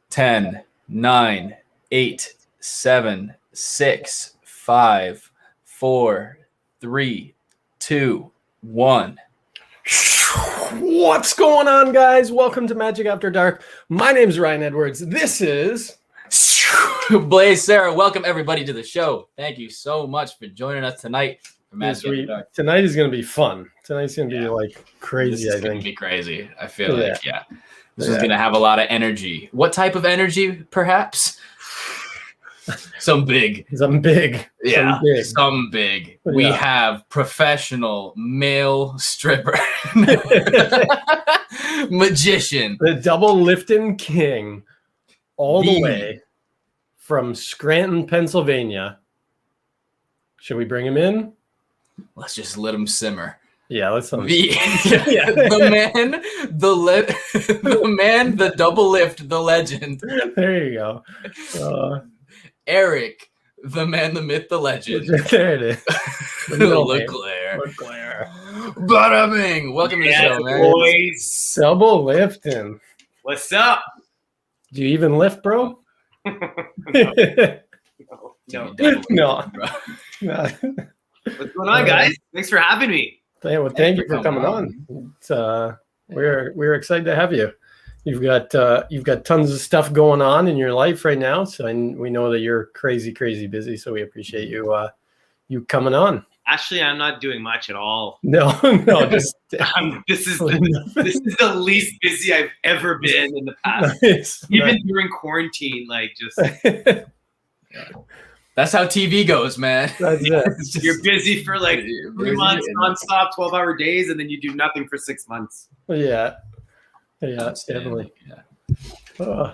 10, 9, 8, 7, 6, 5, 4, 3, 2, 1. What's going on, guys? Welcome to Magic After Dark. My name's Ryan Edwards. This is Blaze Sarah. Welcome everybody to the show. Thank you so much for joining us tonight for Magic After Dark. Tonight is going to be fun. Tonight's going to be like crazy. This is going to be crazy. I feel like this is going to have a lot of energy. What type of energy, perhaps? Some big. Yeah, some big. We have professional male stripper, magician, the double lifting king, all the way from Scranton, Pennsylvania. Should we bring him in? Let's just let him simmer. Yeah, let's let him. The man, the double lift, the legend. There you go. Eric, the man, the myth, the legend. There it is. Leclerc. Bada bing. Welcome to the show, man. Boys. Double lifting. What's up? Do you even lift, bro? No. What's going on, guys? Thanks for having me. Thank you for coming on. It's, we're excited to have you. You've got tons of stuff going on in your life right now, so we know that you're crazy busy. So we appreciate you coming on. Actually, I'm not doing much at all. No, just this is the least busy I've ever been in the past. Even during quarantine, That's how TV goes, man. That's it. You're busy for 3 months nonstop, 12-hour days, and then you do nothing for 6 months. Yeah, definitely. Yeah.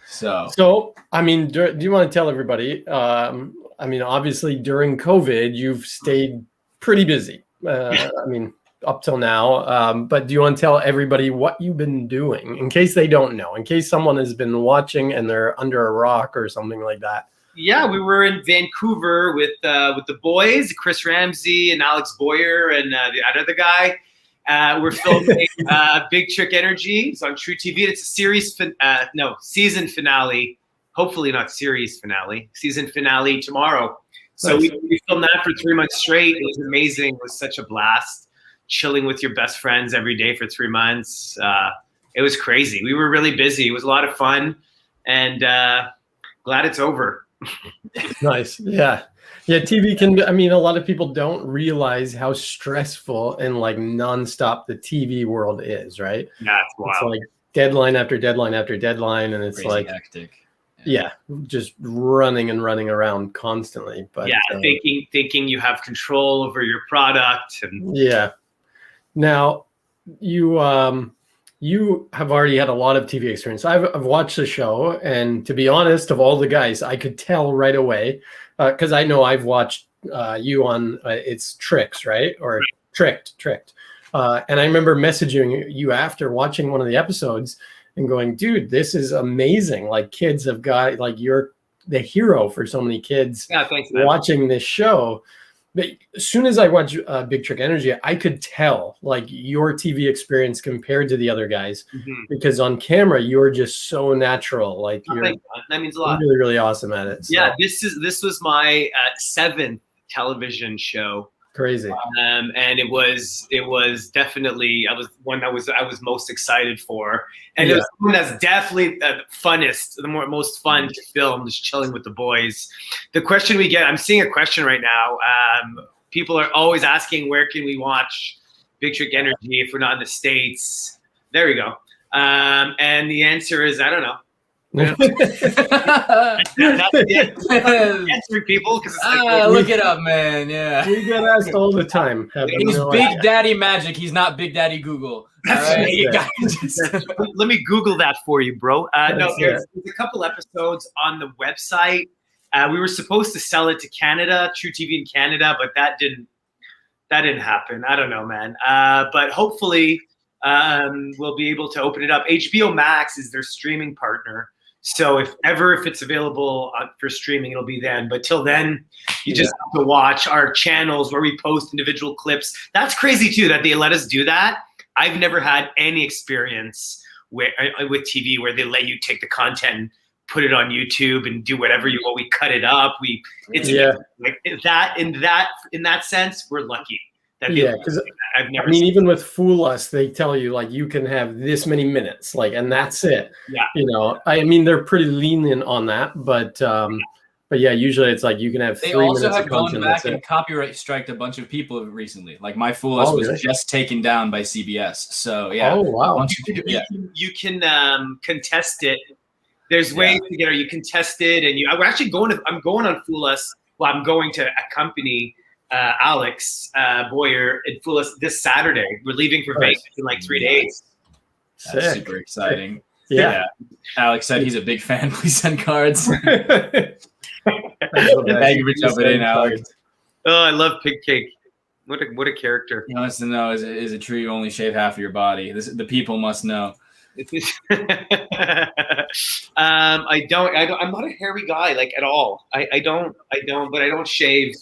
So, I mean, do you want to tell everybody? I mean, obviously during COVID, you've stayed pretty busy. I mean, up till now. But do you want to tell everybody what you've been doing in case they don't know? In case someone has been watching and they're under a rock or something like that. Yeah, we were in Vancouver with the boys, Chris Ramsey and Alex Boyer and the other guy. We're filming Big Trick Energy. It's on True TV. It's a season finale. Hopefully not series finale. Season finale tomorrow. So we filmed that for 3 months straight. It was amazing. It was such a blast. Chilling with your best friends every day for 3 months. It was crazy. We were really busy. It was a lot of fun. And glad it's over. Nice. Yeah. TV can, I mean, a lot of people don't realize how stressful and nonstop the TV world is, right? Yeah, it's wild. It's deadline after deadline after deadline, and it's crazy hectic. Yeah, just running around constantly. But thinking you have control over your product. And now you have already had a lot of TV experience. I've watched the show, and to be honest, of all the guys, I could tell right away because I know I've watched you on it's Tricks, right? Or Tricked. And I remember messaging you after watching one of the episodes and going, dude, this is amazing. Kids have got, you're the hero for so many kids watching this show. But as soon as I watched Big Trick Energy, I could tell your TV experience compared to the other guys, because on camera you're just so natural. That means a lot. Really, really awesome at it. So. Yeah, this was my 7th television show. Crazy. And it was definitely I was most excited for, and it was one that's definitely the funnest, most fun to film, just chilling with the boys. The question we get, I'm seeing a question right now. People are always asking, where can we watch Big Trick Energy if we're not in the States? There we go. And the answer is, I don't know. That's answering people because look it up, man. Yeah, we get asked all the time. He's Big Daddy Magic. He's not Big Daddy Google. Let me Google that for you, bro. There's a couple episodes on the website. We were supposed to sell it to Canada, True TV in Canada, but that didn't happen. I don't know, man. But hopefully we'll be able to open it up. HBO Max is their streaming partner. So if it's available for streaming, it'll be then. But till then, you just have to watch our channels where we post individual clips. That's crazy too that they let us do that. I've never had any experience where with TV where they let you take the content and put it on YouTube and do whatever you want. We cut it up. It's like that in that sense, we're lucky. Because I've never. I mean, even with Fool Us, they tell you like you can have this many minutes, like, and that's it. Yeah. You know, I mean, they're pretty lenient on that, but yeah, usually it's like you can have 3 minutes of content. They also have gone back and copyright striked a bunch of people recently. Like My Fool Us was just taken down by CBS. So yeah. Oh wow. You can contest it. There's ways to get it. You contest it, and we're actually I'm going on Fool Us. Well, I'm going to accompany Alex Boyer and Fool Us this Saturday. We're leaving for Vegas in like 3 days. That's super exciting. Yeah. Alex said he's a big fan. Please send cards. Thank you for jumping in, Alex. Oh, I love Pig Cake. What a character. He wants to know, is it true you only shave half of your body? The people must know. I don't. I'm not a hairy guy, like, at all. I don't. But I don't shave.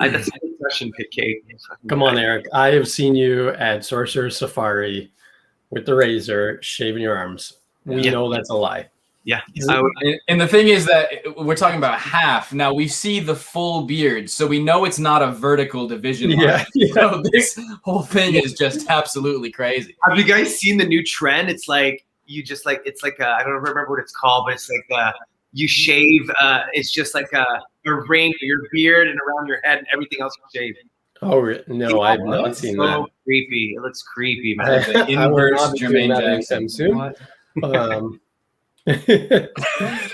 That's a good question, Pig Cake. Come on, Eric. I have seen you at Sorcerer's Safari with the razor shaving your arms. We know that's a lie. Yeah. And the thing is that we're talking about half. Now we see the full beard, so we know it's not a vertical division line. So this whole thing is just absolutely crazy. Have you guys seen the new trend? It's like it's like I don't remember what it's called, but it's like you shave. It's just like a ring of your beard and around your head, and everything else you shave. Oh no, I've not seen that. Creepy. It looks creepy, man. Inverse Jermaine Jackson. Soon.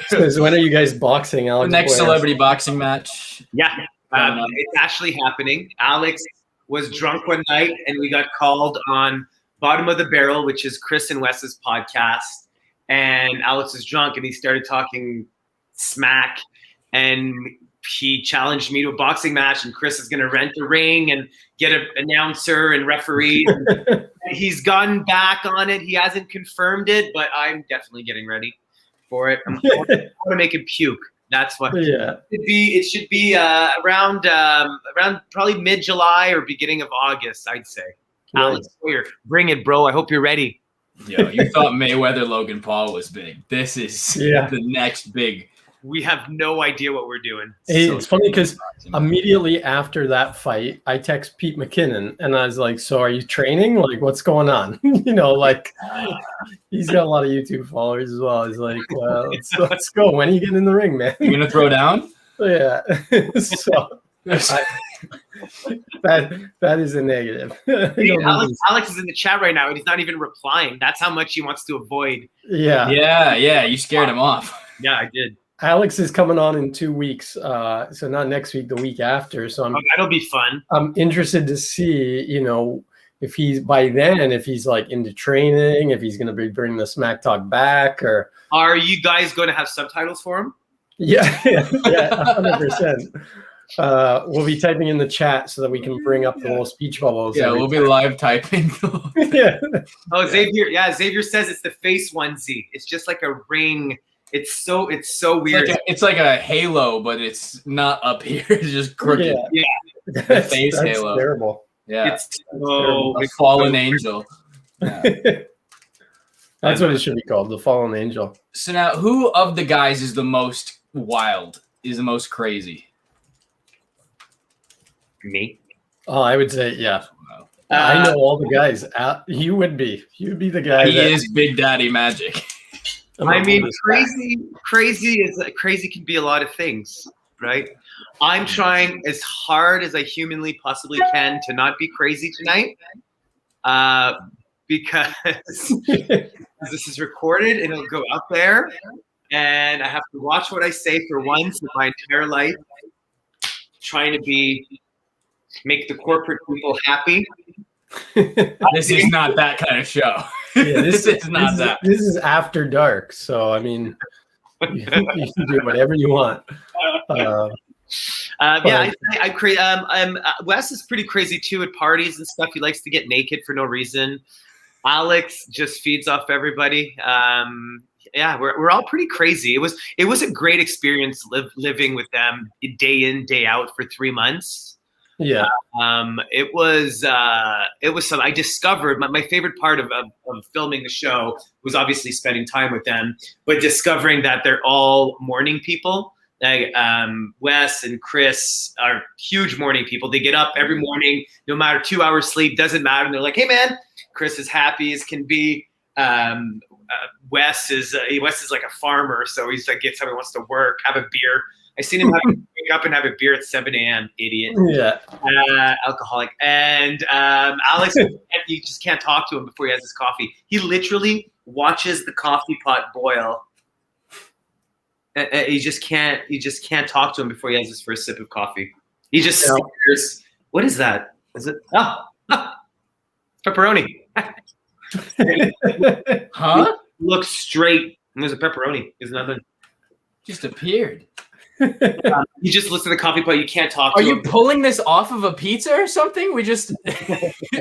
So when are you guys boxing, Alex? The next celebrity boxing match. Yeah, it's actually happening. Alex was drunk one night, and we got called on Bottom of the Barrel, which is Chris and Wes's podcast. And Alex was drunk, and he started talking smack, and he challenged me to a boxing match. And Chris is going to rent a ring and get an announcer and referee. He's gone back on it. He hasn't confirmed it, but I'm definitely getting ready for it. I'm going to make him puke. That's what. Yeah. It should be around probably mid-July or beginning of August, I'd say. Right. Alex Boyer, bring it, bro. I hope you're ready. Yo, you thought Mayweather Logan Paul was big. This is the next big. We have no idea what we're doing. It's funny because immediately after that fight, I text Pete McKinnon and I was like, "So are you training? Like, what's going on?" You know, like he's got a lot of YouTube followers as well. He's like, "Let's go. When are you getting in the ring, man? You gonna throw down?" Yeah. So that is a negative. Alex is in the chat right now and he's not even replying. That's how much he wants to avoid. Yeah. You scared him off. Yeah, I did. Alex is coming on in 2 weeks, so not next week, the week after. So that'll be fun. I'm interested to see, you know, if he's by then, if he's like into training, if he's going to be bringing the Smack Talk back, or are you guys going to have subtitles for him? Yeah, 100%. We'll be typing in the chat so that we can bring up the little speech bubbles. Yeah, we'll be live typing. Yeah. Oh, Xavier. Yeah, Xavier says it's the face onesie. It's just like a ring. It's so weird. It's like a halo, but it's not up here. It's just crooked. Yeah. The face halo. Terrible. Yeah. It's so a fallen angel. Yeah. That's what it should be called, the fallen angel. So now, who of the guys is the most wild? Is the most crazy? Me. Oh, I would say, yeah. I know all the guys. You would be the guy. He is Big Daddy Magic. I mean, crazy can be a lot of things, right? I'm trying as hard as I humanly possibly can to not be crazy tonight, because this is recorded and it'll go up there, and I have to watch what I say for once in my entire life, trying to make the corporate people happy. This is not that kind of show. Yeah, this is not that. This is after dark, so I mean, you can do whatever you want. Wes is pretty crazy too at parties and stuff. He likes to get naked for no reason. Alex just feeds off everybody. We're all pretty crazy. It was a great experience living with them day in, day out for 3 months. Yeah. It was some, I discovered my favorite part of filming the show was obviously spending time with them, but discovering that they're all morning people. Like Wes and Chris are huge morning people. They get up every morning, no matter 2 hours sleep, doesn't matter. And they're like, hey man, Chris is happy as can be. Wes is like a farmer, so he's like gets up and wants to work, have a beer. I seen him wake up and have a beer at 7 a.m. Idiot. Yeah. Alcoholic. And Alex, you just can't talk to him before he has his coffee. He literally watches the coffee pot boil. You just can't talk to him before he has his first sip of coffee. He just stares. What is that? Is it? Pepperoni. Huh? Look straight. There's a pepperoni. There's nothing. Just appeared. You just listen to the coffee pot. You can't talk to him. Are you pulling this off of a pizza or something? We just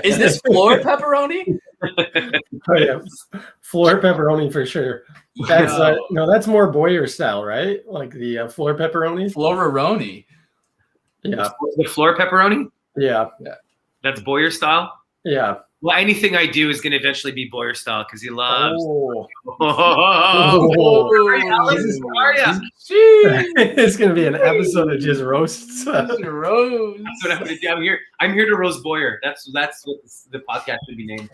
is this floor pepperoni? Oh yeah, floor pepperoni for sure. That's no, that's more Boyer style, right? Like the floor pepperoni. Floraroni. Yeah. The floor pepperoni. Yeah. That's Boyer style. Yeah. Well, anything I do is going to eventually be Boyer style because he loves. Alex, how are ya? It's going to be an episode of just roasts. Roast. That's what I'm going to do. I'm here to roast Boyer. That's what the podcast should be named.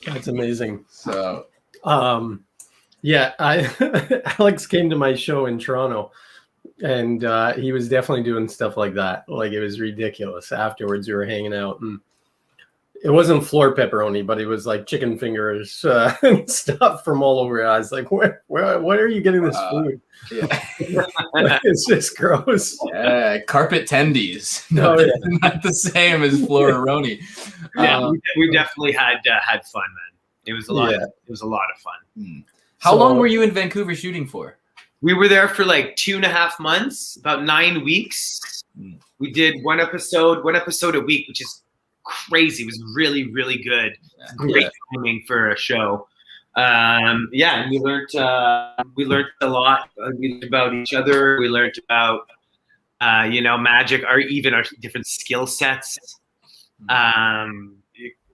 That's amazing. So, yeah, Alex came to my show in Toronto, and he was definitely doing stuff like that. Like it was ridiculous. Afterwards, we were hanging out, and it wasn't floor pepperoni, but it was like chicken fingers and stuff from all over. I was like, where are you getting this food? yeah. It's just gross. Yeah, carpet tendies. Oh, yeah. Not the same as Floraroni. Yeah, we definitely had fun, man. It was a lot. Yeah. It was a lot of fun. How long were you in Vancouver shooting for? We were there for like 2.5 months, about 9 weeks. We did one episode a week, which is crazy. It was really, really good. Great timing for a show. And we learned a lot. We learned about each other. We learned about magic, or even our different skill sets.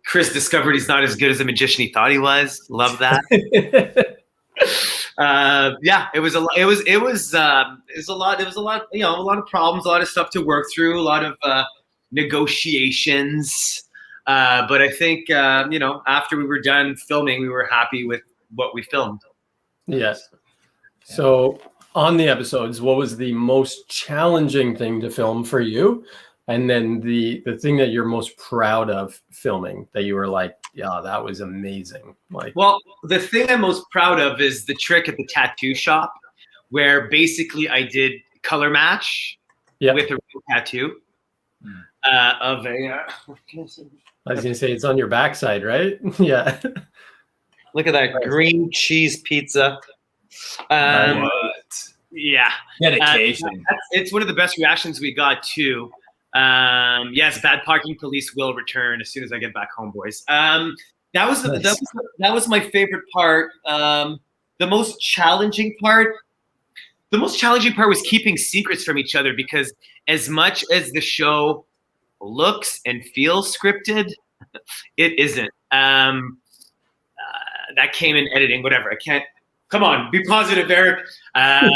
Chris discovered he's not as good as a magician he thought he was. Love that. It was a lot. It was a lot. There was a lot. A lot of problems, a lot of stuff to work through, a lot of negotiations. But I think after we were done filming, we were happy with what we filmed. Yes. So on the episodes, what was the most challenging thing to film for you? And then the thing that you're most proud of filming that you were like, yeah, that was amazing. Like, well, the thing I'm most proud of is the trick at the tattoo shop, where basically I did color match with a real tattoo of a. I was gonna say it's on your backside, right? Yeah. Look at that green cheese pizza. What? Yeah. Dedication. It's one of the best reactions we got too. Yes, bad parking police will return as soon as I get back home, boys. That was my favorite part. The most challenging part was keeping secrets from each other, because as much as the show looks and feels scripted, it isn't. That came in editing, whatever. I can't. Come on, be positive, Eric. As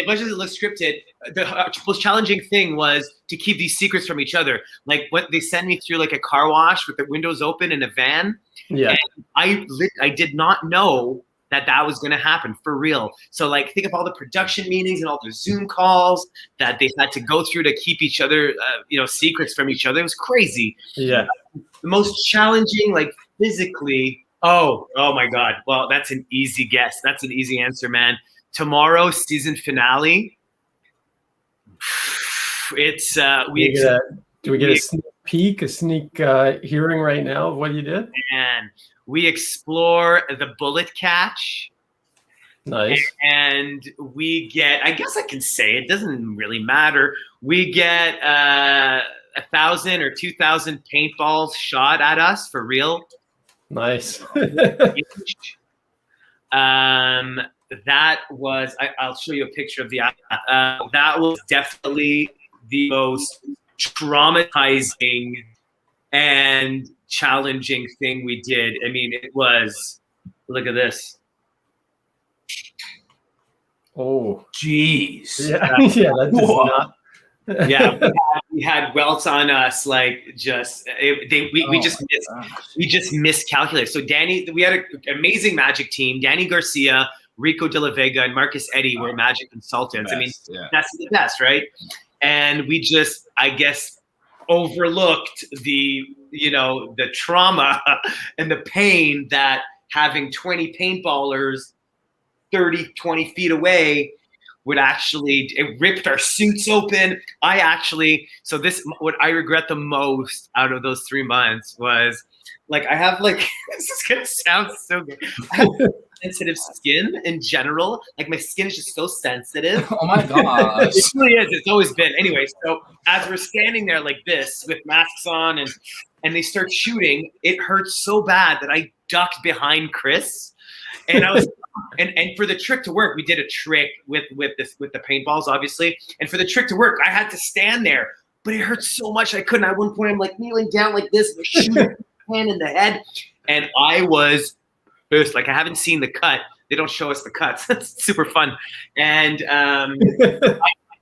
much as it looks scripted, the most challenging thing was to keep these secrets from each other. Like when they send me through like a car wash with the windows open in a van. Yeah. And I did not know that was going to happen for real. So like think of all the production meetings and all the Zoom calls that they had to go through to keep each other, secrets from each other. It was crazy. Yeah. The most challenging, like physically. Oh my God. Well, that's an easy guess. That's an easy answer, man. Tomorrow, season finale. It's do we get a sneak peek, a sneak hearing right now of what you did? And we explore the bullet catch. Nice. And we get, I guess I can say it doesn't really matter. We get 1,000 or 2,000 paintballs shot at us for real. Nice. That was, I'll show you a picture of the, that was definitely the most traumatizing and challenging thing we did. I mean, it was, look at this. Oh, jeez. Yeah, yeah, that does not. Yeah, we had welts on us, like we just miscalculated. So Danny, we had an amazing Magic team. Danny Garcia, Rico De La Vega, and Marcus Eddy were Magic consultants. I mean, that's the best, right? And we just, I guess, overlooked the trauma and the pain that having 20 paintballers 30, 20 feet away would actually, it ripped our suits open. What I regret the most out of those 3 months was, like, I have, like, this is gonna sound so good. I have sensitive skin in general. Like, my skin is just so sensitive. Oh my gosh. It really is. It's always been. Anyway, so as we're standing there like this with masks on and they start shooting, it hurts so bad that I ducked behind Chris. And I was and for the trick to work, we did a trick with the paintballs, obviously. And for the trick to work, I had to stand there, but it hurt so much I couldn't. At one point, I'm like kneeling down like this, shooting hand in the head, and I was pissed. Like, I haven't seen the cut. They don't show us the cuts. It's super fun. And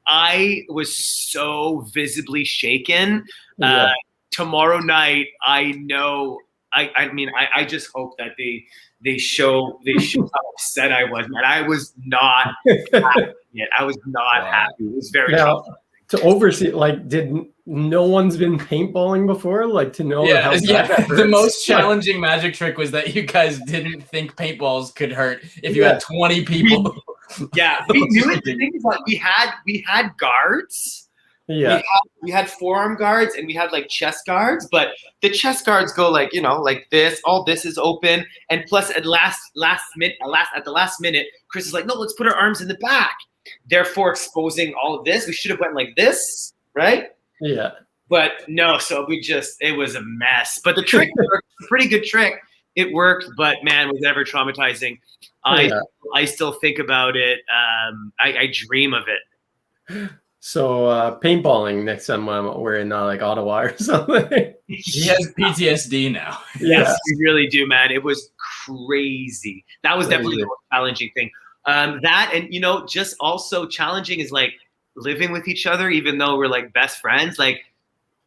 I was so visibly shaken. Yeah. Tomorrow night, I know. I mean, I just hope that they show how upset I was, man. I was not happy yet. I was not happy. It was very tough. To oversee, like, no one's been paintballing before? Like, to know how bad that hurts? The most challenging Magic trick was that you guys didn't think paintballs could hurt if you had 20 people. We knew it. The thing is, like, we had guards. Yeah, we had forearm guards and we had, like, chest guards, but the chest guards go, like, like this. All this is open, and plus at the last minute, Chris is like, no, let's put our arms in the back, therefore exposing all of this. We should have went like this, right? Yeah. But no, so it was a mess. But the trick worked, a pretty good trick. It worked, but man, was ever traumatizing. I still think about it. I dream of it. So paintballing next time we're in like Ottawa or something. He has PTSD now. Yes, we really do, man. It was crazy. That was definitely the most challenging thing. That, and just also challenging is, like, living with each other, even though we're, like, best friends. Like,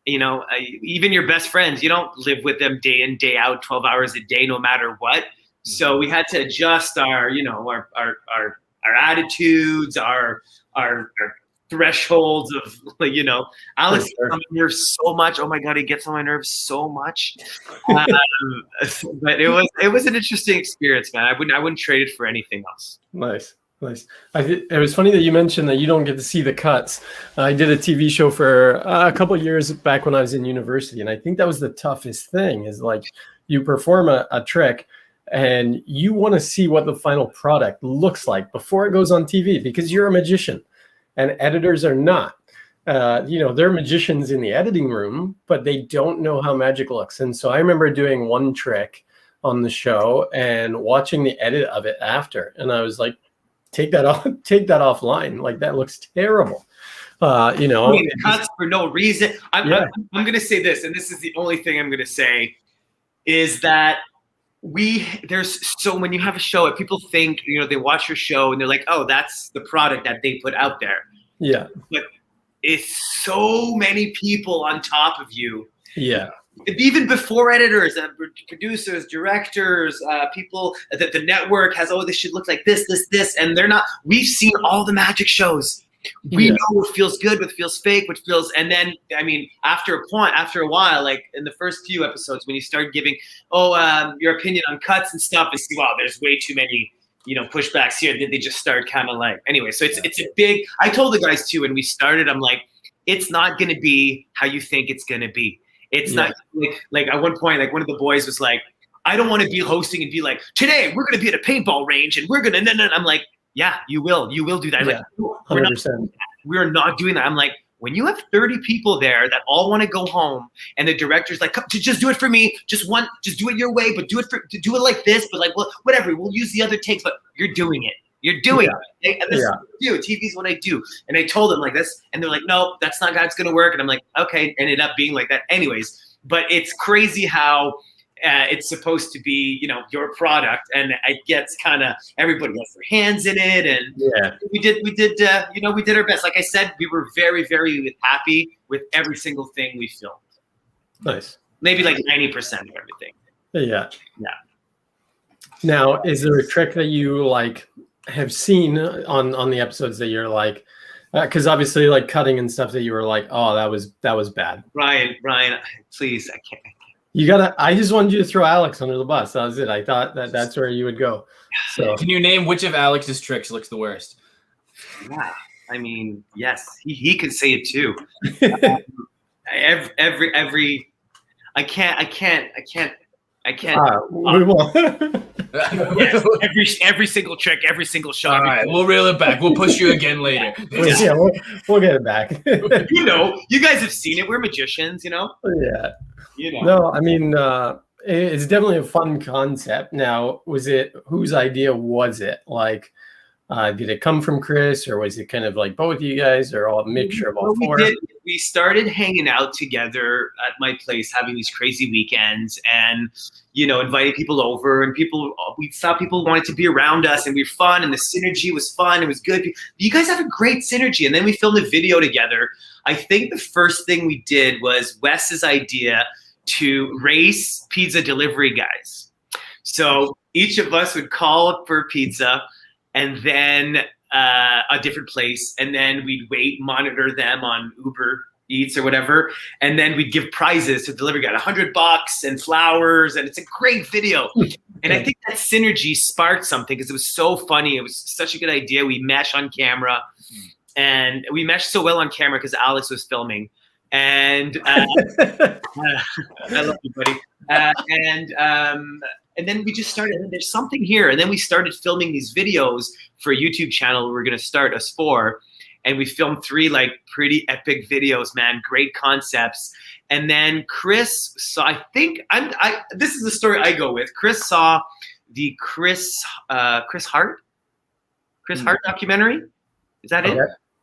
even your best friends, you don't live with them day in, day out, 12 hours a day, no matter what. So we had to adjust our attitudes, our thresholds of, like, Alex gets on my nerves so much. Oh my God, he gets on my nerves so much. But it was an interesting experience, man. I wouldn't trade it for anything else. Nice. It was funny that you mentioned that you don't get to see the cuts. I did a TV show for a couple of years back when I was in university, and I think that was the toughest thing. Is, like, you perform a trick, and you want to see what the final product looks like before it goes on TV, because you're a magician. And editors are not. They're magicians in the editing room, but they don't know how magic looks. And so I remember doing one trick on the show and watching the edit of it after, and I was like, take that offline. Like, that looks terrible. Cuts for no reason. I'm going to say this, and this is the only thing I'm going to say, is that when you have a show, people think, they watch your show and they're like, oh, that's the product that they put out there. Yeah. But it's so many people on top of you. Yeah. Even before editors, producers, directors, people that the network has, oh, this should look like this, and they're not. We've seen all the magic shows. We know what feels good, what feels fake, what feels, and then, I mean, after a while, like in the first few episodes, when you start giving, your opinion on cuts and stuff, and see, wow, there's way too many, pushbacks here. Then they just start kind of like, anyway, so it's a big, I told the guys too, when we started, I'm like, it's not going to be how you think it's going to be. It's not like at one point, like, one of the boys was like, I don't want to be hosting and be like, today we're going to be at a paintball range and we're going to, I'm like, yeah, you will do that. Yeah, like, we're not doing that. I'm like, when you have 30 people there that all want to go home, and the director's like, just do it for me, just do it your way, but do it like this, but like, well, whatever, we'll use the other takes, but you're doing it. You're doing it. This is what I do. TV's what I do. And I told them like this, and they're like, no, that's not how it's going to work. And I'm like, okay. Ended up being like that anyways. But it's crazy how it's supposed to be, your product, and it gets kind of, everybody has their hands in it. And we did our best. Like I said, we were very, very happy with every single thing we filmed. Nice. Maybe like 90% of everything. Yeah. Yeah. Now, is there a trick that you like have seen on the episodes that you're like, because obviously like cutting and stuff that you were like, oh, that was bad. Ryan, please, I can't. I just wanted you to throw Alex under the bus. That was it. I thought that's where you would go. So can you name which of Alex's tricks looks the worst? Yeah, I mean, yes, he could say it too. Every, I can't. We won't. Yes, every single trick, every single shot. All right, we'll reel it back. We'll push you again later. Yeah, we'll get it back. You guys have seen it. We're magicians, Yeah. No, I mean, it's definitely a fun concept. Now, whose idea was it? Like, did it come from Chris, or was it kind of like both of you guys, or a mixture of all four? We started hanging out together at my place, having these crazy weekends, and inviting people over, and we thought people wanted to be around us, and we were fun, and the synergy was fun. It was good. You guys have a great synergy. And then we filmed a video together. I think the first thing we did was Wes's idea to race pizza delivery guys. So each of us would call for pizza, and then a different place, and then we'd monitor them on Uber Eats or whatever, and then we'd give prizes to delivery guy, $100 and flowers, and it's a great video. And I think that synergy sparked something because it was so funny. It was such a good idea. We mesh on camera, and we meshed so well on camera because Alex was filming. And I love you, buddy. And then we just started, there's something here. And then we started filming these videos for a YouTube channel we're going to start, us 4. And we filmed 3 like pretty epic videos, man, great concepts. And then Chris saw, this is the story I go with. Chris saw the Chris Hart documentary. Is that it?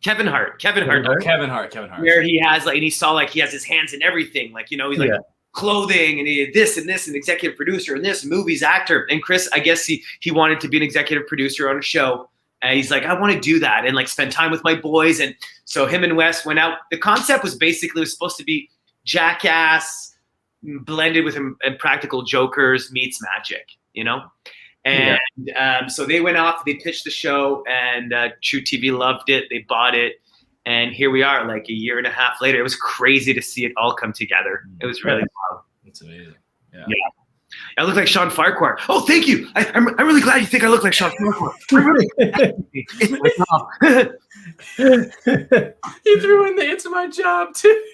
Kevin Hart. Kevin Hart. Where he has and he saw like he has his hands in everything. Like, he's like clothing, and he did this and this, and executive producer and this, movies, actor. And Chris, I guess he wanted to be an executive producer on a show. And he's like, I want to do that and like spend time with my boys. And so him and Wes went out. The concept was supposed to be Jackass blended with Impractical Jokers meets magic, And so they went off, they pitched the show, and True TV loved it. They bought it. And here we are, like a year and a half later. It was crazy to see it all come together. It was really wild. It's amazing. Yeah. I look like Sean Farquhar. Oh, thank you. I'm really glad you think I look like Sean Farquhar. He threw in the "It's my job" too.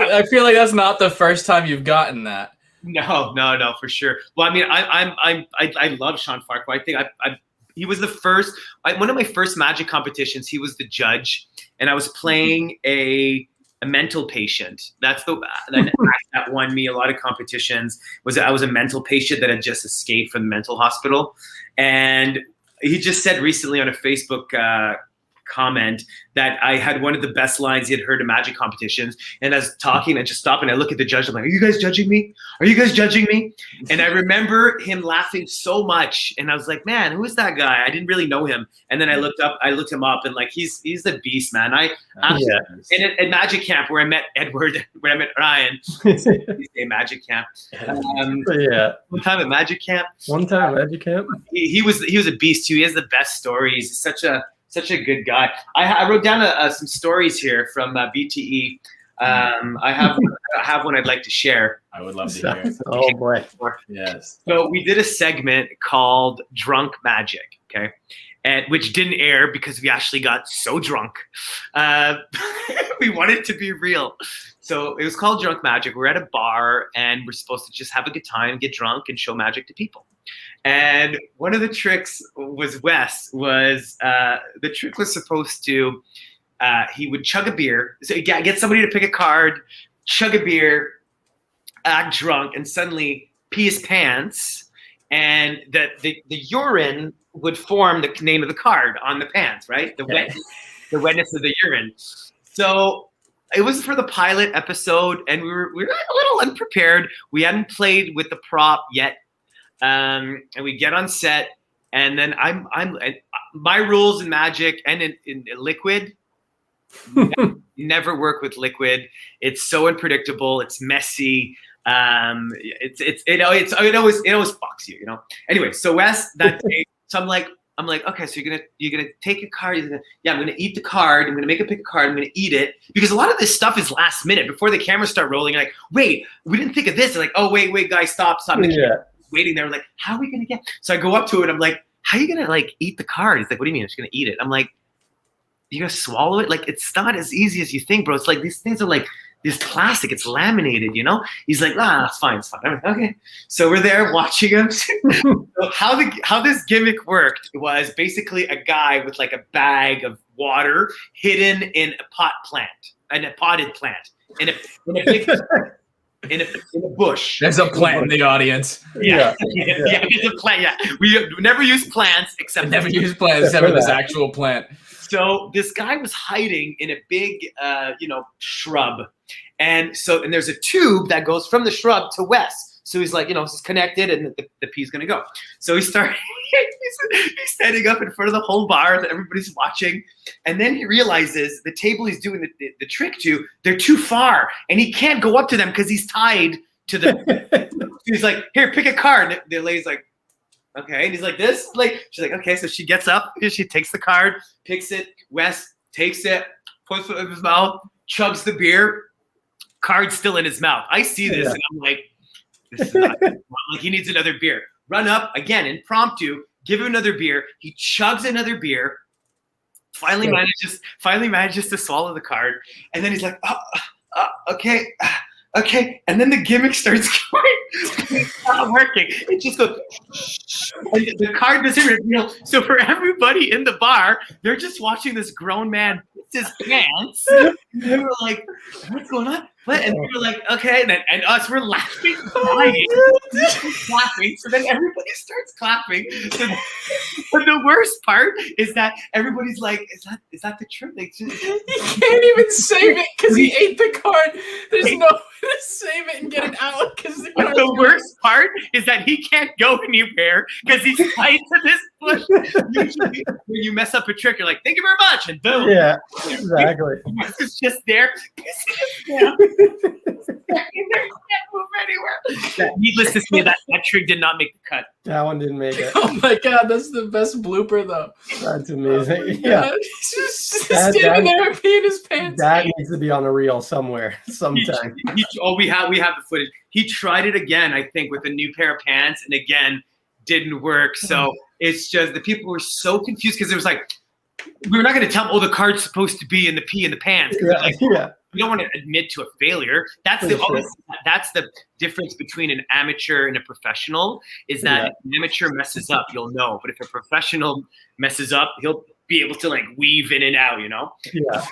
I feel like that's not the first time you've gotten that. No, for sure. Well, I mean, I love Sean Farquhar. I think he was the first. One of my first magic competitions. He was the judge, and I was playing a mental patient. That's that won me a lot of competitions. I was a mental patient that had just escaped from the mental hospital, and he just said recently on a Facebook comment that I had one of the best lines he had heard in magic competitions. And I was talking, I just stopped and I look at the judge. I'm like, are you guys judging me? Are you guys judging me? And I remember him laughing so much. And I was like, man, who is that guy? I didn't really know him. And then I looked him up, and like, he's the beast, man. And at Magic Camp where I met Edward, where I met Ryan, he's a Magic Camp. One time at Magic Camp. He was a beast too. He has the best stories. He's such a good guy. I wrote down some stories here from BTE. I have one I'd like to share. I would love to hear. Oh boy. Yes. So we did a segment called Drunk Magic, okay? And which didn't air because we actually got so drunk. We wanted it to be real. So it was called Drunk Magic. We're at a bar and we're supposed to just have a good time, get drunk, and show magic to people. And one of the tricks was the trick was supposed to, he would chug a beer. So get somebody to pick a card, chug a beer, act drunk, and suddenly pee his pants and the urine would form the name of the card on the pants, right? The wetness of the urine. So it was for the pilot episode, and we were a little unprepared. We hadn't played with the prop yet, and we get on set, and then I'm my rules in magic and in liquid. Never work with liquid. It's so unpredictable. It's messy. It always fucks you, you know. Anyway, so Wes that day, so I'm like, okay, so you're gonna take a card. I'm gonna eat the card. I'm gonna make a pick a card. I'm gonna eat it because a lot of this stuff is last minute before the cameras start rolling. Like, wait, we didn't think of this. They're like, oh wait, guys, stop. Waiting there. We're like, how are we gonna get? So I go up to it. I'm like, how are you gonna like eat the card? He's like, what do you mean? I'm just gonna eat it. I'm like, you gonna swallow it? Like, it's not as easy as you think, bro. It's like these things are like this plastic. It's laminated, you know. He's like, it's fine. I'm like, okay. So we're there watching him. So how this gimmick worked was basically a guy with like a bag of water hidden in a potted plant in a big in a bush. There's a plant in the audience. Yeah, there's a plant. Yeah, we never use plants except for this actual plant. So this guy was hiding in a big, shrub, and there's a tube that goes from the shrub to Wes. So he's like, it's connected, and the pee's gonna go. So he's standing up in front of the whole bar that everybody's watching, and then he realizes the table he's doing the trick to, they're too far, and he can't go up to them because he's tied to the. He's like, here, pick a card. And the lady's like, okay, and he's like this, like she's like, okay, so she gets up, she takes the card, picks it. Wes takes it, puts it in his mouth, chugs the beer, card's still in his mouth. I see this, and I'm like, this is not like he needs another beer. Run up again, impromptu, give him another beer. He chugs another beer. Finally manages to swallow the card, and then he's like, okay. Okay, and then the gimmick starts going. It's not working. It just goes. And the card doesn't reveal. So for everybody in the bar, they're just watching this grown man piss his pants. And they were like, "What's going on?" What? And we were like, "Okay," and us, we're laughing, crying, laughing. So then everybody starts clapping. So the worst part is that everybody's like, "Is that the truth?" Like, he can't even save it because he ate the card. There's no way to save it and get it out because the worst part is that he can't go anywhere because he's tied to this bush. Usually, when you mess up a trick, you're like, "Thank you very much," and boom. Yeah, exactly. It's just there. He can't move anywhere. Needless to say, that trick did not make the cut. That one didn't make it. Oh my god, that's the best blooper though. That's amazing. Yeah, he's just standing there and peeing his pants. That needs to be on a reel somewhere, sometime. We have the footage. He tried it again, I think, with a new pair of pants, and again, didn't work. So it's just the people were so confused because it was like, we were not going to tell them, the card's supposed to be in the pee in the pants. We don't want to admit to a failure. That's the difference between an amateur and a professional, is that if an amateur messes up, you'll know. But if a professional messes up, he'll be able to like weave in and out, you know? Yeah.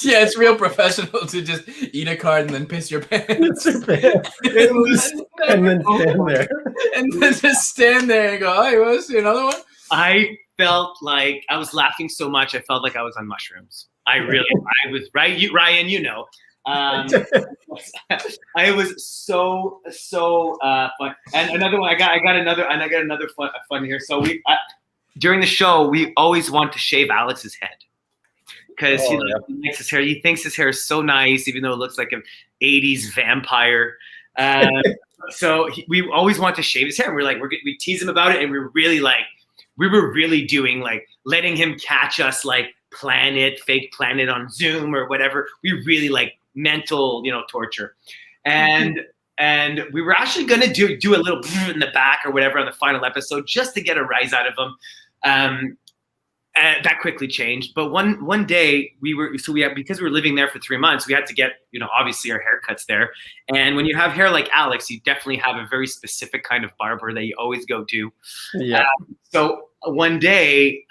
Yeah, it's real professional to just eat a card and then piss your pants. And then stand there. And then just stand there and go, oh, you want to see another one? I felt like I was laughing so much, I felt like I was on mushrooms. I was right. Ryan, you know. I was so fun. And another one, I got another fun here. So during the show, we always want to shave Alex's head because he likes his hair. He thinks his hair is so nice, even though it looks like an '80s vampire. So we always want to shave his hair. And we're like, we tease him about it, and we were really doing like letting him catch us like fake planet on Zoom or whatever. We really like mental, torture. And we were actually going to do a little in the back or whatever on the final episode just to get a rise out of him. And that quickly changed. But one day because we were living there for 3 months, we had to get, obviously our haircuts there. And when you have hair like Alex, you definitely have a very specific kind of barber that you always go to. Yeah. So one day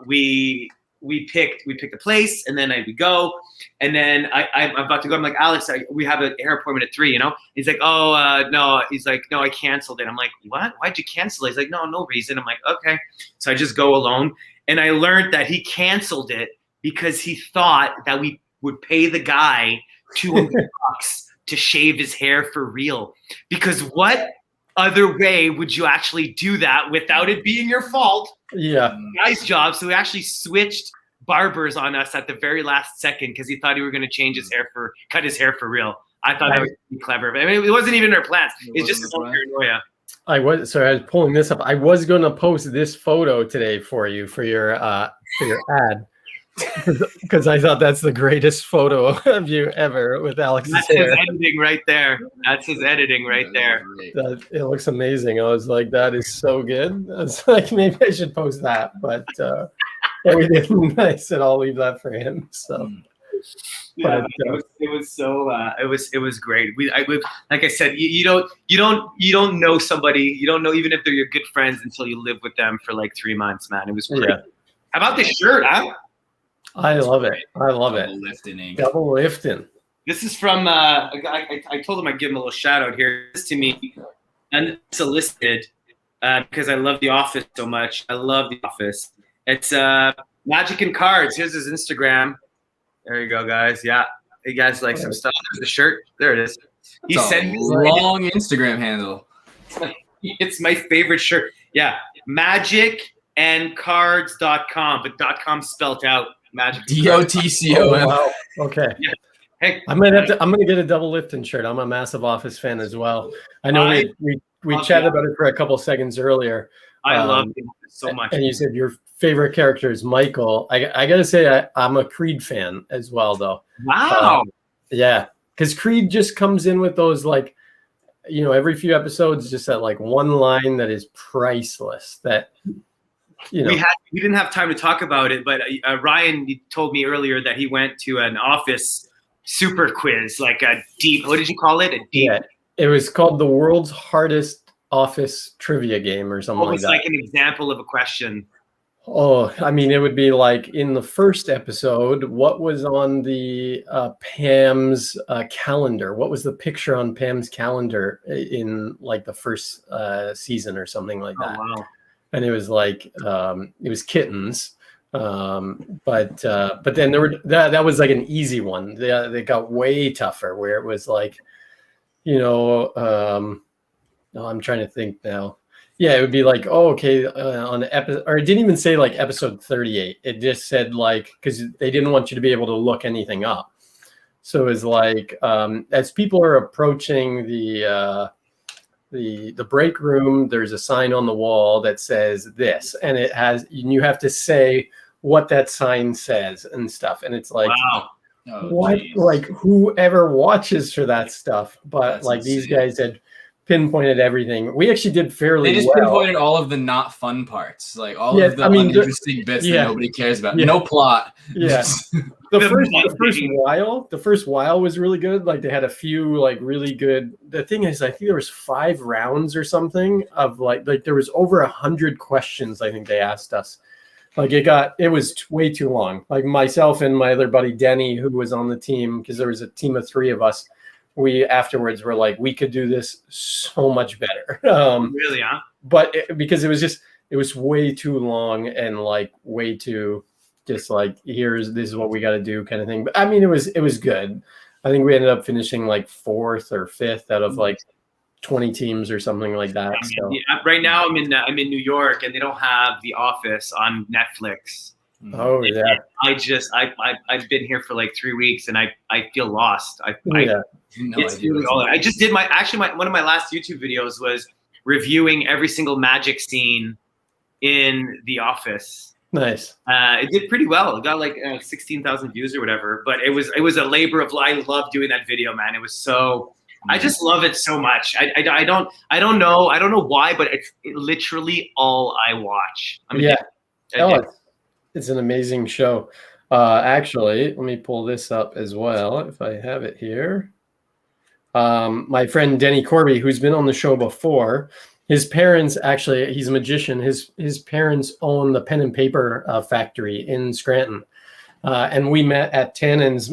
we we picked a place, and then we go, and then I'm about to go. I'm like, Alex, we have an hair appointment at 3. You know, he's like, oh no, he's like, no, I canceled it. I'm like, what? Why'd you cancel it? He's like, no reason. I'm like, okay. So I just go alone, and I learned that he canceled it because he thought that we would pay the guy $200 to shave his hair for real. Because what other way would you actually do that without it being your fault? Yeah. Guy's job. So he actually switched barbers on us at the very last second because he thought he were going to cut his hair for real. I thought that was pretty clever. I mean, it wasn't even our plans. It's just his own paranoia. I was pulling this up. I was going to post this photo today for you for your ad. Because I thought that's the greatest photo of you ever with Alex's That's hair. his editing right there. That's his editing right there. It looks amazing. I was like, that is so good. I was like, maybe I should post that, but we didn't. I said I'll leave that for him. So, yeah, it was great. Like I said, you don't know somebody. You don't know even if they're your good friends until you live with them for like 3 months, man. It was great. Yeah. How about this shirt, huh? I love it. Double lifting. This is from I told him I'd give him a little shout out here. This to me unsolicited because I love The Office so much. I love The Office. It's Magic and Cards. Here's his Instagram. There you go, guys. Yeah, you guys like some stuff. There's the shirt. There it is. He sent me long Instagram handle. It's my favorite shirt. Yeah, magicandcards.com, but .com spelled out. Magic. DOTCOM. Oh, wow. Okay. Yeah. Hey, I'm gonna get a double lifting shirt. I'm a massive Office fan as well. I know we chatted about it for a couple seconds earlier. I love it so much. And you said your favorite character is Michael. I gotta say I'm a Creed fan as well, though. Wow. Yeah, because Creed just comes in with those like, every few episodes, just that like one line that is priceless. That. We didn't have time to talk about it, but Ryan told me earlier that he went to an Office super quiz, like a deep. What did you call it? Yeah, it was called the world's hardest Office trivia game or something like that. It's like an example of a question. Oh, I mean, it would be like in the first episode, what was on the Pam's calendar? What was the picture on Pam's calendar in like the first season or something like that? Oh, wow. And it was like it was kittens, but then there were that was like an easy one. They got way tougher where it was like, no, I'm trying to think now. Yeah, it would be like, on episode, or it didn't even say like episode 38. It just said like, because they didn't want you to be able to look anything up. So it was like as people are approaching the break room, there's a sign on the wall that says this, and you have to say what that sign says and stuff. And it's like, wow. What? Geez. Like whoever watches for that stuff, but that's like insane. These guys had pinpointed everything. We actually did fairly well. They just pinpointed all of the not fun parts, like all of the uninteresting bits that nobody cares about. Yeah. No plot. Yeah. The first while was really good. Like they had a few like really good. The thing is, I think there was 5 rounds or something of like there was over 100 questions. I think they asked us. Like it was way too long. Like myself and my other buddy Denny, who was on the team, because there was a team of 3 of us. We afterwards were like, we could do this so much better. Really, huh? But because it was way too long and like way too just like this is what we got to do kind of thing. But I mean, it was good. I think we ended up finishing like 4th or 5th out of like 20 teams or something like that. So. Yeah, right now I'm in New York and they don't have The Office on Netflix. Oh yeah. I've been here for like 3 weeks and I feel lost. I just did one of my last YouTube videos was reviewing every single magic scene in The Office. Nice. It did pretty well. It got like 16,000 views or whatever. But it was a labor of love. I love doing that video, man. It was so. I just love it so much. I don't know why, but it's literally all I watch. It's an amazing show. Actually, let me pull this up as well if I have it here. My friend Denny Corby, who's been on the show before, His parents actually, he's a magician. His parents own the pen and paper factory in Scranton. And we met at Tannen's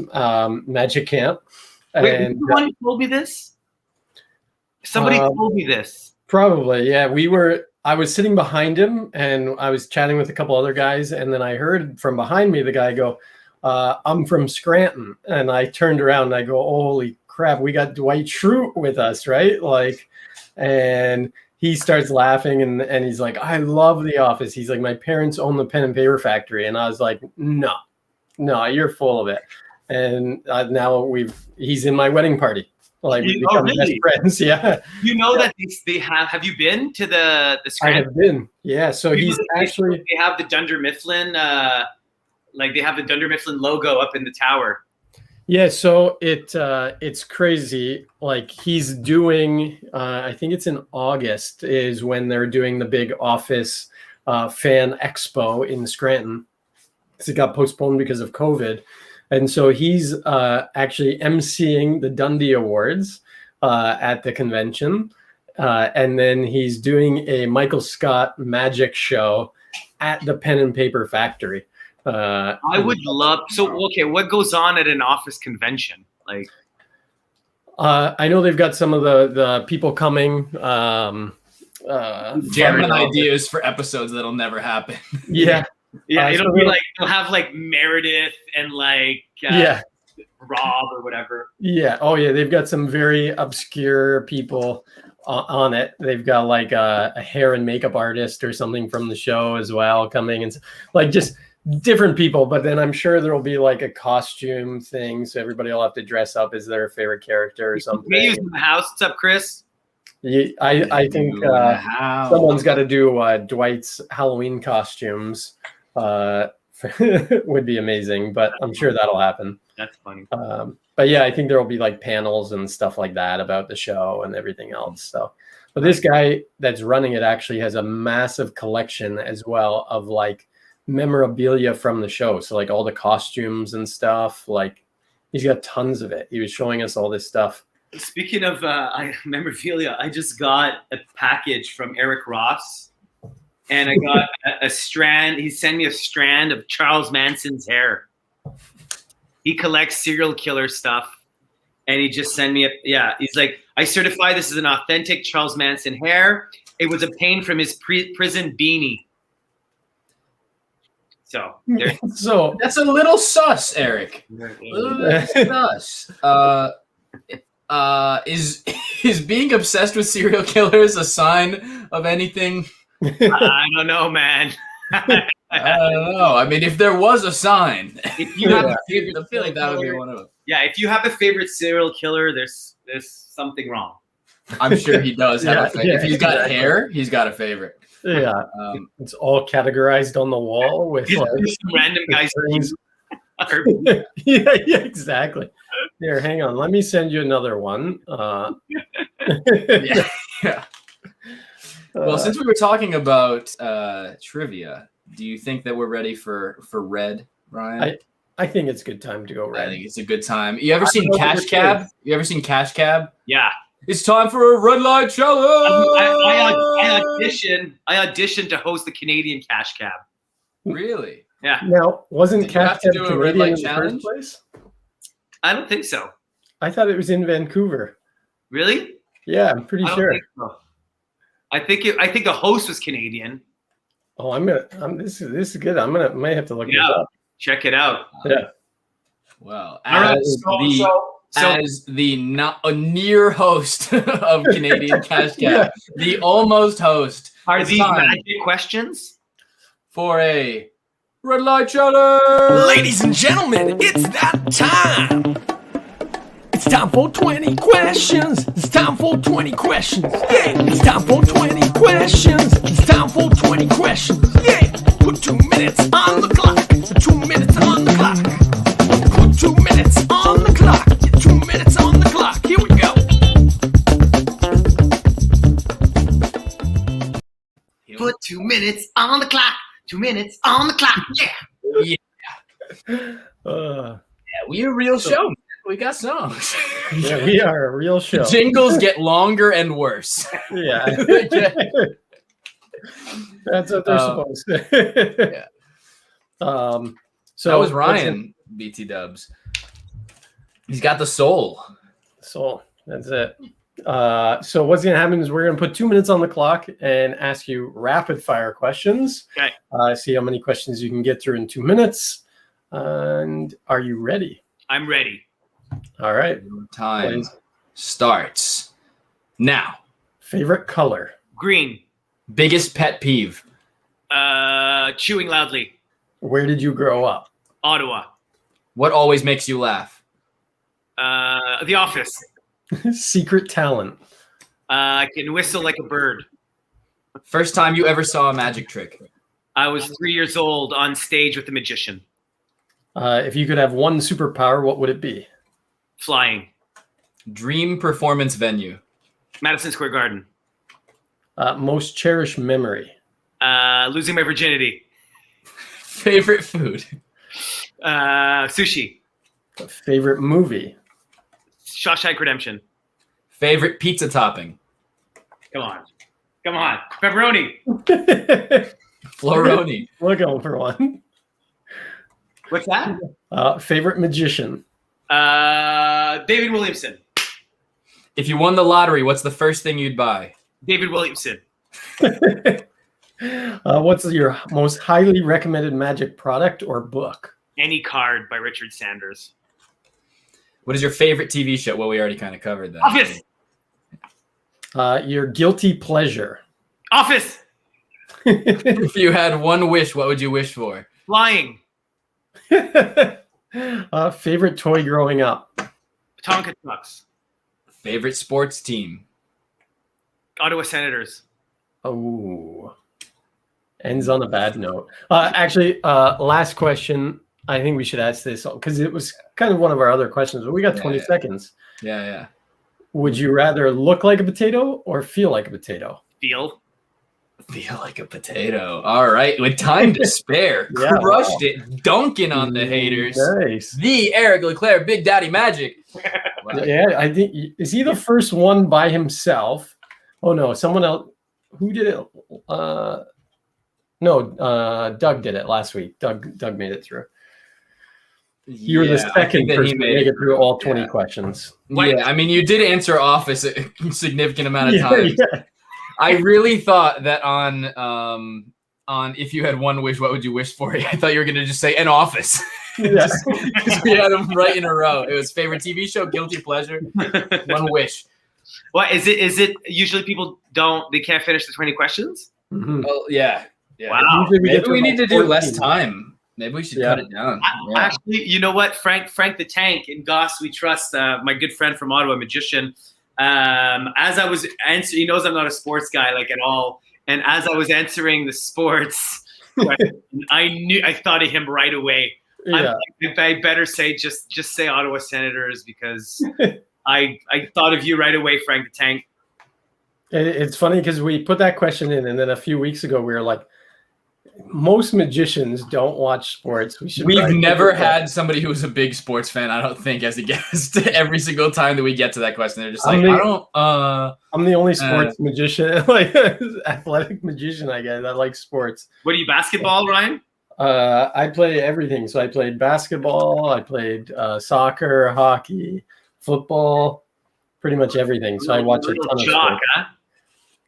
magic camp. Wait, and the one who told me this? Somebody told me this. Probably, yeah. I was sitting behind him and I was chatting with a couple other guys, and then I heard from behind me the guy go, I'm from Scranton. And I turned around and I go, holy crap, we got Dwight Schrute with us, right? Like, and he starts laughing and he's like, I love The Office. He's like, my parents own the pen and paper factory. And I was like, no, you're full of it. And now he's in my wedding party. Like, we become best friends. Yeah. You know that they have you been to the Scranton? I have been. Yeah. So he's actually, they have the Dunder Mifflin, like they have the Dunder Mifflin logo up in the tower. Yeah, so it's crazy. Like, he's doing, I think it's in August is when they're doing the big Office fan expo in Scranton. It got postponed because of COVID. And so he's actually emceeing the Dundee Awards at the convention. And then he's doing a Michael Scott magic show at the pen and paper factory. I would love. So, okay, what goes on at an Office convention? Like, I know they've got some of the people coming. Jamming ideas for episodes that'll never happen. Yeah. Yeah, it'll be like they'll have like Meredith and like Rob or whatever. Yeah. Oh yeah, they've got some very obscure people on it. They've got like a hair and makeup artist or something from the show as well coming, and like just different people. But then I'm sure there will be like a costume thing, so everybody will have to dress up as their favorite character or something. Me using the house. What's up, Chris? Yeah, I think someone's got to do Dwight's Halloween costumes. Would be amazing, but I'm sure that'll happen. That's funny. But yeah, I think there will be like panels and stuff like that about the show and everything else. So, but this guy that's running it actually has a massive collection as well of like memorabilia from the show. So like all the costumes and stuff, like he's got tons of it. He was showing us all this stuff. Speaking of memorabilia, I just got a package from Eric Ross. And I got a strand. He sent me a strand of Charles Manson's hair. He collects serial killer stuff. And he just sent me he's like, I certify this is an authentic Charles Manson hair. It was obtained from his prison beanie. So that's a little sus, Eric. Sus. Is being obsessed with serial killers a sign of anything? I don't know, man. I don't know. I mean, if there was a sign, if you have I feel like that would be one of them. Yeah, if you have a favorite serial killer, there's something wrong. I'm sure he does have a favorite. If he's got hair, he's got a favorite. Yeah, it's all categorized on the wall with like, some random guys. yeah, exactly. Here, hang on. Let me send you another one. Yeah. Well, since we were talking about trivia, do you think that we're ready for Red, Ryan? I think it's a good time to go Red. I think it's a good time. You ever seen Cash Cab? You ever seen Cash Cab? Yeah. It's time for a red light challenge. I auditioned to host the Canadian Cash Cab. Really? Yeah. Now, wasn't Cash Cab Canadian in the challenge? first place? I don't think so. I thought it was in Vancouver. Really? Yeah, I'm pretty sure. Think so. I think the host was Canadian. Oh, this is good. Might have to look it up. Check it out. Yeah. Well, as the near host of Canadian Cash Cab, the almost host. Are these magic questions? For a red light challenge. Ladies and gentlemen, it's that time. It's time for 20 questions. It's time for 20 questions. Yeah. It's time for 20 questions. It's time for 20 questions. Yeah. Put 2 minutes on the clock. 2 minutes on the clock. Put 2 minutes on the clock. 2 minutes on the clock. Here we go. Put 2 minutes on the clock. 2 minutes on the clock. Yeah. Yeah, we're a real show. We got songs. Yeah, we are a real show. Jingles get longer and worse. Yeah. That's what they're supposed to. Yeah. So that was Ryan, BT Dubs. He's got the soul. So that's it. So what's going to happen is we're going to put 2 minutes on the clock and ask you rapid fire questions. Okay. See how many questions you can get through in 2 minutes. And are you ready? I'm ready. All right. Time starts now. Favorite color? Green. Biggest pet peeve? Chewing loudly. Where did you grow up? Ottawa. What always makes you laugh? The Office. Secret talent? I can whistle like a bird. First time you ever saw a magic trick? I was 3 years old on stage with a magician. If you could have one superpower, what would it be? Flying. Dream performance venue? Madison Square Garden. Most cherished memory? Losing my virginity. Favorite food? Sushi. Favorite movie? Shawshank Redemption. Favorite pizza topping? Come on. Pepperoni. Floroni. We're going for one. What's that? Favorite magician? David Williamson. If you won the lottery, what's the first thing you'd buy? David Williamson. What's your most highly recommended magic product or book? Any Card by Richard Sanders. What is your favorite TV show? Well, we already kind of covered that. Office. Your guilty pleasure? Office. If you had one wish, what would you wish for? Flying. Favorite toy growing up? Tonka trucks. Favorite sports team? Ottawa Senators. Oh, ends on a bad note. Actually, last question. I think we should ask this because it was kind of one of our other questions, but we got 20 seconds. Yeah. Would you rather look like a potato or feel like a potato? Feel like a potato. All right. With time to spare. Crushed it. Dunking on the haters. Nice. The Eric Leclerc, Big Daddy Magic. Wow. Yeah, I think is he the first one by himself? Oh no, someone else. Who did it? Doug did it last week. Doug made it through. You were the second person to make it through all 20 questions. Yeah, I mean, you did answer Office a significant amount of time. Yeah. I really thought that on if you had one wish, what would you wish for? I thought you were going to just say an Office. Because we had them right in a row. It was favorite TV show, guilty pleasure, one wish. What is it? Is it usually people they can't finish the 20 questions? Mm-hmm. Well, yeah. Wow. Maybe we need to do less time. Maybe we should cut it down. Actually, you know what? Frank the Tank and Goss We Trust, my good friend from Ottawa, magician. As I was answering, he knows I'm not a sports guy like at all. And as I was answering the sports question, I thought of him right away. Yeah. I better say just say Ottawa Senators because I thought of you right away, Frank the Tank. It's funny because we put that question in, and then a few weeks ago we were like, most magicians don't watch sports. We've never had somebody who was a big sports fan, I don't think, as a guest. Every single time that we get to that question, they're just like, I'm the only sports magician, like athletic magician, I guess. I like sports. What are you, basketball, Ryan? I play everything. So I played basketball, I played soccer, hockey, football, pretty much everything. So I watch a ton of sports. Huh?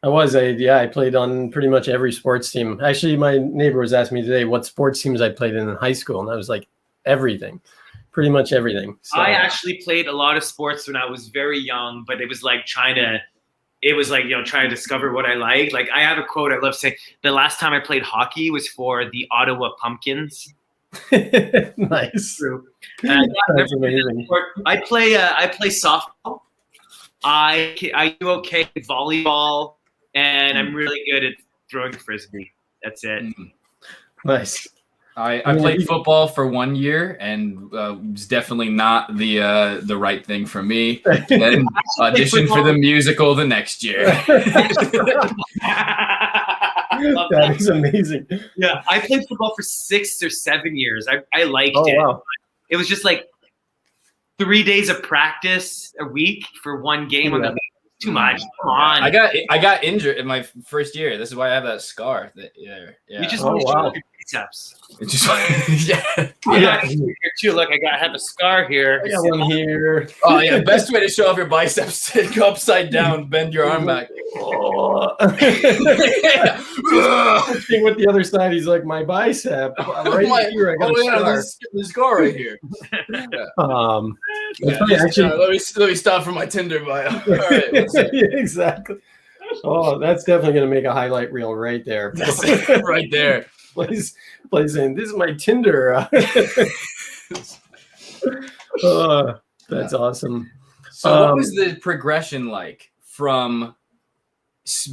I played on pretty much every sports team. Actually, my neighbor was asking me today what sports teams I played in high school, and I was like, everything, pretty much everything. So, I actually played a lot of sports when I was very young, but it was like trying to discover what I like. Like I have a quote I love saying, the last time I played hockey was for the Ottawa Pumpkins. Nice. True. That's amazing. I play softball. I do okay at volleyball. And I'm really good at throwing frisbee. That's it. Nice. I played football for 1 year, and it's definitely not the right thing for me. Then auditioned for the musical the next year. That is amazing. Yeah, I played football for 6 or 7 years. I liked it. Wow. It was just like 3 days of practice a week for one game on the too much. Come on. I got injured in my first year. This is why I have that scar. Yeah. You just want to show off your biceps. It just yeah. Here too. Look, I have a scar here. I got one here. Oh yeah, best way to show off your biceps: go upside down, bend your arm back. Thing with the other side, he's like, my bicep right here. I got a scar. The scar right here. Actually, let me stop for my Tinder bio. All right, exactly. Oh, that's definitely going to make a highlight reel right there. Right there. Please saying, this is my Tinder. That's awesome. So what was the progression like from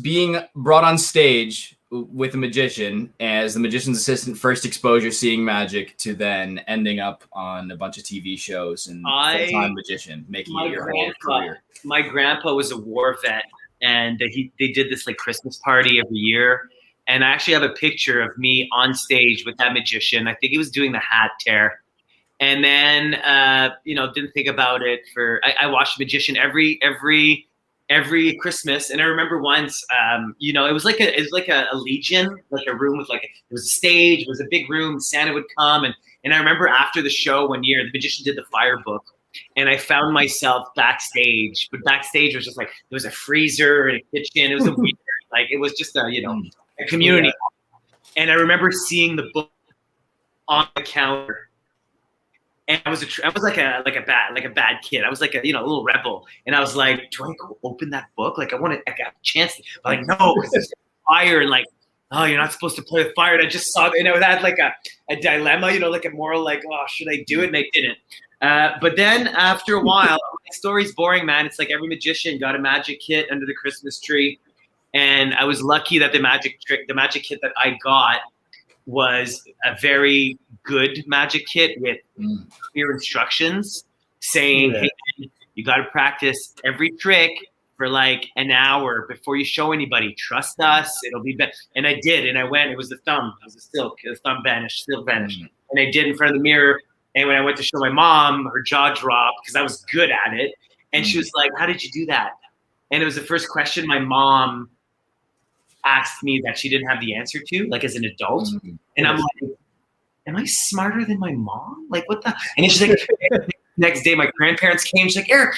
being brought on stage with a magician as the magician's assistant, first exposure seeing magic, to then ending up on a bunch of TV shows and full-time magician, making it your whole career? My grandpa was a war vet, and they did this like Christmas party every year. And I actually have a picture of me on stage with that magician. I think he was doing the hat tear. And then, didn't think about it I watched Magician every Christmas. And I remember once, it was like a legion, like a room with it was a stage, it was a big room, Santa would come. And I remember after the show one year, the magician did the fire book. And I found myself backstage, but backstage was just like, there was a freezer and a kitchen. It was a weird, it was just a community. Yeah. And I remember seeing the book on the counter. And I was like a bad kid. I was like a little rebel. And I was like, do I go open that book? I got a chance. But no, because there's fire and you're not supposed to play with fire. And I just saw, and it had a dilemma, a moral, should I do it? And I didn't. But then after a while, my story's boring, man. It's like every magician got a magic kit under the Christmas tree. And I was lucky that the magic kit that I got was a very good magic kit with clear instructions saying, hey, you got to practice every trick for an hour before you show anybody. Trust us, it'll be better. And I did, and I went. It was the thumb. It was a silk. The thumb vanished, silk vanished. And I did in front of the mirror. And when I went to show my mom, her jaw dropped because I was good at it. And she was like, how did you do that? And it was the first question my mom asked me that she didn't have the answer to, as an adult. And I'm like, am I smarter than my mom? What the? And then she's like, next day my grandparents came. She's like, Eric,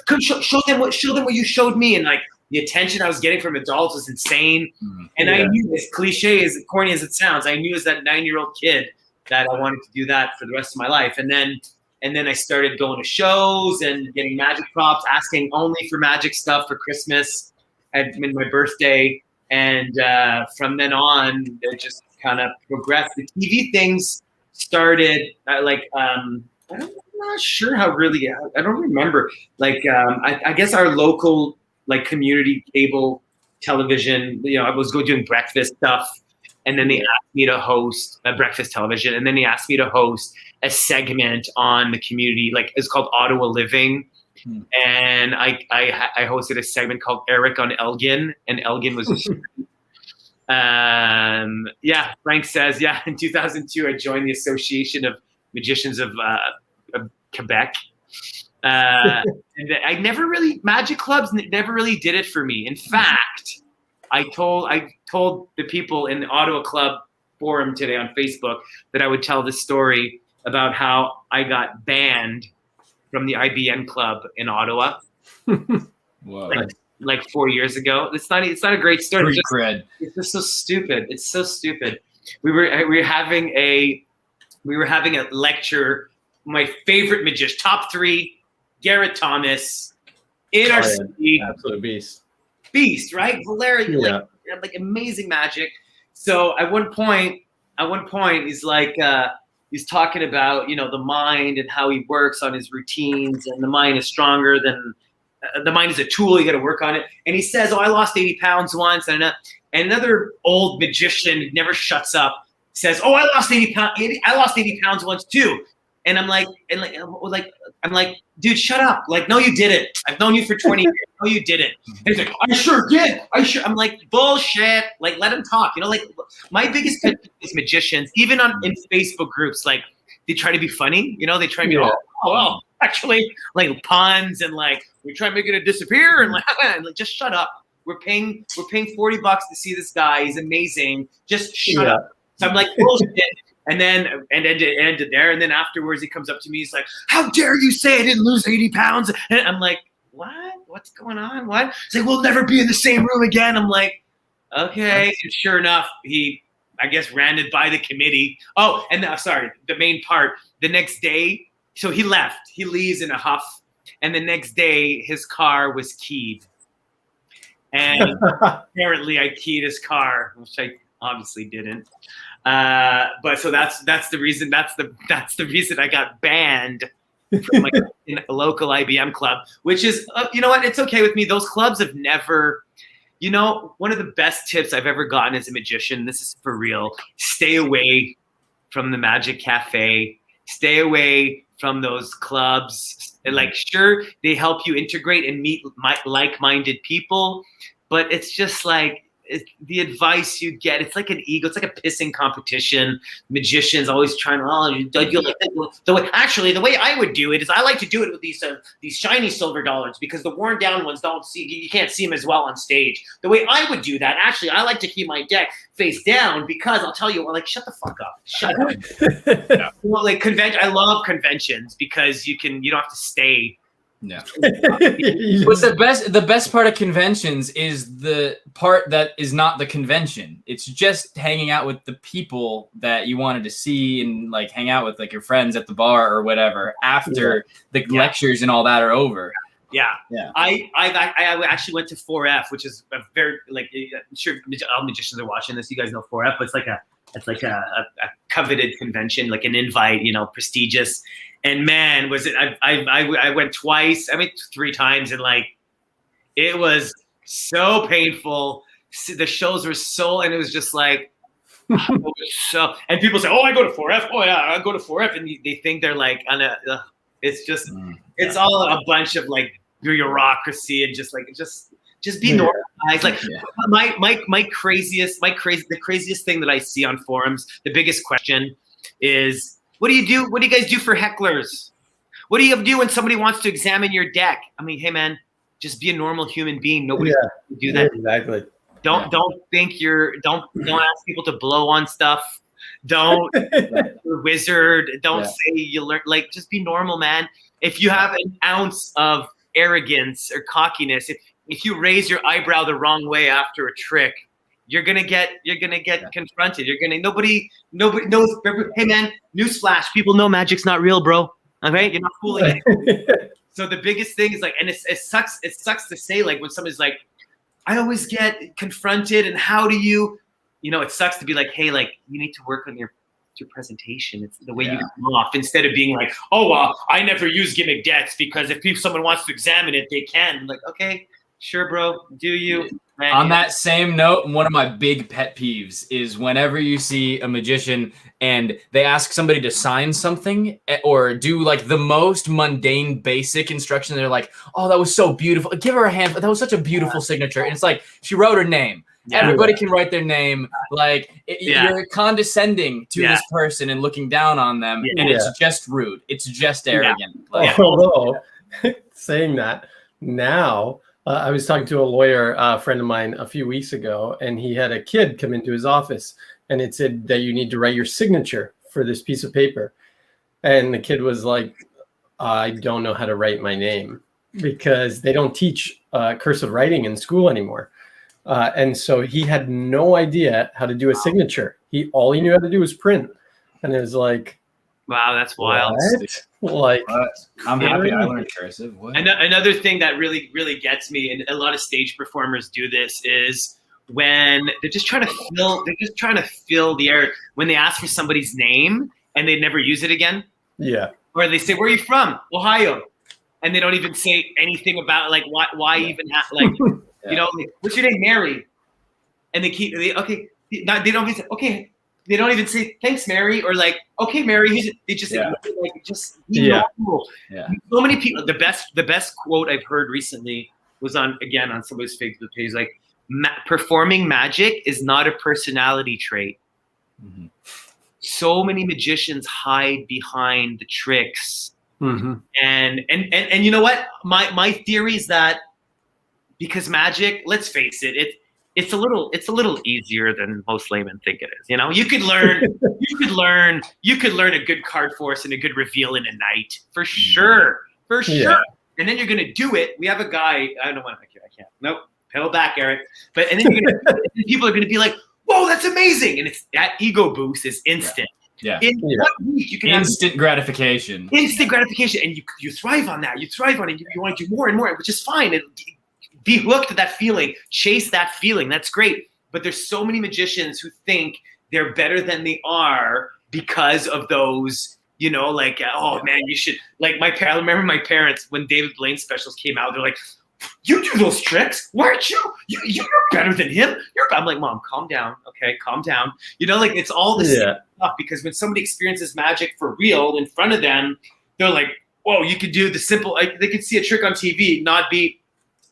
come show them what you showed me. And the attention I was getting from adults was insane. And I knew, as cliche, as corny as it sounds, I knew as that 9-year-old kid that I wanted to do that for the rest of my life. And then I started going to shows and getting magic props, asking only for magic stuff for Christmas and my birthday. And from then on, it just kind of progressed. The TV things started I'm not sure how really. I don't remember. I guess our local community cable television. I was doing breakfast stuff, and then they asked me to host a breakfast television, and then they asked me to host a segment on the community. It's called Ottawa Living. And I hosted a segment called Eric on Elgin, and Elgin was Frank says, in 2002 I joined the Association of Magicians of Quebec. And I never really, magic clubs never really did it for me. In fact, I told the people in the Ottawa Club forum today on Facebook that I would tell this story about how I got banned from the IBN club in Ottawa. Wow. 4 years ago. It's not a great story. It's just so stupid. It's so stupid. We were having a lecture. My favorite magician, top 3, Garrett Thomas, in our city. Absolute Beast, right? Hilarious, amazing magic. So at one point, he's talking about, the mind and how he works on his routines, and the mind is stronger than the mind is a tool. You got to work on it. And he says, I lost 80 pounds once. And another old magician never shuts up says, I lost 80 pounds once too. And I'm like, dude, shut up. No, you didn't. I've known you for 20 years. No, you didn't. And he's like, I sure did. I'm like, bullshit. Let him talk. My biggest pet peeve is magicians, even in Facebook groups, they try to be funny. They try to be, actually, like puns and like we're trying to make it disappear and like, and like just shut up. We're paying $40 to see this guy. He's amazing. Just shut up. So I'm like, bullshit. And then it ended there. And then afterwards, he comes up to me. He's like, "How dare you say I didn't lose 80 pounds?" And I'm like, "What? What's going on? What?" He's like, "We'll never be in the same room again." I'm like, "Okay." And sure enough, he, I guess, ran it by the committee. Oh, and sorry, the main part. The next day, so he left. He leaves in a huff. And the next day, his car was keyed. And apparently, I keyed his car, which I obviously didn't. But so that's the reason. That's the reason I got banned from like in a local IBM club. Which is, you know what? It's okay with me. Those clubs have never. You know, one of the best tips I've ever gotten as a magician. This is for real. Stay away from the Magic Cafe. Stay away from those clubs. And like, sure, they help you integrate and meet like-minded people, but it's just like the advice you get. It's like an ego. It's like a pissing competition. Magicians always trying to. You like the way I would do it is I like to do it with these shiny silver dollars because the worn down ones you can't see them as well on stage. The way I would do that, actually, I like to keep my deck face down because I'll tell you, well, like, shut the fuck up, shut up. Well, like I love conventions because you don't have to stay. Yeah. What's the best part of conventions is the part that is not the convention. It's just hanging out with the people that you wanted to see and like hang out with like your friends at the bar or whatever after the lectures and all that are over. Yeah. I actually went to 4F, which is a very like I'm sure all magicians are watching this. You guys know 4F, but it's like a coveted convention, like an invite, prestigious. And man, was it? I went twice. I went 3 times, and like, it was so painful. The shows were and it was just like, so. And people say, "Oh, I go to 4F. Oh yeah, I go to 4F," and they think they're like on a. It's just, it's all a bunch of like bureaucracy and just be normal, guys. Like the craziest thing that I see on forums, the biggest question is, what do you do? What do you guys do for hecklers? What do you do when somebody wants to examine your deck? I mean, hey man, just be a normal human being. Nobody can do that. Exactly. Don't think don't ask people to blow on stuff. Don't you're a wizard. Don't say you learn. Like, just be normal, man. If you have an ounce of arrogance or cockiness, if you raise your eyebrow the wrong way after a trick, you're gonna get confronted. Nobody knows. Hey man, newsflash: people know magic's not real, bro. Okay, you're not fooling it. So the biggest thing is like, and it sucks. It sucks to say, like, when somebody's like, I always get confronted, and how do you? It sucks to be like, hey, like, you need to work on your presentation. It's the way you come off, instead of being like, oh, well, I never use gimmick decks because if someone wants to examine it, they can. Like, okay, sure, bro, do you? Man, on that same note, one of my big pet peeves is whenever you see a magician and they ask somebody to sign something or do like the most mundane basic instruction. They're like, "Oh, that was so beautiful. Give her a hand. That was such a beautiful signature." And it's like, she wrote her name. Yeah. Everybody can write their name. Like, you're condescending to this person and looking down on them, and it's just rude. It's just arrogant. Like, although, saying that, now I was talking to a lawyer friend of mine a few weeks ago, and he had a kid come into his office, and it said that you need to write your signature for this piece of paper. And the kid was like, "I don't know how to write my name," because they don't teach cursive writing in school anymore. And so he had no idea how to do a signature. All he knew how to do was print. And it was like, wow, that's wild. Like, I'm happy I learned cursive. What? Another thing that really, really gets me, and a lot of stage performers do this, is when they're just trying to fill the air when they ask for somebody's name and they never use it again. Yeah. Or they say, "Where are you from?" "Ohio." And they don't even say anything about like why even have like like, "What's your name?" "Mary." And they don't even say, okay. They don't even say, "Thanks, Mary," or like, "Okay, Mary." They just say, like, just normal. Yeah. So many people. The best quote I've heard recently was on somebody's Facebook page. Like, performing magic is not a personality trait. Mm-hmm. So many magicians hide behind the tricks Mm-hmm. And you know what? My theory is that because magic, let's face it, it's a little easier than most laymen think it is. You know, you could learn a good card force and a good reveal in a night for sure. Yeah. And then you're gonna do it. We have a guy. I don't want. I can't. Nope. Pedal back, Eric. But and then people are gonna be like, "Whoa, that's amazing!" And it's that ego boost is instant. Yeah. In 1 week, you can instant gratification. Instant gratification, and you thrive on that. You thrive on it. You want to do more and more, which is fine. And be hooked to that feeling. Chase that feeling. That's great. But there's so many magicians who think they're better than they are because of those. You know, like, oh man, you should like I remember my parents when David Blaine's specials came out. They're like, "You do those tricks? Why aren't you? You're better than him." I'm like, "Mom, calm down. Okay, calm down." You know, like it's all the same stuff because when somebody experiences magic for real in front of them, they're like, "Whoa, you could do the simple." Like they could see a trick on TV, not be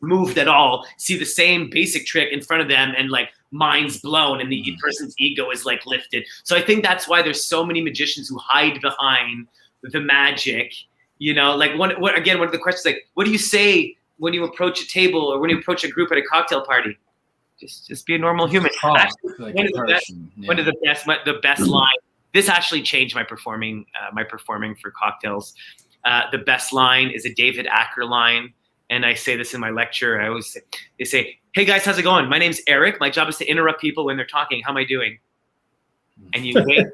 moved at all, see the same basic trick in front of them, and like mind's blown, and the person's ego is like lifted. So I think that's why there's so many magicians who hide behind the magic. You know, like one of the questions, like, what do you say when you approach a table or when you approach a group at a cocktail party? Just be a normal human. Actually, like one of the best line. This actually changed my performing for cocktails. The best line is a David Acker line. And I say this in my lecture. They say, "Hey guys, how's it going? My name's Eric. My job is to interrupt people when they're talking. How am I doing?" And you wait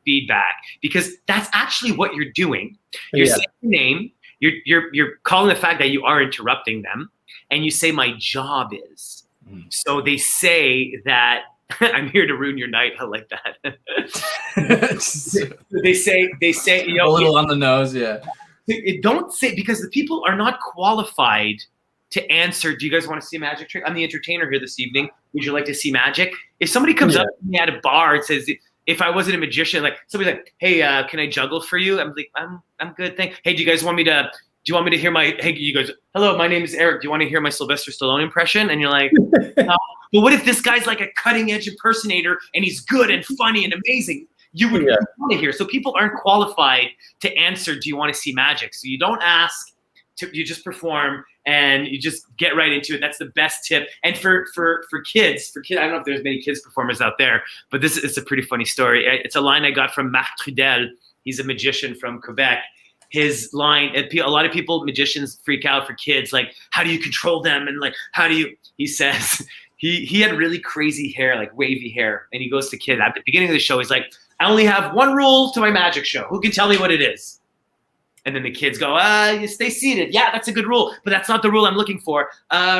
feedback because that's actually what you're doing. You're saying your name. You're calling the fact that you are interrupting them, and you say, "My job is." So they say that I'm here to ruin your night. I like that. they say, you know, a little on the nose, yeah. Don't say, because the people are not qualified to answer, "Do you guys want to see a magic trick? I'm the entertainer here this evening. Would you like to see magic?" If somebody comes up to me at a bar and says, if I wasn't a magician, like somebody's like, "Hey, can I juggle for you?" I'm like, I'm good, thanks. "Hey, do you want me to hear my, hey, you guys, hello, my name is Eric. Do you want to hear my Sylvester Stallone impression?" And you're like, no. But what if this guy's like a cutting edge impersonator and he's good and funny and amazing? You would want to hear. So people aren't qualified to answer, "Do you want to see magic?" So you don't ask, you just perform and you just get right into it. That's the best tip. And for kids, I don't know if there's many kids performers out there, but this is a pretty funny story. It's a line I got from Marc Trudel. He's a magician from Quebec. His line, a lot of magicians freak out for kids, like, how do you control them? And like, he says, he had really crazy hair, like wavy hair. And he goes to kid at the beginning of the show, he's like, "I only have one rule to my magic show. Who can tell me what it is?" And then the kids go, "You stay seated." "Yeah, that's a good rule, but that's not the rule I'm looking for."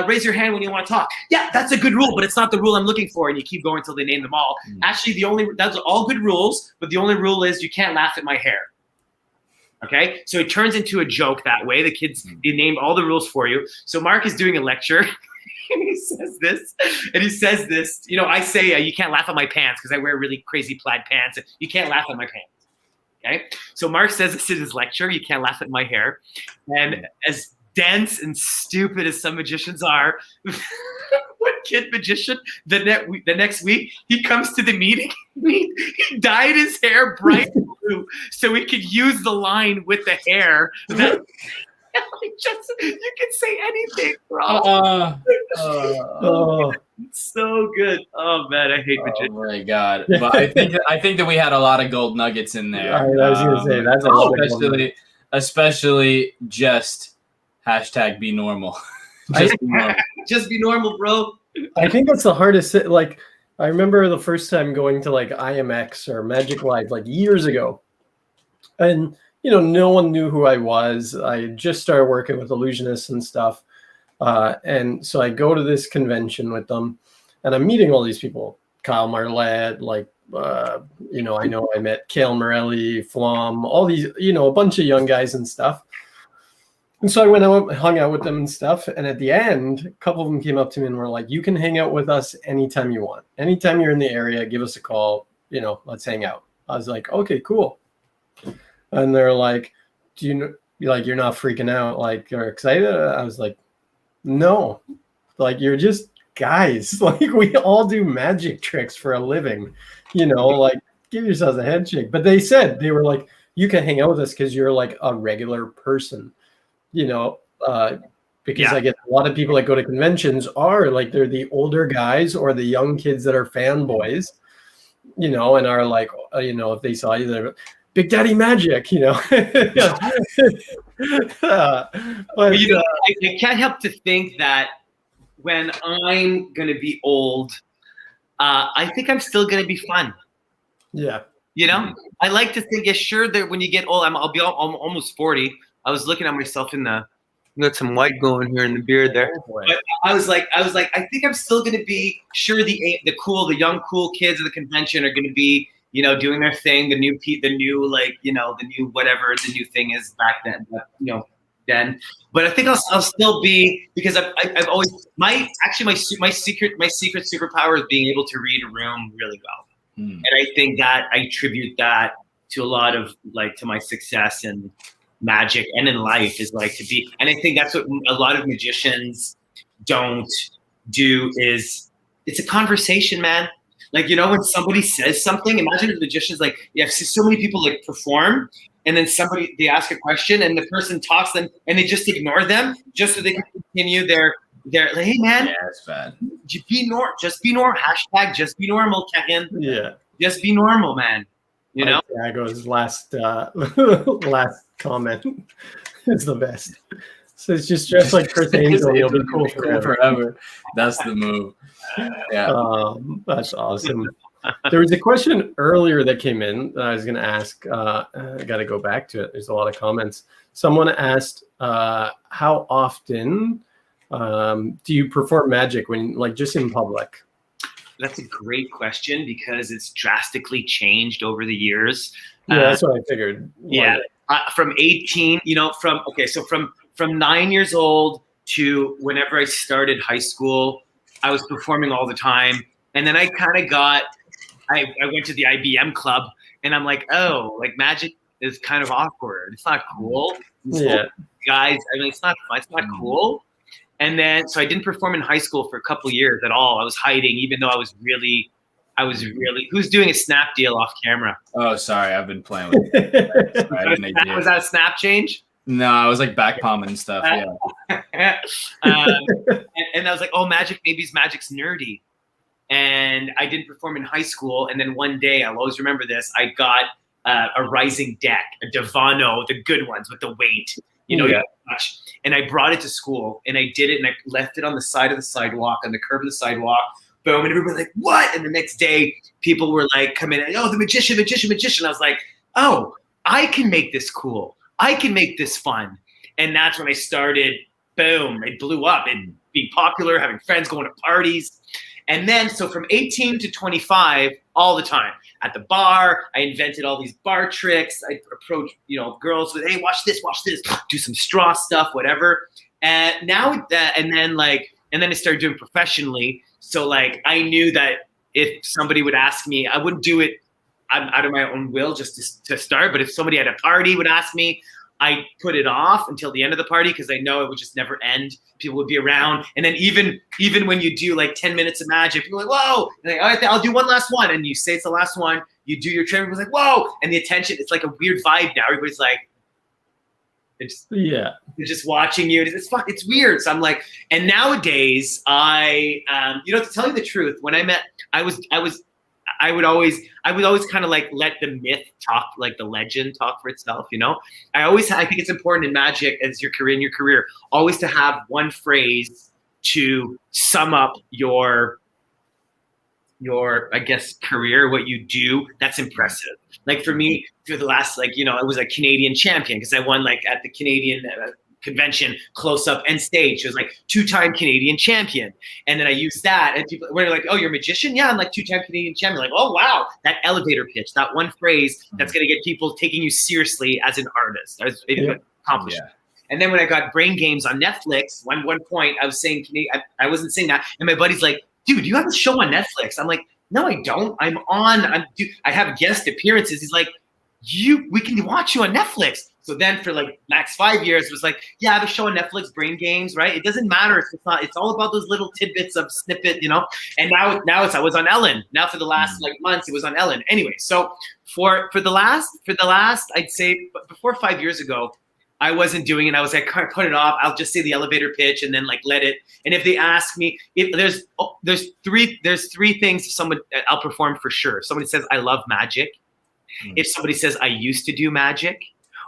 "Raise your hand when you want to talk." "Yeah, that's a good rule, but it's not the rule I'm looking for." And you keep going until they name them all. Actually, that's all good rules, but the only rule is you can't laugh at my hair. Okay, so it turns into a joke that way. The kids, they named all the rules for you. So Mark is doing a lecture. And he says this, you know, I say, "You can't laugh at my pants," because I wear really crazy plaid pants. "You can't laugh at my pants." Okay. So Mark says this in his lecture, "You can't laugh at my hair." And as dense and stupid as some magicians are, one kid magician, the next week, he comes to the meeting. He dyed his hair bright blue so he could use the line with the hair. That, you can say anything, bro. It's so good. Oh man, I hate magicians. Oh my god! But I think that we had a lot of gold nuggets in there. I was gonna say that's a lot of especially just #be normal. Just be normal, bro. I think that's the hardest. Like, I remember the first time going to like IMX or Magic Live like years ago, and you know, no one knew who I was. I just started working with illusionists and stuff. And so I go to this convention with them and I'm meeting all these people, Kyle Marlette, like, you know I met Cale Morelli, Flom, all these, you know, a bunch of young guys and stuff. And so I went out, hung out with them and stuff. And at the end, a couple of them came up to me and were like, "You can hang out with us anytime you want. Anytime you're in the area, give us a call, you know, let's hang out." I was like, "Okay, cool." And they're like, "Do you know, like, you're not freaking out, like, you're excited?" I was like, "No, like, you're just guys. Like, we all do magic tricks for a living, you know, like, give yourselves a head shake." But they were like, you can hang out with us because you're like a regular person, you know, because I guess a lot of people that go to conventions are like, they're the older guys or the young kids that are fanboys, you know, and are like, you know, if they saw you, they're Big Daddy Magic, you know. But you know, I can't help to think that when I'm going to be old, I think I'm still going to be fun. Yeah. You know, I like to think, sure, that when you get old, I'm almost 40. I was looking at myself in the, got some white going here in the beard there. But I was like, I think I'm still going to be, sure, the young cool kids at the convention are going to be, you know, doing their thing, the new like, you know, the new whatever the new thing is back then, but, you know, then. But I think I'll still be, because I've always, my secret superpower is being able to read a room really well. And I think that I attribute that to a lot of, like, to my success in magic and in life, is like to be, and I think that's what a lot of magicians don't do, is it's a conversation, man. Like, you know, when somebody says something, imagine if the magician's like, I've seen so many people like perform, and then they ask a question and the person talks them and they just ignore them just so they can continue their like, hey man, yeah, it's bad. Just be normal. Hashtag just be normal, Kevin. Yeah. Just be normal, man. You know? Thiago's last comment is the best. So it's just dressed like Chris Angel. You'll be cool forever. That's the move. Yeah. That's awesome. There was a question earlier that came in that I was going to ask. I got to go back to it. There's a lot of comments. Someone asked, how often do you perform magic when, like, just in public? That's a great question, because it's drastically changed over the years. Yeah, that's what I figured. Yeah. From 18, you know, from 9 years old to whenever I started high school, I was performing all the time. And then I kind of I went to the IBM club, and I'm like, oh, like magic is kind of awkward. It's not cool. Yeah. Guys, I mean, it's not fun. It's not cool. And then, so I didn't perform in high school for a couple of years at all. I was hiding, even though I was really, who's doing a snap deal off camera? Oh, sorry. I've been playing with it. Was that a snap change? No, I was like back palming and stuff. Yeah. And I was like, oh, magic's nerdy. And I didn't perform in high school. And then one day, I'll always remember this, I got a rising deck, a Divano, the good ones with the weight, you know, and I brought it to school, and I did it, and I left it on the side of the sidewalk, on the curb of the sidewalk. Boom. And everybody was like, what? And the next day, people were like, coming in, oh, the magician. I was like, oh, I can make this cool. I can make this fun. And that's when I started, boom, it blew up, and being popular, having friends, going to parties. And then, so from 18 to 25, all the time at the bar, I invented all these bar tricks. I approached, you know, girls with, hey, watch this, do some straw stuff, whatever. And now, and then I started doing professionally. So like, I knew that if somebody would ask me, I wouldn't do it out of my own will just to start. But if somebody at a party would ask me, I put it off until the end of the party, because I know it would just never end. People would be around. And then even when you do like 10 minutes of magic, people are like, whoa. And like, all right, I'll do one last one. And you say it's the last one. You do your trick. Everyone's like, whoa. And the attention, it's like a weird vibe now. Everybody's like, they're just watching you. It's fun. It's weird. So I'm like, and nowadays I, you know, to tell you the truth, when I met, I would always kind of like let the myth talk, like the legend talk for itself, you know? I think it's important in magic, as in your career, always to have one phrase to sum up your I guess career, what you do, that's impressive. Like for me, for the last, like, you know, I was a Canadian champion because I won like at the Canadian convention, close up and stage. It was like 2-time Canadian champion. And then I used that, and people were like, oh, you're a magician? Yeah, I'm like 2-time Canadian champion. Like, oh, wow, that elevator pitch, that one phrase that's going to get people taking you seriously as an artist. Accomplishment. Yeah. And then when I got Brain Games on Netflix, one point I was saying, I wasn't saying that. And my buddy's like, dude, you have a show on Netflix. I'm like, no, I don't. I have guest appearances. He's like, we can watch you on Netflix. So then for like next 5 years, it was like, yeah, I have a show on Netflix, Brain Games, right? It doesn't matter if it's not. It's all about those little tidbits of snippet, you know. And now I was on Ellen. Now for the last like months, it was on Ellen. Anyway, so for the last, I'd say before 5 years ago, I wasn't doing it. I was like, kind of put it off. I'll just say the elevator pitch and then like let it. And if they ask me, if there's three things someone I'll perform for sure. If somebody says I love magic, if somebody says I used to do magic,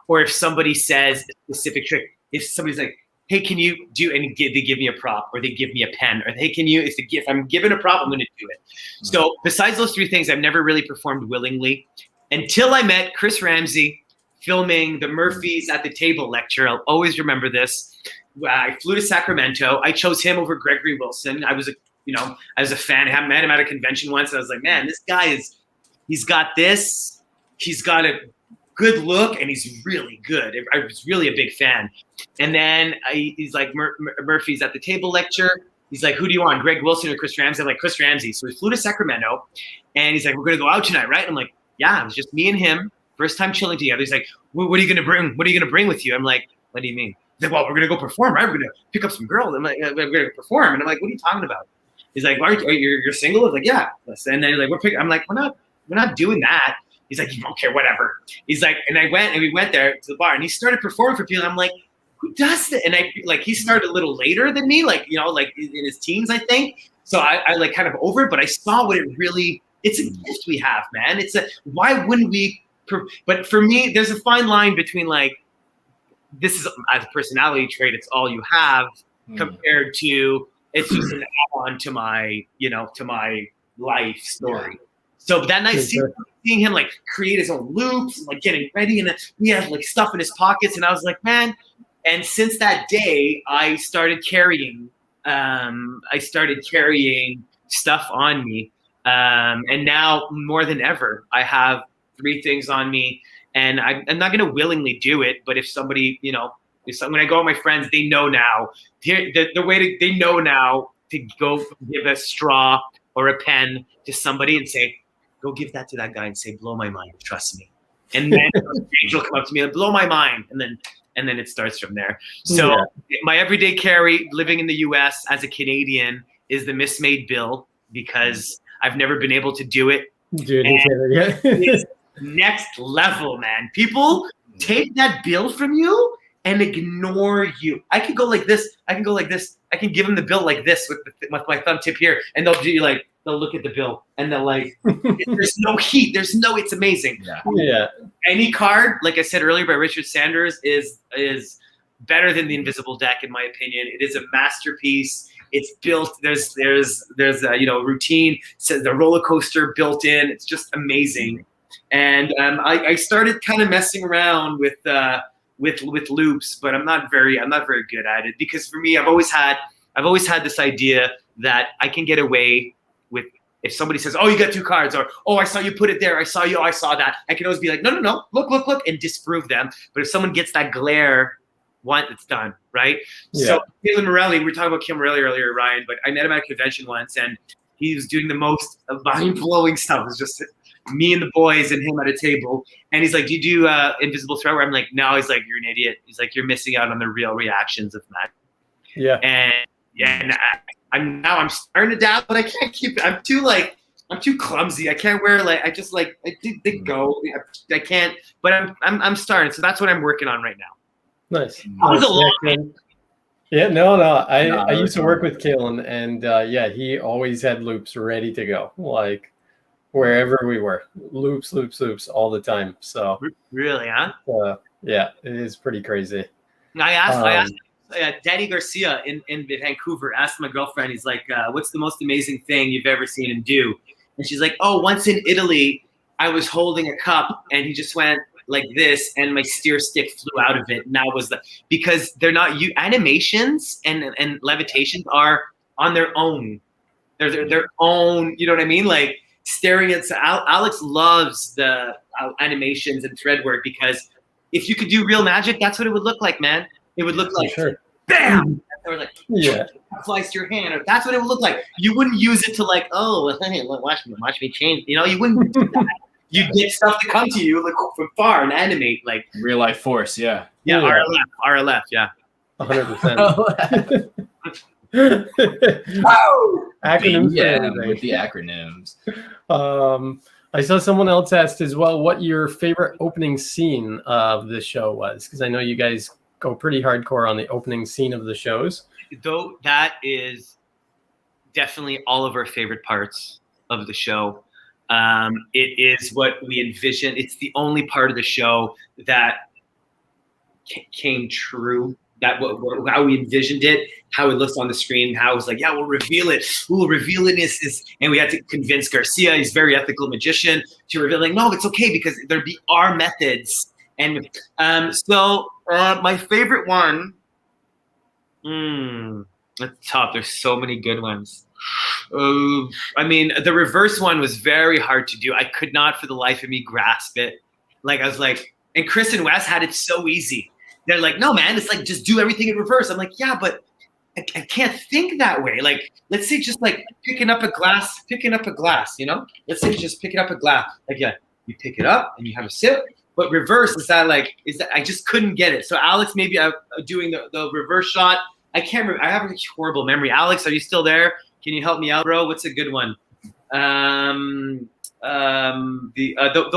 or if somebody says a specific trick, if somebody's like, hey, can you do, and they give me a prop, or they give me a pen, or hey, can you, if I'm given a prop, I'm going to do it. So besides those three things, I've never really performed willingly until I met Chris Ramsey filming the Murphys at the Table lecture. I'll always remember this. I flew to Sacramento. I chose him over Gregory Wilson. I was a fan. I met him at a convention once. And I was like, man, this guy he's got this. He's got a good look, and he's really good. I was really a big fan. And then he's like, Murphy's at the Table lecture. He's like, who do you want, Greg Wilson or Chris Ramsey? I'm like, Chris Ramsey. So we flew to Sacramento, and he's like, we're going to go out tonight, right? I'm like, yeah, it was just me and him. First time chilling together. He's like, what are you going to bring? What are you going to bring with you? I'm like, what do you mean? He's like, well, we're going to go perform, right? We're going to pick up some girls. I'm like, we're going to perform. And I'm like, what are you talking about? He's like, you're single? I was like, yeah. And then he's like, I'm like, we're not doing that. He's like, you don't care, whatever. He's like, and we went there to the bar, and he started performing for people. And I'm like, who does that? And he started a little later than me, like in his teens, I think. So I like kind of over it, but I saw what it's a gift we have, man. Why wouldn't we? But for me, there's a fine line between like, this is as a personality trait, it's all you have, compared to it's just an add-on to my life story. So that night, seeing him like create his own loops, and, like getting ready, and he had like stuff in his pockets, and I was like, man. And since that day, I started carrying stuff on me, and now more than ever, I have 3 things on me, and I'm not going to willingly do it. But if somebody, when I go with my friends, they know now. They know now to go give a straw or a pen to somebody and say, go give that to that guy and say, blow my mind, trust me. And then Angel will come up to me and blow my mind. And then it starts from there. So my everyday carry living in the US as a Canadian is the mismade bill, because I've never been able to do it. Dude, it's next level, man. People take that bill from you and ignore you. I can go like this. I can give them the bill like this with my thumb tip here, and they'll look at the bill and they're like, there's no heat. It's amazing. Yeah. Any card, like I said earlier by Richard Sanders, is better than the Invisible Deck, in my opinion. It is a masterpiece. It's built. There's routine. So the roller coaster built in. It's just amazing. And I started kind of messing around with loops, but I'm not very good at it, because for me, I've always had this idea that I can get away with, if somebody says, oh, you got 2 cards, or, oh, I saw you put it there. I saw that. I can always be like, no, look, and disprove them. But if someone gets that glare, it's done, right? Yeah. So Caleb Morelli, we were talking about Kim Morelli earlier, Ryan, but I met him at a convention once, and he was doing the most mind-blowing stuff. It was just me and the boys and him at a table. And he's like, do you do Invisible Threat? Where I'm like, no. He's like, you're an idiot. He's like, you're missing out on the real reactions of that. Yeah. And I'm starting to doubt, but I can't keep it. I'm too clumsy. I can't wear they go. I can't, but I'm starting. So that's what I'm working on right now. Nice. That was a long. Yeah, no. I used to work with Kalen, and he always had loops ready to go, like wherever we were, loops all the time. So really, huh? Yeah, it is pretty crazy. I asked Danny Garcia in Vancouver, asked my girlfriend, he's like, what's the most amazing thing you've ever seen him do? And she's like, oh, once in Italy, I was holding a cup and he just went like this and my steer stick flew out of it. And that was because they're not, animations and levitations are on their own. They're their own, you know what I mean? Like staring at, Alex loves the animations and thread work, because if you could do real magic, that's what it would look like, man. It would look like, bam! Or like, flies to your hand. Or that's what it would look like. You wouldn't use it to like, oh, watch me change. You know, you wouldn't do that. you get stuff to come to you like from far and animate like real life force. Yeah. RLF. Yeah. 100%. Acronyms. Yeah, with the acronyms. I saw someone else asked as well what your favorite opening scene of the show was, because I know you guys go pretty hardcore on the opening scene of the shows. Though that is definitely all of our favorite parts of the show. It is what we envisioned. It's the only part of the show that came true. That how we envisioned it, how it looks on the screen, how it was like, yeah, we'll reveal it. We'll reveal it and we had to convince Garcia, he's a very ethical magician, to reveal like, no, it's okay because there'd be our methods. And so my favorite one, that's tough. There's so many good ones. I mean, the reverse one was very hard to do. I could not for the life of me grasp it. Like I was like, and Chris and Wes had it so easy. They're like, no, man, it's like, just do everything in reverse. I'm like, yeah, but I can't think that way. Like, let's say just like picking up a glass, you know? Let's say just picking up a glass. Like, yeah, you pick it up and you have a sip. But reverse, is that I just couldn't get it. So Alex, maybe doing the reverse shot. I can't remember. I have a horrible memory. Alex, are you still there? Can you help me out, bro? What's a good one? The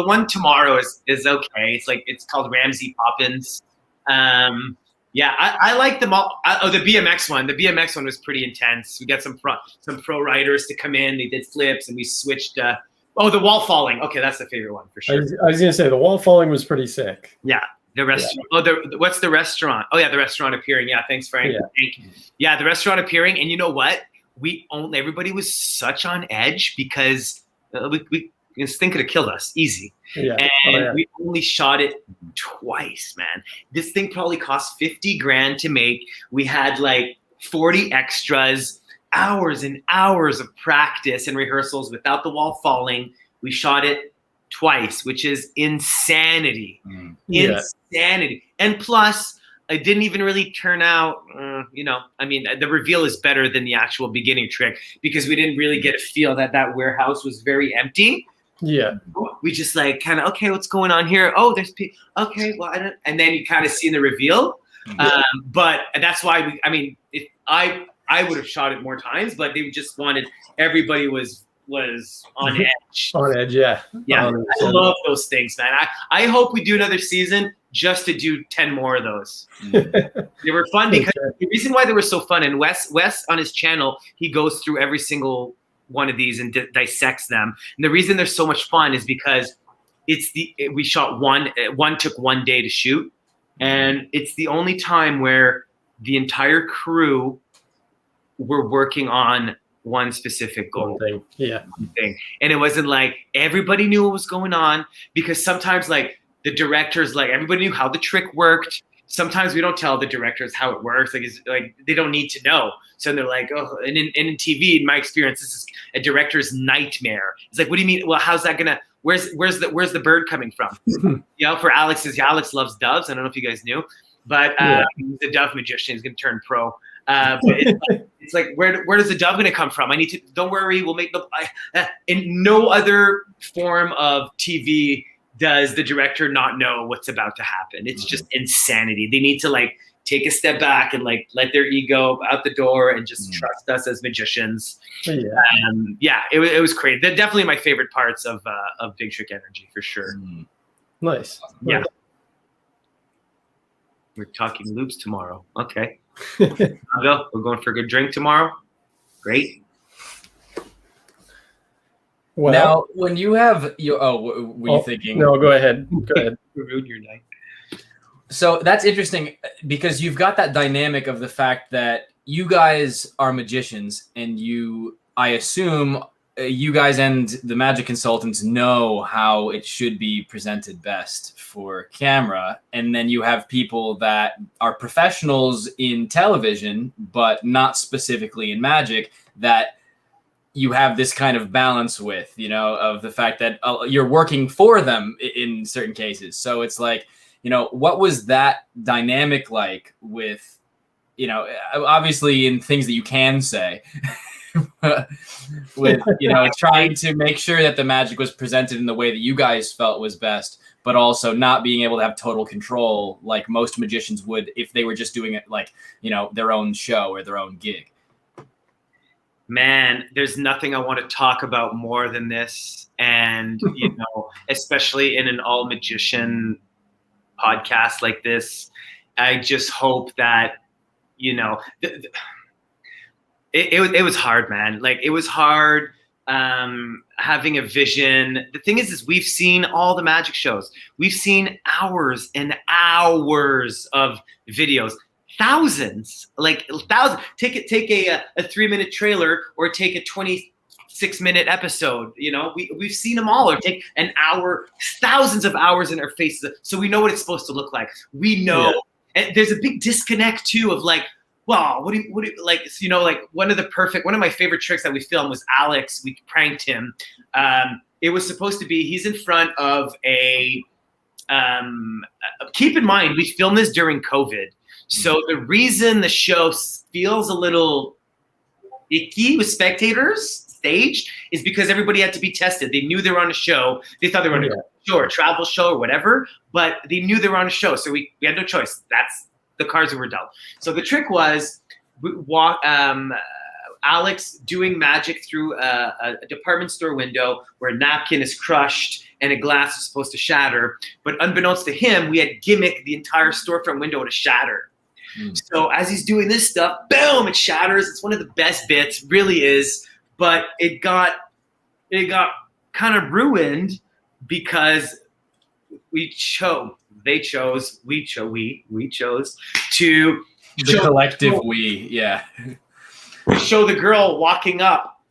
one tomorrow is okay. It's like, it's called Ramsey Poppins. Yeah, I like them all. The BMX one. The BMX one was pretty intense. We got some pro riders to come in. They did flips, and we switched. The wall falling. Okay, that's the favorite one for sure. I was gonna say the wall falling was pretty sick. Yeah, the restaurant. Yeah. What's the restaurant? Oh yeah, the restaurant appearing. Yeah, thanks, Frank. Yeah, the restaurant appearing, and you know what? Everybody was such on edge because this thing could have killed us easy. Yeah. And we only shot it twice, man. This thing probably cost $50,000 to make. We had like 40 extras, hours and hours of practice and rehearsals without the wall falling. We shot it twice, which is insanity. Insanity. And plus, it didn't even really turn out, I mean, the reveal is better than the actual beginning trick because we didn't really get a feel that warehouse was very empty. Yeah. We just like kind of, okay, what's going on here? Oh, there's okay, well, I don't, and then you kind of see in the reveal. But that's why if I would have shot it more times, but they just wanted, everybody was on edge. On edge, yeah. Yeah, I love those things, man. I hope we do another season just to do 10 more of those. They were fun because the reason why they were so fun, and Wes on his channel, he goes through every single one of these and dissects them. And the reason they're so much fun is because we shot one took 1 day to shoot, and it's the only time where the entire crew were working on one specific goal. One thing. And it wasn't like everybody knew what was going on, because sometimes like the directors, like everybody knew how the trick worked. Sometimes we don't tell the directors how it works. Like they don't need to know. So they're like, oh, and in TV, in my experience, this is a director's nightmare. It's like, what do you mean? Well, how's that gonna? Where's the bird coming from? For Alex loves doves. I don't know if you guys knew, but he's a dove magician. He's gonna turn pro. But it's like, where does the dove gonna come from? Don't worry, we'll make in no other form of TV does the director not know what's about to happen. It's just insanity. They need to like take a step back and like let their ego out the door and just trust us as magicians. It was crazy. They're definitely my favorite parts of Big Trick Energy for sure. Nice. Yeah. We're talking loops tomorrow. Okay. I'll go. We're going for a good drink tomorrow. Great. Well, now, when you have were you thinking? No, go ahead. Go ahead. Ruin your night. So that's interesting because you've got that dynamic of the fact that you guys are magicians, and I assume you guys and the magic consultants know how it should be presented best for camera. And then you have people that are professionals in television, but not specifically in magic, that you have this kind of balance with, of the fact that you're working for them in certain cases. So it's like, what was that dynamic like with, obviously in things that you can say, with, you know, trying to make sure that the magic was presented in the way that you guys felt was best, but also not being able to have total control like most magicians would if they were just doing it like, you know, their own show or their own gig. Man, there's nothing I want to talk about more than this. And, you know, especially in an all magician podcast like this, I just hope that, you know, it was hard, man. Like, it was hard having a vision. The thing is we've seen all the magic shows. We've seen hours and hours of videos. Thousands. Take a 3-minute trailer or take a 26-minute episode. You know, we've seen them all. Or take an hour, thousands of hours in our faces, so we know what it's supposed to look like. We know. Yeah. And there's a big disconnect too of like, well, what do you like? You know, like one of my favorite tricks that we filmed was Alex. We pranked him. It was supposed to be he's in front of a. Keep in mind, we filmed this during COVID. So the reason the show feels a little icky with spectators staged is because everybody had to be tested. They knew they were on a show. They thought they were on a show or a travel show or whatever, but they knew they were on a show. So we had no choice. That's the cards that were dealt. So the trick was Alex doing magic through a department store window where a napkin is crushed and a glass is supposed to shatter. But unbeknownst to him, we had gimmicked the entire storefront window to shatter. So as he's doing this stuff, boom, it shatters. It's one of the best bits, really is. But it got kind of ruined because we chose to the collective we, yeah. Show the girl walking up,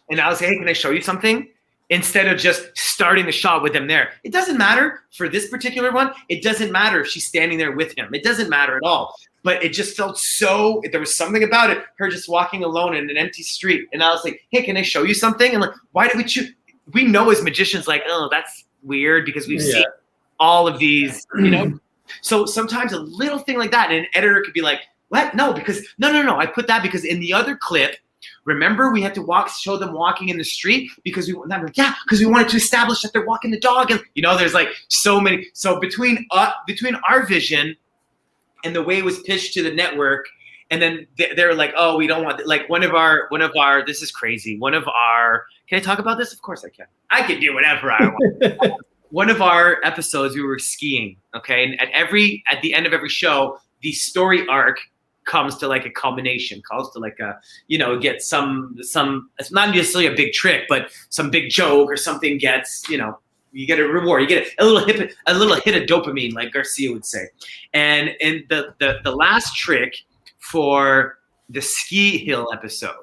and I was like, hey, can I show you something? Instead of just starting the shot with them there. It doesn't matter for this particular one. It doesn't matter if she's standing there with him. It doesn't matter at all. But it just felt so, there was something about it, her just walking alone in an empty street. And I was like, hey, can I show you something? And like, why did we choose? We know as magicians, like, oh, that's weird because we've seen all of these, you know? So sometimes a little thing like that, and an editor could be like, what? No, because, no. I put that because in the other clip, remember we had to show them walking in the street because we wanted to establish that they're walking the dog. And, you know, there's like so many. So between our vision and the way it was pitched to the network, and then they're like, oh, we don't want, like one of our, this is crazy. Can I talk about this? Of course I can. I can do whatever I want. One of our episodes, we were skiing. Okay. And at the end of every show, the story arc comes to like a culmination, comes to like a, you know, get some, it's not necessarily a big trick, but some big joke or something gets, you know, you get a reward, you get a little hit of dopamine, like Garcia would say. And in the last trick for the ski hill episode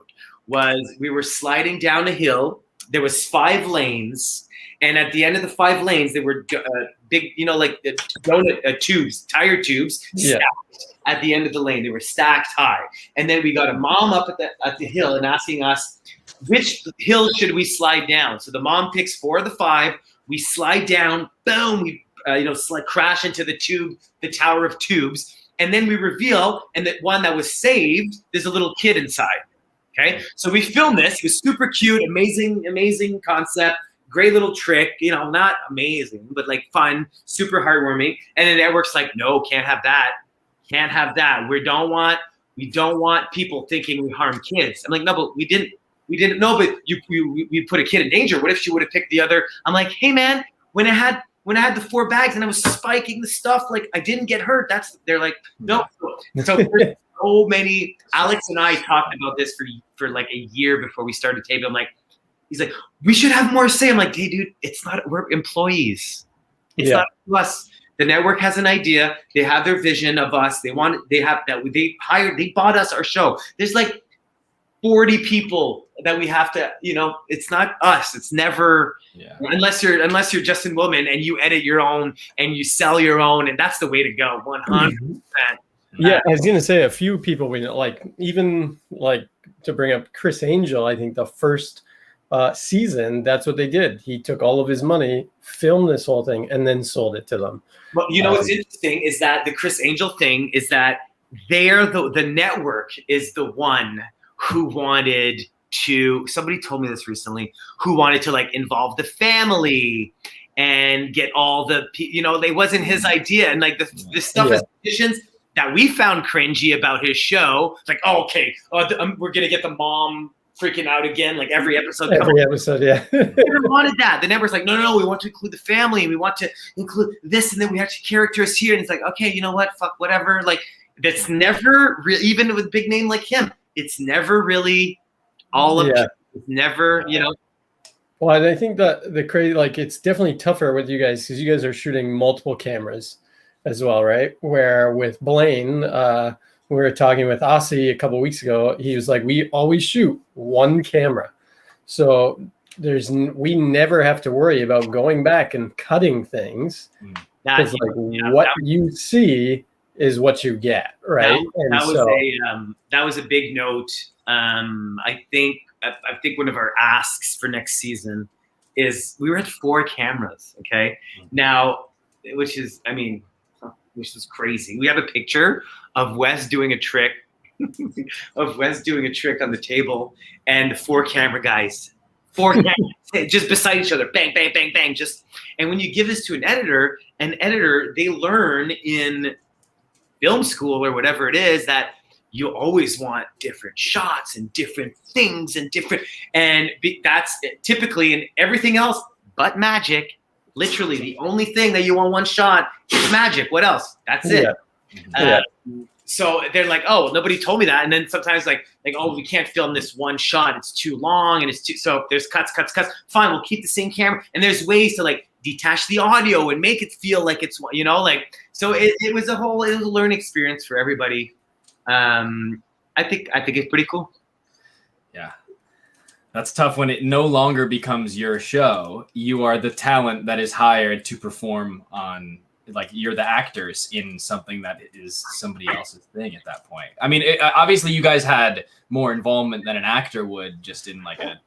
was we were sliding down a hill. There was 5 lanes. And at the end of the 5 lanes, there were big, you know, like donut tubes, tire tubes, stacked at the end of the lane. They were stacked high. And then we got a mom up at the hill and asking us, which hill should we slide down? So the mom picks 4 of the 5. We slide down, boom, we crash into the tube, the tower of tubes. And then we reveal, and that one that was saved, there's a little kid inside. Okay, so we filmed this. It was super cute, amazing concept. Great little trick, you know, not amazing, but like fun, super heartwarming. And the network's like, no, can't have that. Can't have that. We don't want people thinking we harm kids. I'm like, no, but we didn't know, but you put a kid in danger. What if she would have picked the other? I'm like, hey man, when I had the 4 bags and I was spiking the stuff, like I didn't get hurt. They're like, no. So there's so many. Alex and I talked about this for like a year before we started taping. I'm like, he's like, we should have more say. I'm like, hey, dude, we're employees. It's not us. The network has an idea. They have their vision of us. They bought us our show. There's like 40 people that we have to, you know, it's not us. It's never, unless you're Justin Willman and you edit your own and you sell your own, and that's the way to go. 100%. Yeah, I was gonna say a few people we know, like even like to bring up Chris Angel. I think the first season, that's what they did. He took all of his money, filmed this whole thing, and then sold it to them. Well, you know what's interesting is that the Chris Angel thing is that the network is the one who wanted to, somebody told me this recently, who wanted to like involve the family and get all the, you know, it wasn't his idea. And like the stuff as musicians that we found cringy about his show, like, oh, okay, we're going to get the mom freaking out again, like every episode. Every episode, yeah. They never wanted that. The network's like, no, we want to include the family. We want to include this, and then we have characters here. And it's like, okay, you know what? Fuck, whatever. Like, that's never really, even with a big name like him, it's never really all of it. It's never, you know. Well, and I think that the crazy, like, it's definitely tougher with you guys because you guys are shooting multiple cameras as well, right? Where with Blaine, we were talking with Aussie a couple of weeks ago. He was like, we always shoot one camera. So we never have to worry about going back and cutting things. Because what you see is what you get, right? That was a big note. I think one of our asks for next season is we were at 4 cameras, okay? Now, which is crazy. We have a picture of Wes doing a trick on the table, and the 4 camera guys, 4 cameras just beside each other, bang, bang, bang, bang. And when you give this to an editor, they learn in film school or whatever it is that you always want different shots and different things and that's typically in everything else but magic. Literally, the only thing that you want one shot is magic. What else? That's it. So they're like, oh, nobody told me that. And then sometimes like, oh, we can't film this one shot. It's too long and so there's cuts. Fine, we'll keep the same camera. And there's ways to like detach the audio and make it feel like it's, you know, like, so it was a learning experience for everybody. I think it's pretty cool. Yeah. That's tough when it no longer becomes your show. You are the talent that is hired to perform on, like, you're the actors in something that is somebody else's thing at that point. I mean, obviously you guys had more involvement than an actor would just in like a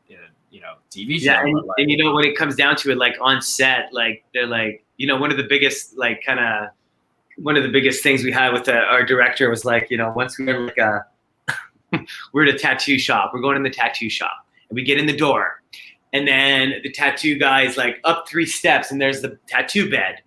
TV show. Yeah, and you know, when it comes down to it, like on set, like they're like, you know, one of the biggest things we had with our director was like, you know, once we were like we're at a tattoo shop. We're going in the tattoo shop. And we get in the door, and then the tattoo guy's like up 3 steps, and there's the tattoo bed.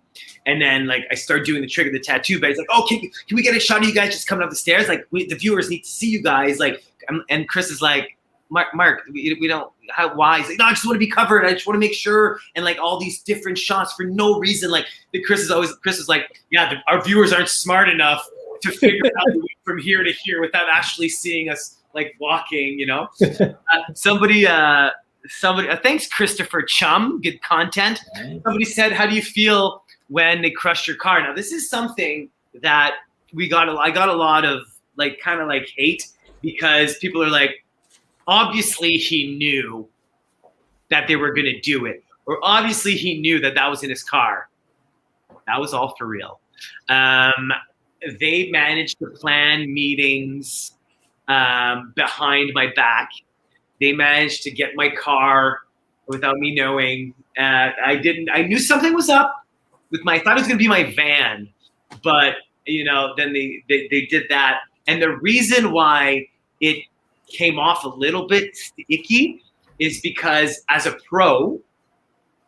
And then like I start doing the trick of the tattoo bed. He's like, oh, can we get a shot of you guys just coming up the stairs? Like the viewers need to see you guys. Like, and Chris is like, Mark, we don't. Why? He's like, no, I just want to be covered. I just want to make sure. And like all these different shots for no reason. Like Chris is like, yeah, our viewers aren't smart enough to figure out the way from here to here without actually seeing us like walking, you know. Somebody, thanks Christopher Chum, good content. Somebody said, how do you feel when they crushed your car? Now this is something that I got a lot of like kind of like hate, because people are like, obviously he knew that they were going to do it, or obviously he knew that was in his car. That was all for real. They managed to plan meetings behind my back. They managed to get my car without me knowing. I knew something was up with I thought it was going to be my van, but you know, then they did that. And the reason why it came off a little bit icky is because as a pro,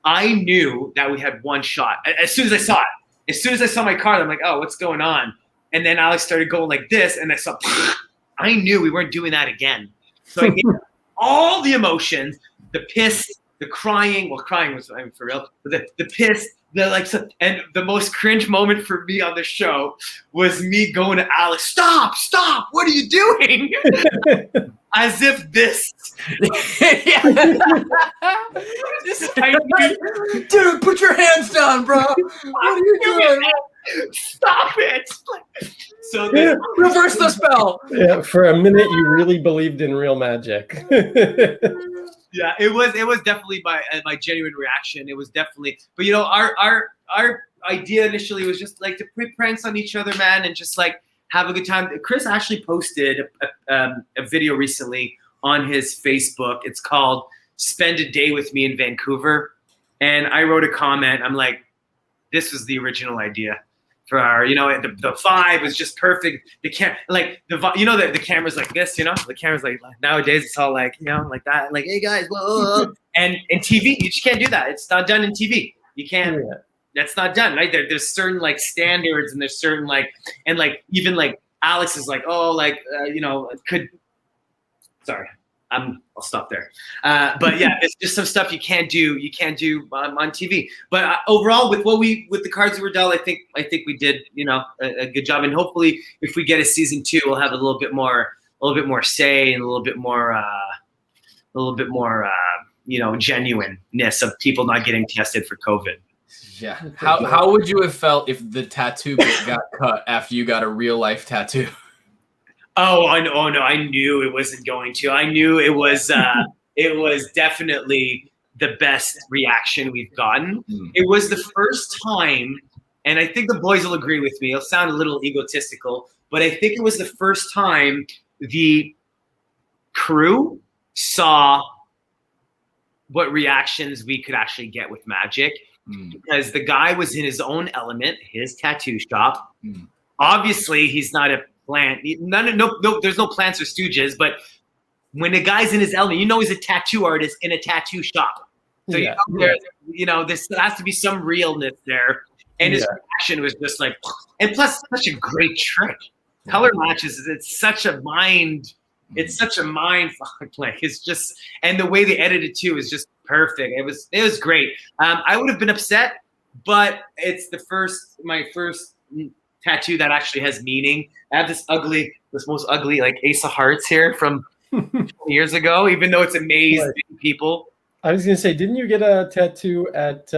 I knew that we had one shot. As soon as I saw my car, I'm like, oh, what's going on? And then Alex started going like this, and I knew we weren't doing that again. So I gave all the emotions, the piss, the crying. Well, crying was for real. But the piss, and the most cringe moment for me on the show was me going to Alex, stop, what are you doing? As if this. Dude, put your hands down, bro. What are you doing? Stop it. So reverse the spell. Yeah, for a minute you really believed in real magic. Yeah, it was definitely my genuine reaction. It was definitely, but you know, our idea initially was just like to put pranks on each other, man, and just like have a good time. Chris actually posted a video recently on his Facebook. It's called "Spend a Day with Me in Vancouver," and I wrote a comment. I'm like, this was the original idea. for our, the vibe was just perfect. The the camera's like this, the camera's like nowadays it's all like, like that, like, hey guys, whoa. And in TV, you just can't do that. It's not done in TV. You can't. Yeah. That's not done, right? There's certain like standards, and there's certain like, and like even like Alex is like, oh, like sorry. I'll stop there. But yeah, it's just some stuff you can't do on TV. But overall, with the cards we were dealt, I think we did, a good job. And hopefully, if we get a season 2, we'll have a little bit more say and a little bit more genuineness of people not getting tested for COVID. Yeah. How would you have felt if the tattoo bit got cut after you got a real life tattoo? Oh, I know. Oh, no, I knew it wasn't going to. I knew it was definitely the best reaction we've gotten. It was the first time, and I think the boys will agree with me. It'll sound a little egotistical, but I think it was the first time the crew saw what reactions we could actually get with Magic, because the guy was in his own element, his tattoo shop. Obviously, he's not a plant. No, there's no plants or stooges. But when a guy's in his element, he's a tattoo artist in a tattoo shop. So this has to be some realness there. And his reaction was just like, and plus, such a great trick. Color matches. It's such a mind. It's such a mind fuck. Like it's just, and the way they edited too is just perfect. It was great. I would have been upset, but it's my first tattoo that actually has meaning. I have this most ugly like Ace of Hearts here from 20 years ago, even though it's amazing people. I was gonna say, didn't you get a tattoo at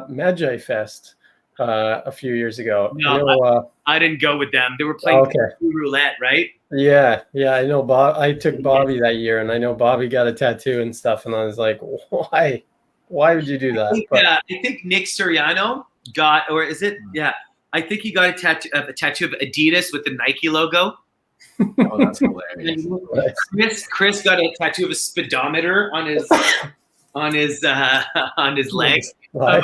Magi Fest a few years ago? No, I didn't go with them. They were playing roulette, right? Yeah, I know. I took Bobby that year, and I know Bobby got a tattoo and stuff, and I was like, why? Why would you do that? I think Nick Soriano got, or is it? Yeah. I think he got a tattoo of Adidas with the Nike logo. Oh, that's hilarious. Chris got a tattoo of a speedometer on his legs. But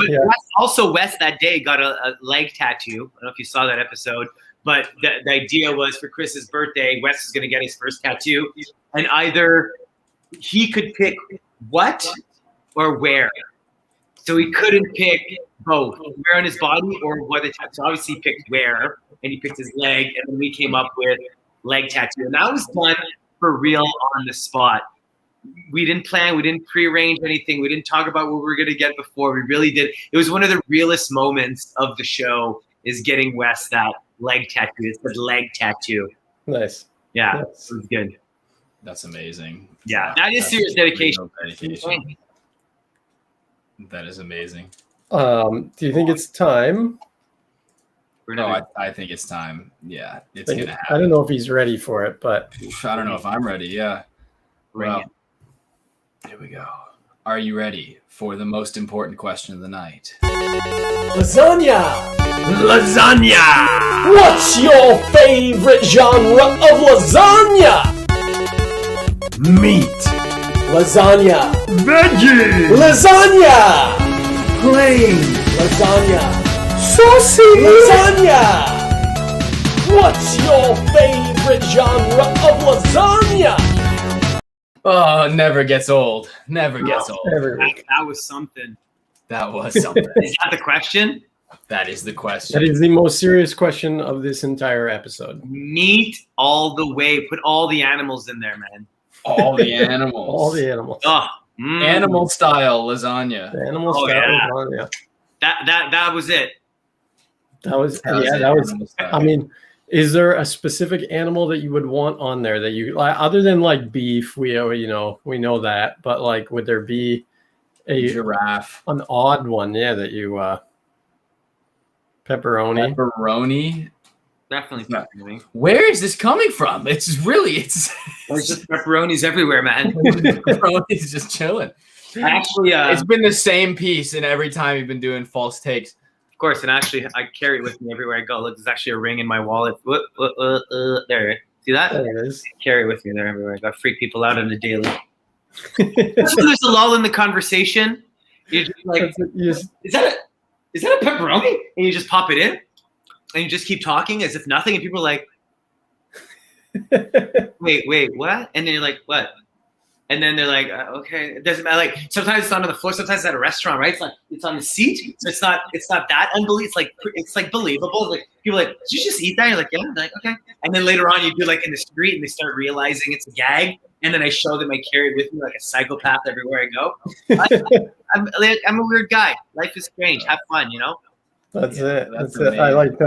also, Wes that day got a leg tattoo. I don't know if you saw that episode, but the idea was for Chris's birthday, Wes is going to get his first tattoo, and either he could pick what or where. So he couldn't pick both, where on his body or what the tattoo. So obviously he picked where, and he picked his leg, and then we came up with leg tattoo. And that was done for real on the spot. We didn't plan, we didn't prearrange anything, we didn't talk about what we were going to get before. We really did. It was one of the realest moments of the show, is getting Wes that leg tattoo. It said leg tattoo. Nice. Yeah, it was good. That's amazing. Yeah, that is serious dedication. That is amazing. Do you think it's time? I think it's time. Yeah, it's going to happen. I don't know if he's ready for it, but I don't know if I'm ready. Yeah. Well, here we go. Are you ready for the most important question of the night? Lasagna! What's your favorite genre of lasagna? Meat. Lasagna. Veggie. Lasagna. Plain. Lasagna. Saucy. Lasagna. What's your favorite genre of lasagna? Oh, never gets old. Never gets old. That was something. That was something. Is that the question? That is the question. That is the most serious question of this entire episode. Meat all the way. Put all the animals in there, man. All the animals. All the animals. Oh, Animal style lasagna. Animal style lasagna. That was it. That was. I mean, is there a specific animal that you would want on there that you like, other than like beef? We know that, but like, would there be a giraffe, an odd one? Yeah, that you pepperoni. Definitely pepperoni. Where is this coming from? It's just pepperonis everywhere, man. Pepperoni's just chilling. Actually, it's been the same piece, and every time you've been doing false takes. Of course, and actually, I carry it with me everywhere I go. Look, there's actually a ring in my wallet. There, see that? There it is. I carry it with me there everywhere I go. Freak people out on the daily. That's when there's a lull in the conversation. You're just like, is that a pepperoni? And you just pop it in. and you just keep talking as if nothing, and people are like, wait, what? And then you're like, what? And then they're like, okay, it doesn't matter. Like sometimes it's not on the floor, sometimes it's at a restaurant, right? It's like it's on the seat, so it's not that unbelievable. It's like believable. Like people are like, did you just eat that? You're like, yeah. They're like, okay. And then later on, you do like in the street, and they start realizing it's a gag. And then I show them, I carry it with me like a psychopath everywhere I go. I'm a weird guy. Life is strange. Have fun, you know. That's it. That's it. I like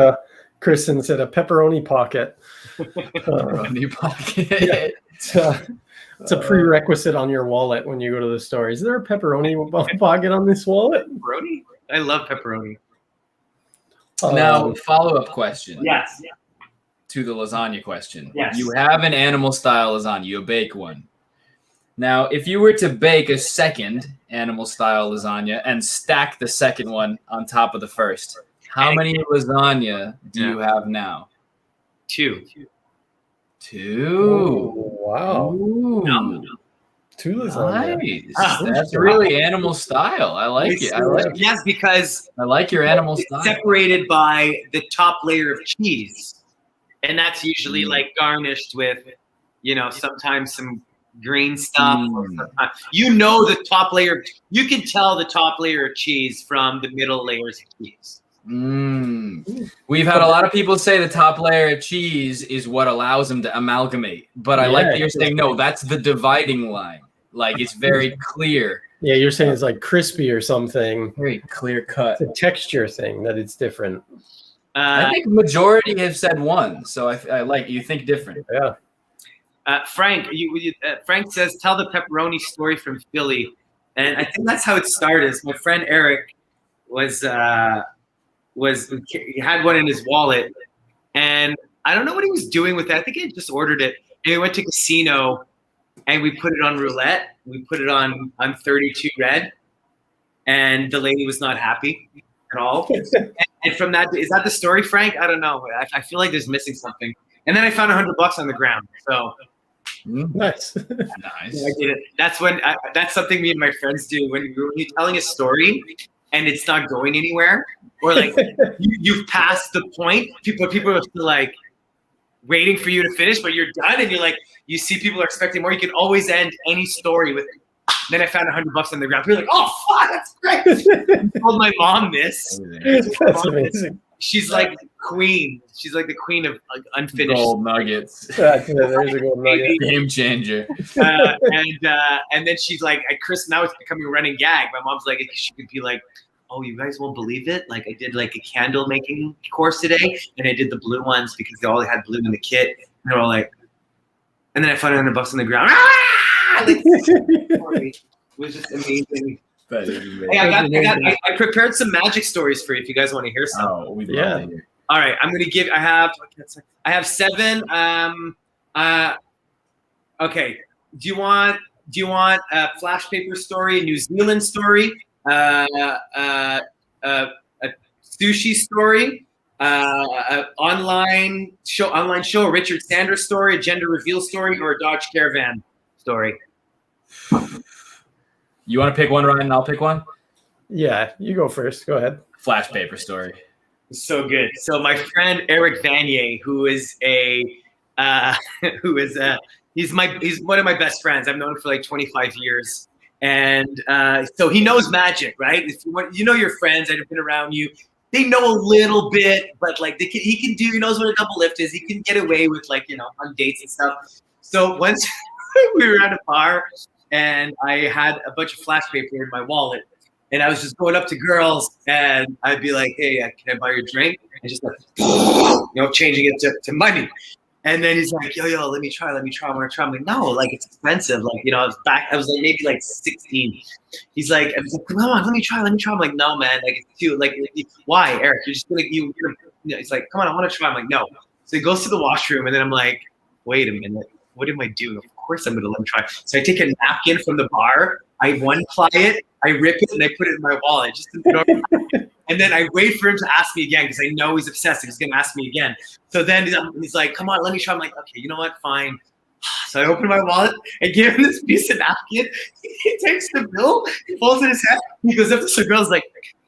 Kristen said a pepperoni pocket. Pepperoni pocket. Yeah, it's a prerequisite on your wallet when you go to the store. Is there a pepperoni pocket on this wallet? Pepperoni? I love pepperoni. Now, follow-up question. Yes. To the lasagna question. Yes. You have an animal-style lasagna. You bake one. Now, if you were to bake a second animal-style lasagna and stack the second one on top of the first, how many lasagna do you have now? 2. 2. Oh, wow. Ooh. 2 lasagna. Nice. That's really animal style. I like it. Yes, because I like your animal style. Separated by the top layer of cheese. And that's usually like garnished with, sometimes some green stuff. You know the top layer. You can tell the top layer of cheese from the middle layers of cheese. We've had a lot of people say the top layer of cheese is what allows them to amalgamate. But I like that you're saying, no, that's the dividing line. Like, it's very clear. Yeah, you're saying it's like crispy or something. Very clear cut. It's a texture thing that it's different. I think majority have said 1, so I like you think different. Yeah. Frank, Frank says, tell the pepperoni story from Philly, and I think that's how it started. My friend Eric he had one in his wallet, and I don't know what he was doing with it. I think he just ordered it, and we went to casino, and we put it on roulette. We put it on 32 red, and the lady was not happy at all. And from that, is that the story, Frank? I don't know. I feel like there's missing something. And then I found $100 on the ground. So nice. Nice. I did it. That's when that's something me and my friends do when you're telling a story and it's not going anywhere, or like you've passed the point. People are still like waiting for you to finish, but you're done, and you're like, you see people are expecting more. You can always end any story with Then I found $100 on the ground. People are like, oh, fuck, that's great. I told my mom this. That's amazing. She's like the queen. She's like the queen of like, unfinished gold nuggets. There's a gold nugget. Game changer. And then she's like, at Chris, now it's becoming a running gag. My mom's like, she could be like, oh, you guys won't believe it. Like I did like a candle making course today, and I did the blue ones because they all had blue in the kit. And they're all like, and then I found $100 on the ground. Ah! Like, it was just amazing. Hey, I prepared some magic stories for you if you guys want to hear some. Oh, we'd love to hear. All right, I'm gonna give. I have 7. Okay. Do you want a flash paper story, a New Zealand story, a sushi story, online show, a Richard Sanders story, a gender reveal story, or a Dodge Caravan story? You want to pick one, Ryan, and I'll pick one? Yeah, you go first. Go ahead. Flash paper story. So good. So my friend Eric Vanier, he's one of my best friends. I've known him for like 25 years. And so he knows magic, right? If you know your friends that have been around you, they know a little bit, but like he knows what a double lift is. He can get away with on dates and stuff. So once we were at a bar and I had a bunch of flash paper in my wallet, and I was just going up to girls and I'd be like, hey, can I buy your drink? And just like, changing it to money. And then he's like, yo, let me try. I want to try. I'm like, no, like it's expensive. Like, I was like maybe like 16. He's like, come on, let me try. I'm like, no, man, like it's too, like, why, Eric? You're just he's like, come on, I want to try. I'm like, no. So he goes to the washroom, and then I'm like, wait a minute, what am I doing? Of course I'm gonna let him try. So I take a napkin from the bar, I one-ply it, I rip it, and I put it in my wallet. And then I wait for him to ask me again because I know he's obsessive. He's going to ask me again. So then he's like, come on, let me try. I'm like, okay, you know what? Fine. So I open my wallet and give him this piece of napkin. He takes the bill, he folds in his head. He goes up to some girls like,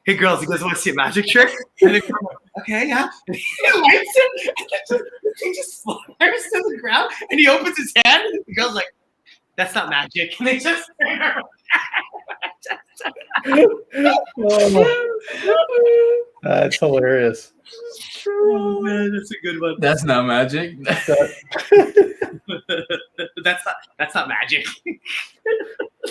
hey girls, he goes, want to see a magic trick? And the girl, okay, yeah. And he lights it, and then he just flutters to the ground, and he opens his hand, and the girl's like, that's not magic. And they just That's hilarious. oh man, that's a good one. That's not magic. That's not magic.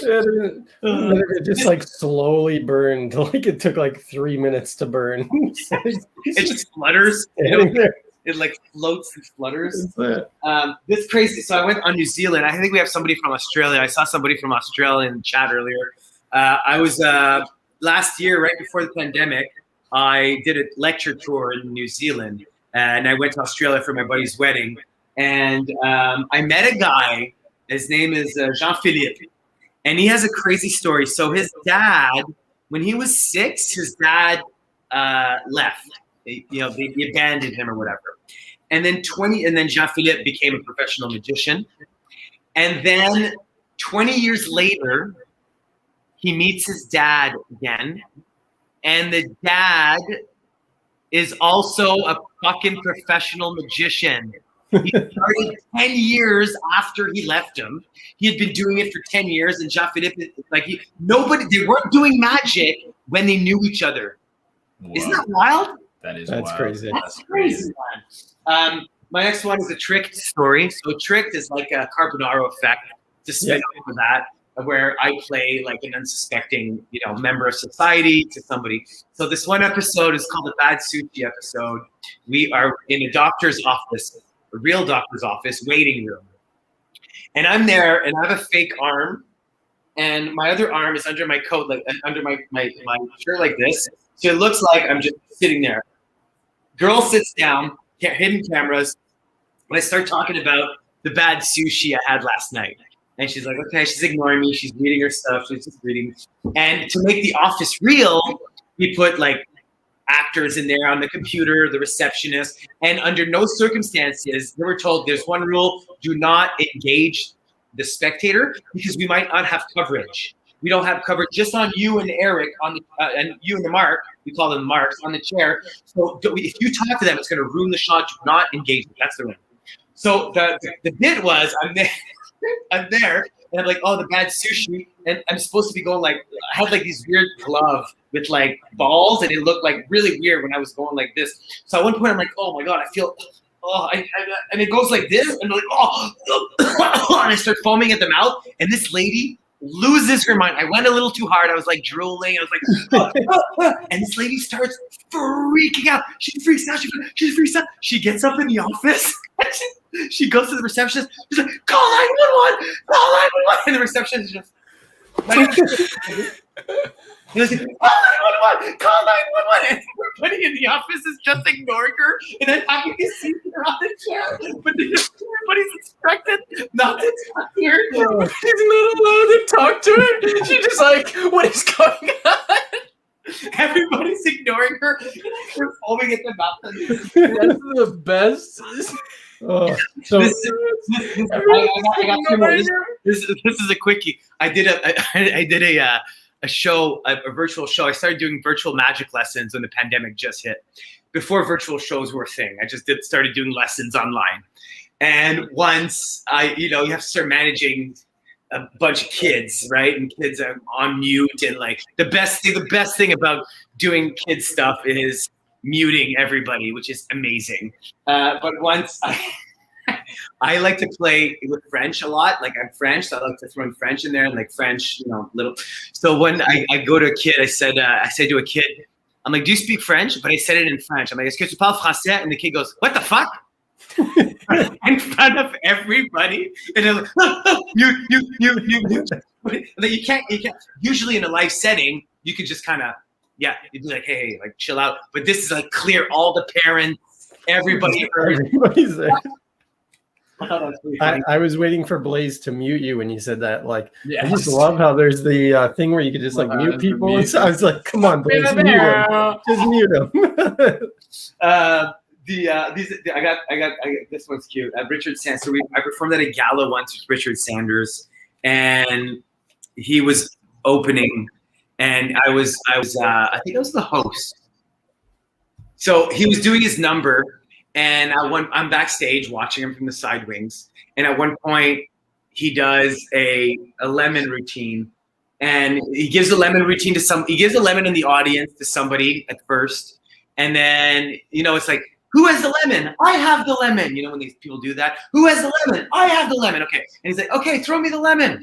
It just like slowly burned. Like it took like 3 minutes to burn. It just flutters. It like floats and flutters. This crazy. So I went on New Zealand. I think we have somebody from Australia. I saw somebody from Australia in the chat earlier. I was last year, right before the pandemic, I did a lecture tour in New Zealand, and I went to Australia for my buddy's wedding. And I met a guy. His name is Jean-Philippe, and he has a crazy story. So his dad, when he was 6, his dad left. They abandoned him or whatever. And then Jean-Philippe became a professional magician. And then 20 years later, he meets his dad again. And the dad is also a fucking professional magician. He started 10 years after he left him. He had been doing it for 10 years, and Jean-Philippe, they weren't doing magic when they knew each other. Wow. Isn't that wild? That's wild. crazy. That's crazy, man. My next one is a tricked story. So tricked is like a Carbonaro effect to spin off of that, where I play like an unsuspecting, member of society to somebody. So this one episode is called the Bad Sushi episode. We are in a doctor's office, a real doctor's office, waiting room. And I'm there, and I have a fake arm, and my other arm is under my coat, like under my shirt like this. So it looks like I'm just sitting there. Girl sits down, hidden cameras, and I start talking about the bad sushi I had last night. And she's like, okay, she's ignoring me. She's reading her stuff. She's just reading. And to make the office real, we put like actors in there on the computer, the receptionist. And under no circumstances, they were told there's one rule: do not engage the spectator because we might not have coverage. We don't have coverage just on you and Eric and you and the Mark. We call them Marks on the chair. So if you talk to them, it's going to ruin the shot. Do not engage them. That's the rule. So the bit was I'm there, and I'm like, oh, the bad sushi, and I'm supposed to be going like, I had like these weird gloves with like balls, and it looked like really weird when I was going like this. So at one point I'm like, oh my god, I feel, and it goes like this, and I'm like, and I start foaming at the mouth, and this lady loses her mind. I went a little too hard. I was like drooling. I was like, and this lady starts freaking out. She freaks out. She freaks out. She gets up in the office. She goes to the receptionist. She's like, call 911, call 911. And the receptionist is just, he was like, call 911, call 911. And everybody in the office is just ignoring her and then having to seat her on the chair. But everybody's instructed not to talk to her. She's not allowed to talk to her. She's just like, what is going on? Everybody's ignoring her. They're foaming at the mouth. That's the best. So I got two more. This is a quickie. I did a show, a virtual show. I started doing virtual magic lessons when the pandemic just hit. Before virtual shows were a thing, I just started doing lessons online. And once you have to start managing a bunch of kids, right? And kids are on mute, and like the best thing about doing kids stuff is muting everybody, which is amazing. But once I like to play with French a lot. Like I'm French, so I like to throw in French in there and like French, little. So when I go to a kid, I said to a kid, I'm like, do you speak French? But I said it in French. I'm like, est-ce que tu parles français? And the kid goes, what the fuck? In front of everybody, and they're like, you. You can't. Usually in a live setting, you can just kind of, you'd be like, hey, like chill out. But this is like clear. All the parents, everybody's there. I was waiting for Blaze to mute you when you said that. Like, yes. I just love how there's the thing where you could just like mute people. And so I was like, come on, Blaze, mute him. Just mute him. I got this one's cute. Richard Sanders. So I performed at a gala once with Richard Sanders, and he was opening, and I think I was the host. So he was doing his number, and I'm backstage watching him from the side wings. And at one point, he does a lemon routine, and he gives a lemon routine to he gives a lemon in the audience to somebody at first, and then it's like, who has the lemon? I have the lemon. You know when these people do that? Who has the lemon? I have the lemon. Okay, and he's like, okay, throw me the lemon,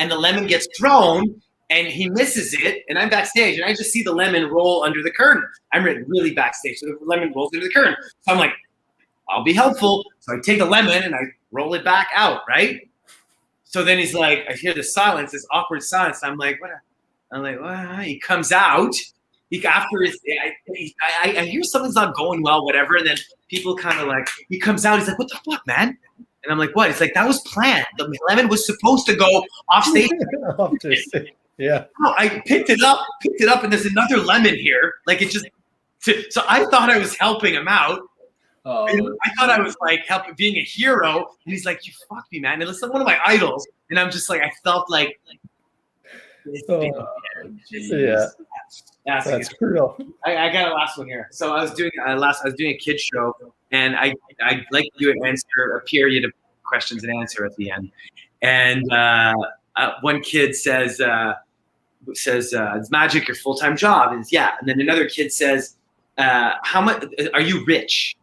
and the lemon gets thrown. And he misses it, and I'm backstage, and I just see the lemon roll under the curtain. I'm really backstage, so the lemon rolls under the curtain. So I'm like, I'll be helpful. So I take the lemon, and I roll it back out, right? So then he's like, I hear the silence, this awkward silence. I'm like, what? I'm like, well, he comes out. I hear something's not going well, whatever, and then people kind of like, he comes out, he's like, what the fuck, man? And I'm like, what? It's like, that was planned. The lemon was supposed to go off stage. Yeah. No, I picked it up, and there's another lemon here. Like so I thought I was helping him out. Oh. I thought I was like being a hero. And he's like, you fucked me, man. And it's like one of my idols. And I'm just like, I felt like, yeah. That's brutal. I got a last one here. So I was doing a kid show, and I like to do a period of questions and answer at the end. And one kid says, "Is magic your full-time job?" And yeah. And then another kid says, "How much are you rich?"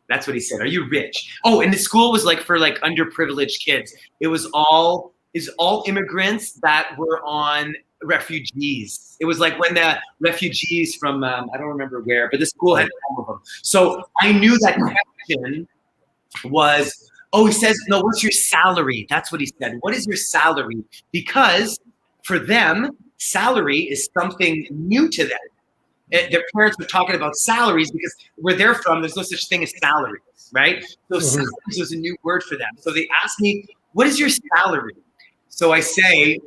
That's what he said. Are you rich? Oh, and the school was like for like underprivileged kids. It was all immigrants that were on refugees. It was like when the refugees from I don't remember where, but the school had all of them. So I knew that question was. Oh, he says, no, what's your salary? That's what he said. What is your salary? Because for them, salary is something new to them. Their parents were talking about salaries because where they're from, there's no such thing as salaries, right? So salaries was a new word for them. So they asked me, what is your salary? So I say,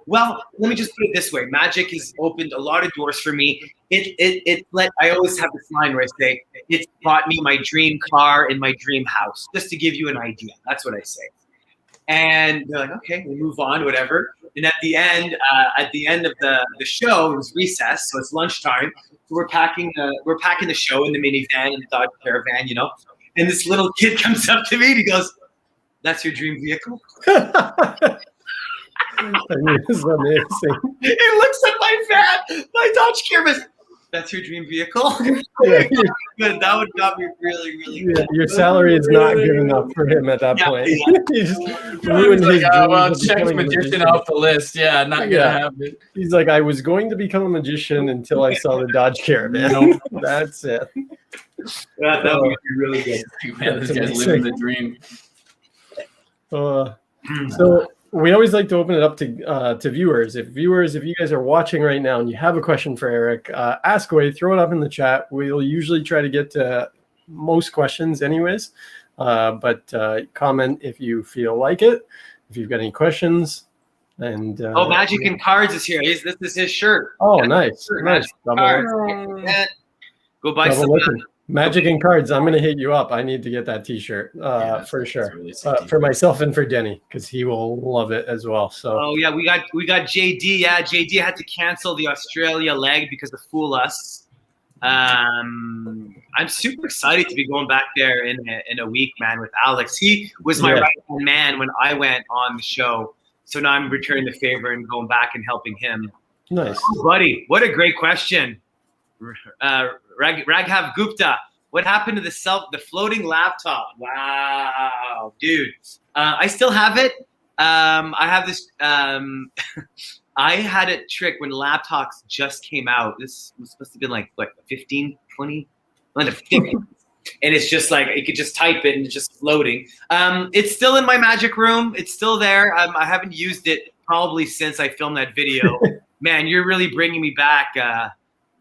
well, let me just put it this way. Magic has opened a lot of doors for me. I always have this line where I say, it's bought me my dream car and my dream house, just to give you an idea. That's what I say. And they're like, okay, we'll move on, whatever. And at the end of the show, it was recess, so it's lunchtime. So we're packing the show in the minivan, in the Dodge Caravan, And this little kid comes up to me and he goes, "That's your dream vehicle?" It's amazing. He looks at my Dodge Caravan. That's your dream vehicle? Yeah. Good. That would got me really, really good. Your salary is not good enough for him at that point. Yeah. He just ruined his dream. Well, check magician off the list. Yeah, not gonna happen. He's like, I was going to become a magician until I saw the Dodge Caravan. Nope. That's it. That would be really good. Man, this guy's living the dream. So we always like to open it up to viewers. If you guys are watching right now and you have a question for Eric, ask away, throw it up in the chat. We'll usually try to get to most questions anyways, but comment if you feel like it, if you've got any questions. And Magic and Cards is here. This is his shirt. Oh, nice. Nice. Go buy some. Magic and Cards. I'm going to hit you up. I need to get that T-shirt for sure. Really for myself and for Denny, because he will love it as well. So. Oh yeah, we got JD. Yeah, JD had to cancel the Australia leg because of Fool Us. I'm super excited to be going back there in a week, man. With Alex, he was my right-hand man when I went on the show. So now I'm returning the favor and going back and helping him. Nice, buddy. What a great question. Raghav Gupta, what happened to the floating laptop? Wow, dude. I still have it. I have this. I had a trick when laptops just came out. This was supposed to be like 15, 20, and it's just like you could just type it and it's just floating. It's still in my magic room. It's still there. I haven't used it probably since I filmed that video. Man, you're really bringing me back.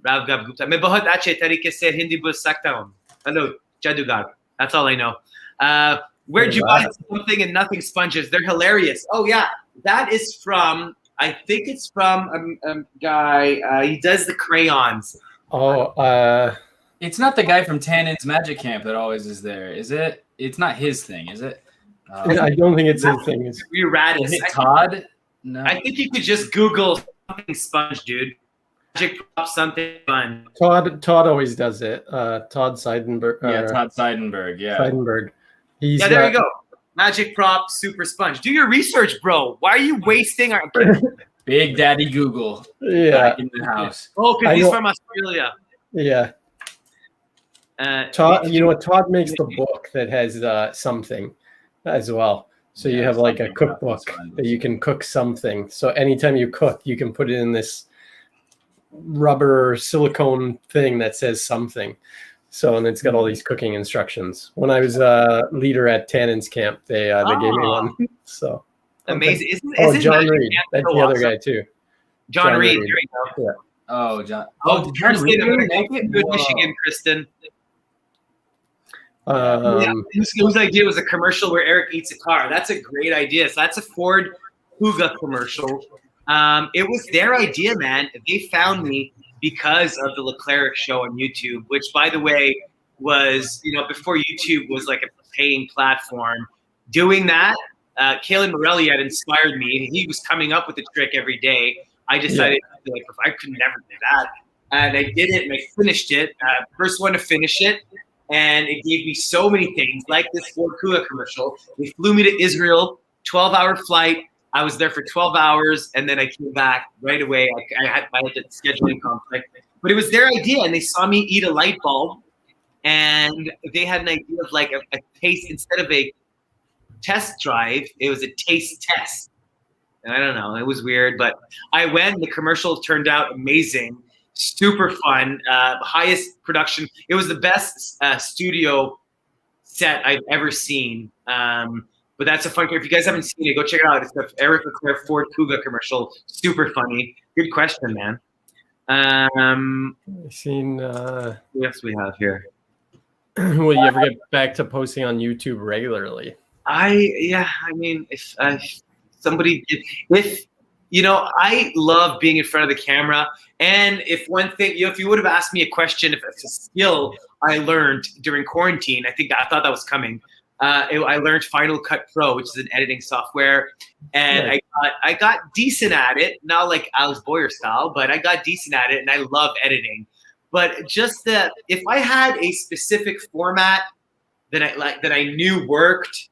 Raghav Gupta. मैं बहुत अच्छे तरीके से हिंदी बोल सकता हूँ. Hello, जादूगर. That's all I know. Where'd you buy something and nothing sponges? They're hilarious. Oh yeah, that is from. I think it's from a guy. He does the crayons. It's not the guy from Tannen's Magic Camp that always is there, is it? It's not his thing, is it? I don't think it's his thing. You're rad. Is it Todd? No. I think you could just Google something sponge, dude. Magic prop something fun. Todd always does it. Todd Seidenberg. Todd Seidenberg. Yeah. Seidenberg. He's Yeah, there you go. Magic prop, super sponge. Do your research, bro. Why are you wasting our Big Daddy Google back in the house? Oh, because he's from Australia. Yeah. Todd, you know what? Todd makes the book that has something as well. So you have like a cookbook that you can cook something. So anytime you cook, you can put it in this rubber silicone thing that says something. So, and it's got all these cooking instructions. When I was a leader at Tannen's camp, they gave me one. So amazing. John Reed. That's the other guy too. John Reed. There you go. Yeah. Oh, John. Oh, Kristen, good Michigan, Kristen. Whose idea was a commercial where Eric eats a car? That's a great idea. So that's a Ford Kuga commercial. It was their idea, man. They found me because of the Leclerc show on YouTube, which, by the way, was, before YouTube was like a paying platform. Doing that, Kalen Morelli had inspired me. He was coming up with the trick every day. I decided, like, I could never do that. And I did it, and I finished it. First one to finish it. And it gave me so many things, like this Ford Kuga commercial. They flew me to Israel, 12-hour flight. I was there for 12 hours, and then I came back right away. I had the scheduling conflict. But it was their idea, and they saw me eat a light bulb, and they had an idea of like a taste. Instead of a test drive, it was a taste test. And I don't know. It was weird, but I went. The commercial turned out amazing. Super fun. Highest production. It was the best studio set I've ever seen. But that's a fun. If you guys haven't seen it, go check it out. It's the Eric Leclerc Ford Kuga commercial. Super funny. Good question, man. I've seen. What else we have here? Will you ever get back to posting on YouTube regularly? I mean, if somebody, I love being in front of the camera. And if one thing, if you would have asked me a question, if it's a skill I learned during quarantine, I thought that was coming. I learned Final Cut Pro, which is an editing software, and I got decent at it. Not like Alex Boyer style, but I got decent at it, and I love editing. But just that, if I had a specific format that I knew worked,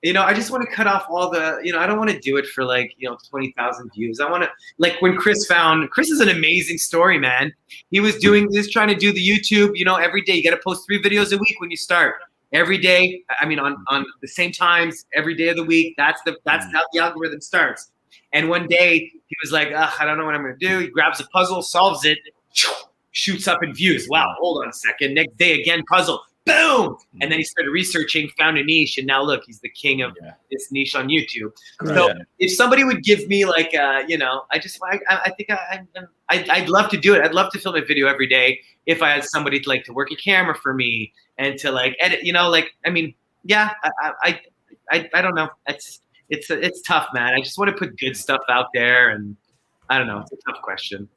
I just want to cut off all the, I don't want to do it for 20,000 views. I want to, like when Chris is an amazing story, man. He was trying to do the YouTube, every day. You got to post 3 videos a week when you start. Every day, I mean, on the same times, every day of the week. That's how the algorithm starts. And one day he was like, I don't know what I'm going to do. He grabs a puzzle, solves it, shoots up in views. Wow, hold on a second. Next day again, puzzle, boom. And then he started researching, found a niche, and now look, he's the king of this niche on YouTube. So if somebody would give me I'd love to do it. I'd love to film a video every day if I had somebody to work a camera for me and to edit. I don't know. It's tough, man. I just want to put good stuff out there, and I don't know. It's a tough question.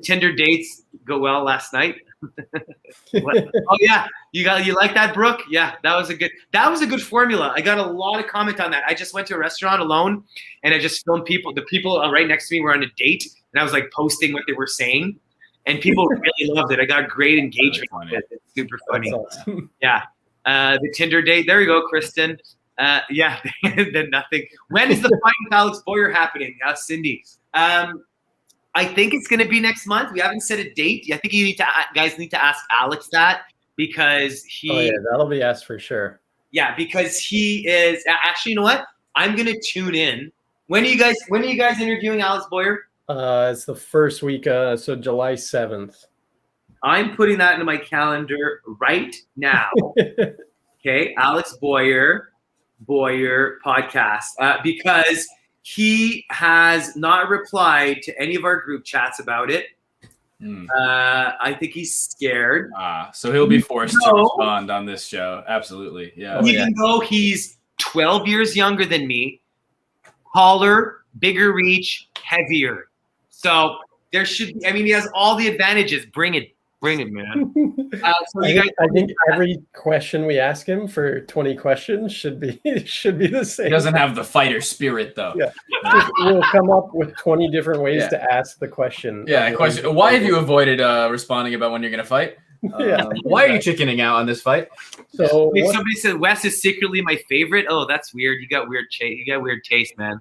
Tinder dates go well last night. Oh yeah, you like that, Brooke? Yeah, that was a good formula. I got a lot of comment on that. I just went to a restaurant alone, and I just filmed people. The people right next to me were on a date, and I was posting what they were saying, and people really loved it. I got great engagement with it. It's super funny. Awesome. Yeah, the Tinder date. There you go, Kristen. Yeah, then nothing. When is the fight with Alex Boyer happening? Cindy. I think it's going to be next month. We haven't set a date. I think guys need to ask Alex that because he. Oh yeah, that'll be asked for sure. Yeah, because he is actually. You know what? I'm going to tune in. When are you guys interviewing Alex Boyer? It's the first week, so July 7th. I'm putting that into my calendar right now. Okay, Alex Boyer podcast because. He has not replied to any of our group chats about it. I think he's scared. So he'll be forced to respond on this show. Absolutely. Yeah. Even though he's 12 years younger than me, taller, bigger reach, heavier. So there should be, he has all the advantages. Bring it. Bring it, man. So I think every question we ask him for 20 questions should be the same. He doesn't have the fighter spirit, though. Yeah. We'll come up with 20 different ways to ask the question. Yeah, question. Why have you avoided responding about when you're going to fight? Why are you chickening out on this fight? So somebody said Wes is secretly my favorite. Oh, that's weird. You got weird taste, man.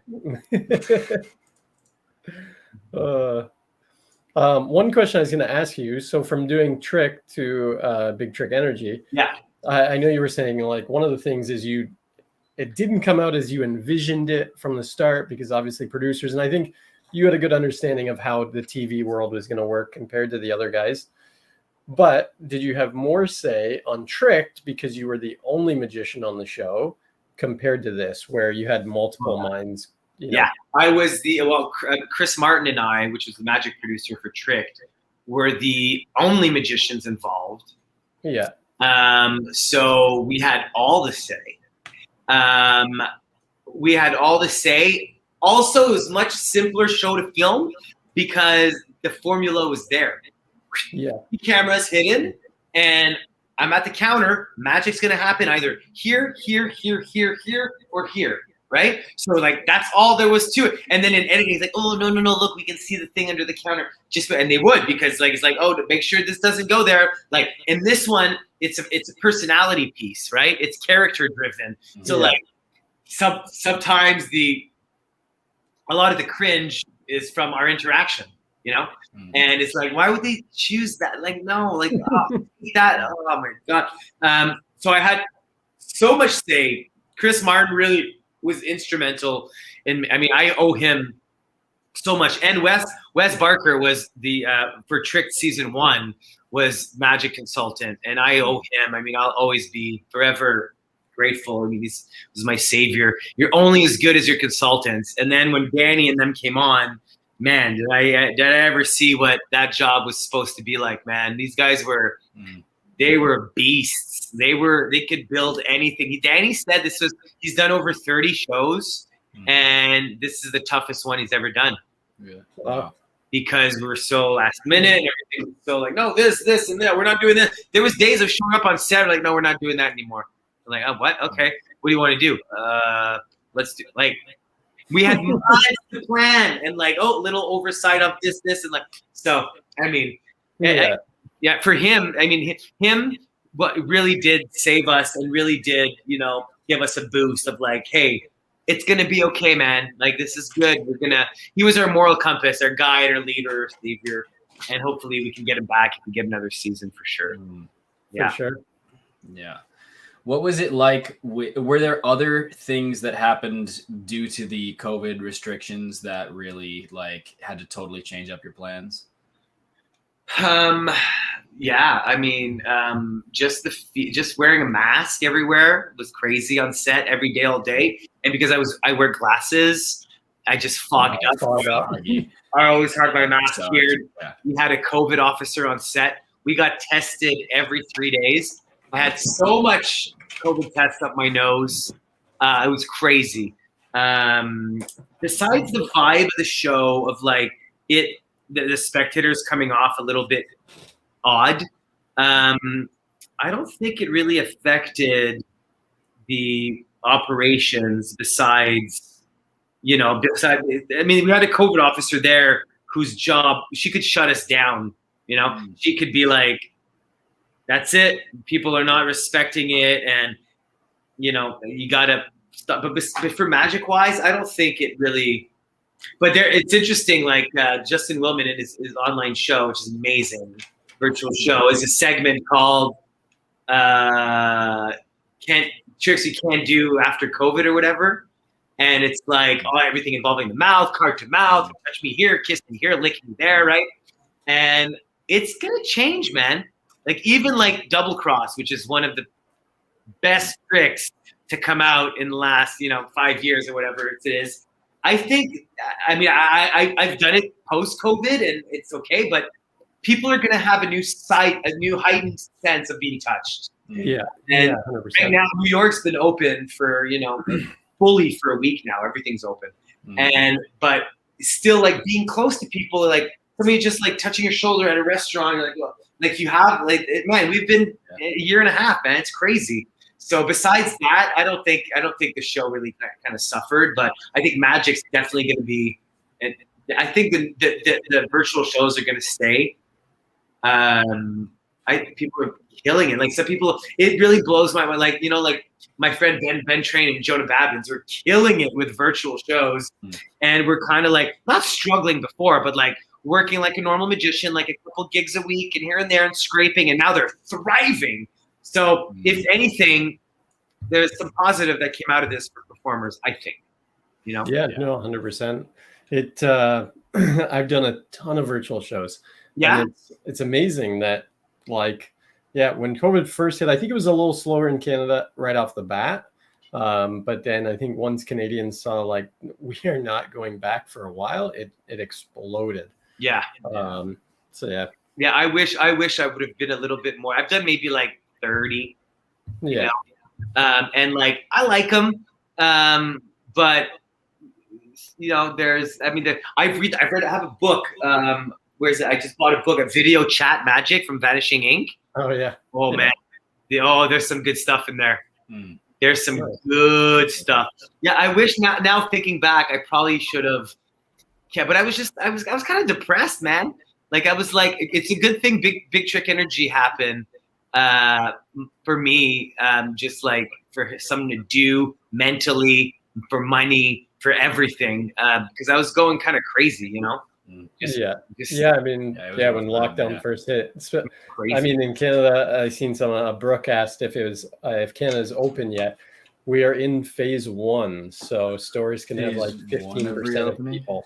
One question I was going to ask you. So from doing Trick to Big Trick Energy, I know you were saying like one of the things is it didn't come out as you envisioned it from the start because obviously producers, and I think you had a good understanding of how the TV world was going to work compared to the other guys. But did you have more say on Tricked because you were the only magician on the show compared to this where you had multiple minds? Yeah, I was Chris Martin and I, which was the magic producer for Tricked, were the only magicians involved. Yeah. So we had all the say. Also, it was a much simpler show to film because the formula was there. Yeah. The camera's hidden, and I'm at the counter. Magic's gonna happen either here, or here. Right? So like that's all there was to it. And then in editing, it's like, oh no, look, we can see the thing under the counter. And they would because like it's like, oh, to make sure this doesn't go there. Like in this one, it's a personality piece, right? It's character driven. So like sometimes a lot of the cringe is from our interaction, And it's like, why would they choose that? Like, no, like that. Oh my God. So I had so much say. Chris Martin really was instrumental in. I mean, I owe him so much. And Wes Barker was the for Tricked season 1 was magic consultant, and I owe him. I mean, I'll always be forever grateful. I mean, he was my savior. You're only as good as your consultants. And then when Danny and them came on, man, did I ever see what that job was supposed to be like? Man, these guys were. They were beasts. They could build anything. Danny said he's done over 30 shows, and this is the toughest one he's ever done. Yeah. Wow. Because we were so last minute and everything was so like, no, this, and that. We're not doing this. There was days of showing up on set like, no, we're not doing that anymore. I'm like, oh, what? Okay. What do you want to do? Let's do like we had months to plan and like, oh, little oversight of this, and like so. I mean, yeah, for him, I mean, what really did save us and really did, give us a boost of like, hey, it's going to be okay, man. Like, this is good. He was our moral compass, our guide, our leader, our savior. And hopefully we can get him back if we get another season for sure. Yeah. For sure. Yeah. What was it like? Were there other things that happened due to the COVID restrictions that really like had to totally change up your plans? Yeah, I mean, just wearing a mask everywhere was crazy on set every day, all day. And because I wear glasses, I just fogged up. I always had my mask here. Yeah. We had a COVID officer on set. We got tested every 3 days. I had so much COVID test up my nose. It was crazy. Besides the vibe of the show of like the spectators coming off a little bit odd. I don't think it really affected the operations besides, I mean, we had a COVID officer there whose job, she could shut us down, she could be like, that's it. People are not respecting it. And, you got to stop. But for magic wise, I don't think it really, but it's interesting. Like Justin Willman in his online show, which is amazing, virtual show, is a segment called Tricks You Can't Do After COVID or whatever. And it's like everything involving the mouth, card to mouth, touch me here, kiss me here, lick me there, right? And it's going to change, man. Like even like Double Cross, which is one of the best tricks to come out in the last, 5 years or whatever it is. I think, I mean, I've done it post-COVID and it's okay, but people are going to have a new heightened sense of being touched. Yeah. And 100%. Right now, New York's been open for, fully for a week now. Everything's open. But still like being close to people, like somebody just like touching your shoulder at a restaurant. Like you have man, we've been a year and a half, man. It's crazy. So besides that, I don't think the show really kind of suffered, but I think Magic's definitely going to be. And I think the virtual shows are going to stay. People are killing it. Like some people, it really blows my mind. Like like my friend Ben Train and Jonah Babbins were killing it with virtual shows, and we're kind of like not struggling before, but like working like a normal magician, like a couple gigs a week and here and there and scraping, and now they're thriving. So if anything, there's some positive that came out of this for performers, I think. Yeah, no, 100%. It I've done a ton of virtual shows. Yeah. And it's amazing that when COVID first hit, I think it was a little slower in Canada right off the bat. But then I think once Canadians saw like we are not going back for a while, it exploded. Yeah. So yeah. Yeah, I wish I would have been a little bit more. I've done maybe like 30. Yeah. And like I like them, but there's. I mean, I have a book. Where is it? I just bought a book, a video chat magic from Vanishing Ink. Oh yeah. Oh man. There's some good stuff in there. There's some good stuff. Yeah, I wish now thinking back, I probably should have. Yeah, but I was kind of depressed, man. Like I was like, it's a good thing Big Trick Energy happened for me, just like for something to do mentally, for money, for everything, because I was going kind of crazy, I mean, when lockdown first hit, crazy. I mean, in Canada, I seen Brooke asked if Canada's open yet. We are in phase 1, so stores can have like 15% of people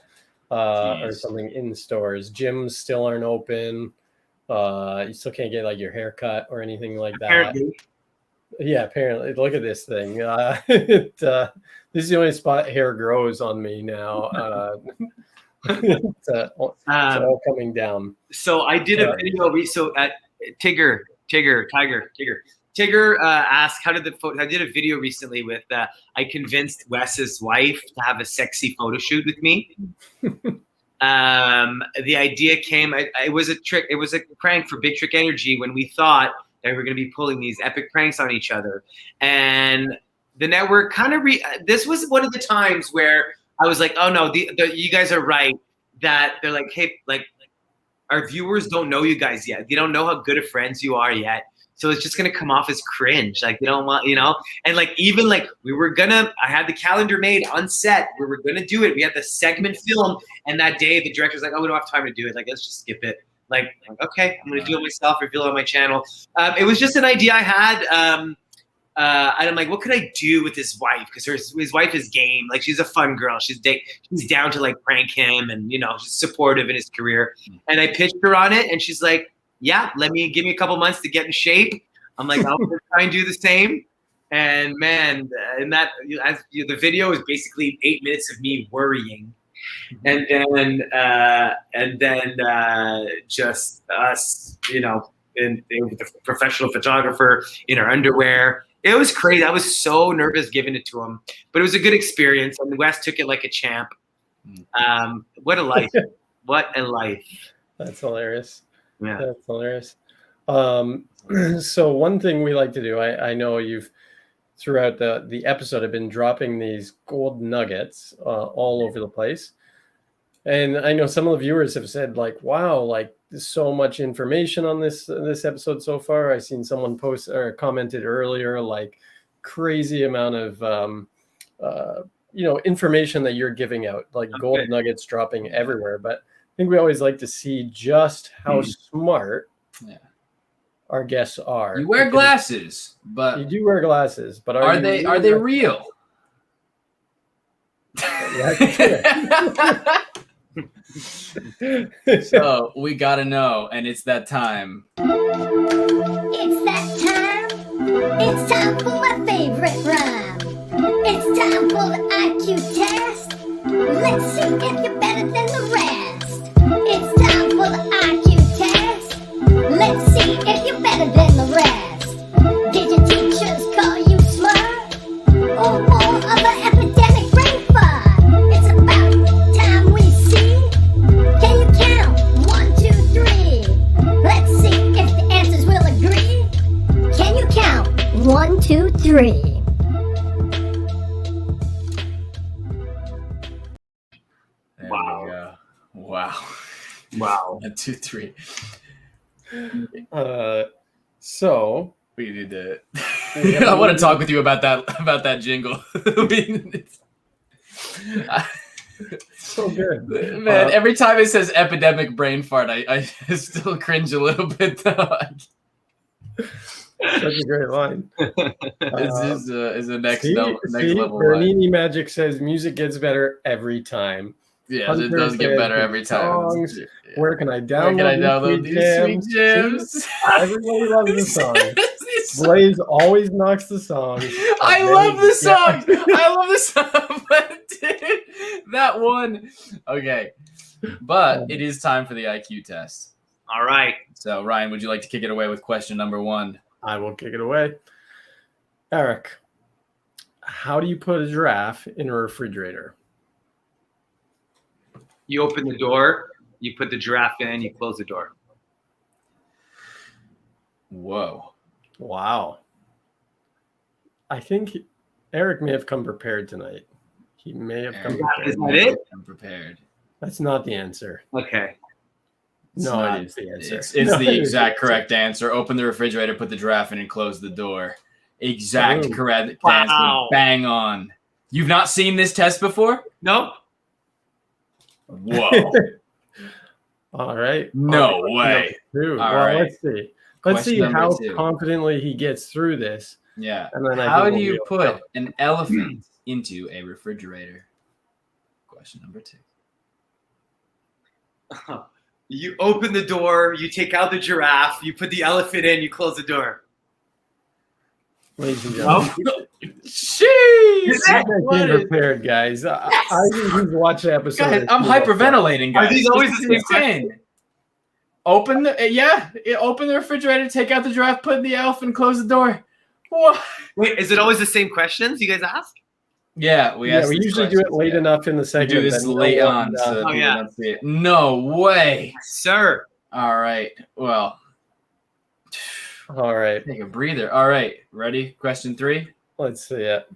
or something in stores. Gyms still aren't open. You still can't get like your hair cut or anything like that. Apparently. Yeah, apparently. Look at this thing. This is the only spot hair grows on me now. It's all coming down. So I did a video. So at Tiger asked, I did a video recently with, I convinced Wes's wife to have a sexy photo shoot with me. The idea came, it was a trick. It was a prank for Big Trick Energy when we thought that we were going to be pulling these epic pranks on each other. And the network kind of, this was one of the times where I was like, oh no, you guys are right. That they're like, hey, like our viewers don't know you guys yet. They don't know how good of friends you are yet. So it's just going to come off as cringe. Like they don't want, and like, even like I had the calendar made on set. We were going to do it. We had the segment film. And that day the director's like, oh, we don't have time to do it. Like, let's just skip it. Like okay, I'm going to do it myself, reveal it on my channel. It was just an idea I had. And I'm like, what could I do with his wife? Because his wife is game. Like she's a fun girl. She's down to like prank him, and she's supportive in his career. And I pitched her on it, and she's like, yeah, give me a couple months to get in shape. I'm like, I'll try and do the same. And man, the video is basically 8 minutes of me worrying, and then just us, and with the professional photographer in our underwear. It was crazy. I was so nervous giving it to him, but it was a good experience. And Wes took it like a champ. What a life! What a life! That's hilarious. Yeah, that's hilarious. So one thing we like to do, I know you've throughout the episode have been dropping these gold nuggets all over the place, and I know some of the viewers have said like, "Wow, like." There's so much information on this episode so far. I seen someone post or commented earlier, like crazy amount of information that you're giving out, like gold nuggets dropping everywhere. But I think we always like to see just how smart our guests are. You wear glasses, but you do wear glasses, but are they real? So we gotta know, and it's that time. It's that time. It's time for my favorite rhyme. It's time for the IQ test. Let's see if you're better than the rest. It's time for the IQ test. Let's see if you're better than the rest. Did your teachers call you smart? Or more of an epidemic brain fart? It's about time we see. Can you count? 3. There Wow. we go. Wow. Wow. 1, 2, 3. So We need to. I want to talk with you about that jingle. so good. Man, every time it says epidemic brain fart, I still cringe a little bit though. Such a great line. This is a next See, level line. Bernini Magic says music gets better every time. Yeah, Hunter it does get says better every time. songs. Where can I download, these sweet jams? See? Everybody loves the song. Blaze always knocks the songs. I love the song. I love the song. But dude, that one. Okay. But it is time for the IQ test. All right. So, Ryan, would you like to kick it away with question number 1? I will kick it away. Eric, how do you put a giraffe in a refrigerator? You open the door, you put the giraffe in, you close the door. Whoa. Wow. I think Eric may have come prepared tonight. He may have come prepared. Is that it? I'm prepared. That's not the answer. Okay. No, it is the answer. It's the exact correct answer. Open the refrigerator, put the giraffe in, and close the door. Exact Boom. correct Wow. answer. Bang on. You've not seen this test before? Nope. Whoa. All right. No way. All All right. right. Let's see. Let's Question see number how 2. confidently he gets through this. Yeah. And then How do we'll you be able to put tell. an elephant into a refrigerator? Question number 2. You open the door, you take out the giraffe, you put the elephant in, you close the door. Ladies and gentlemen, Jeez. you guys What came is- prepared, guys. I think he's watched the episode. Guys, I'm hyperventilating, guys. Are these always This the is same insane. Open the open the refrigerator, take out the giraffe, put in the elephant, close the door. What? Wait, is it always the same questions you guys ask? Yeah, we usually do it late enough in the We segment. do this that no late one, on, so that Oh, people yeah. don't see it. No way. Sir. All right. Well, All right. take a breather. All right. Ready? Question 3. Let's see it.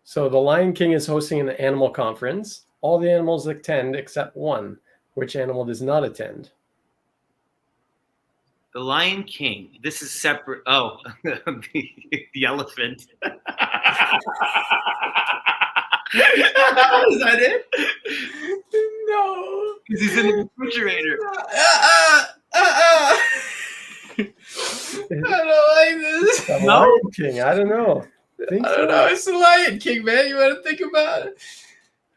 So the Lion King is hosting an animal conference. All the animals attend except one. Which animal does not attend? The Lion King. This is separate. Oh, the elephant. Is that it? No. Because he's in the refrigerator. I don't like this. The No. Lion King. I don't know. I don't know. It's the Lion King, man. You want to think about it?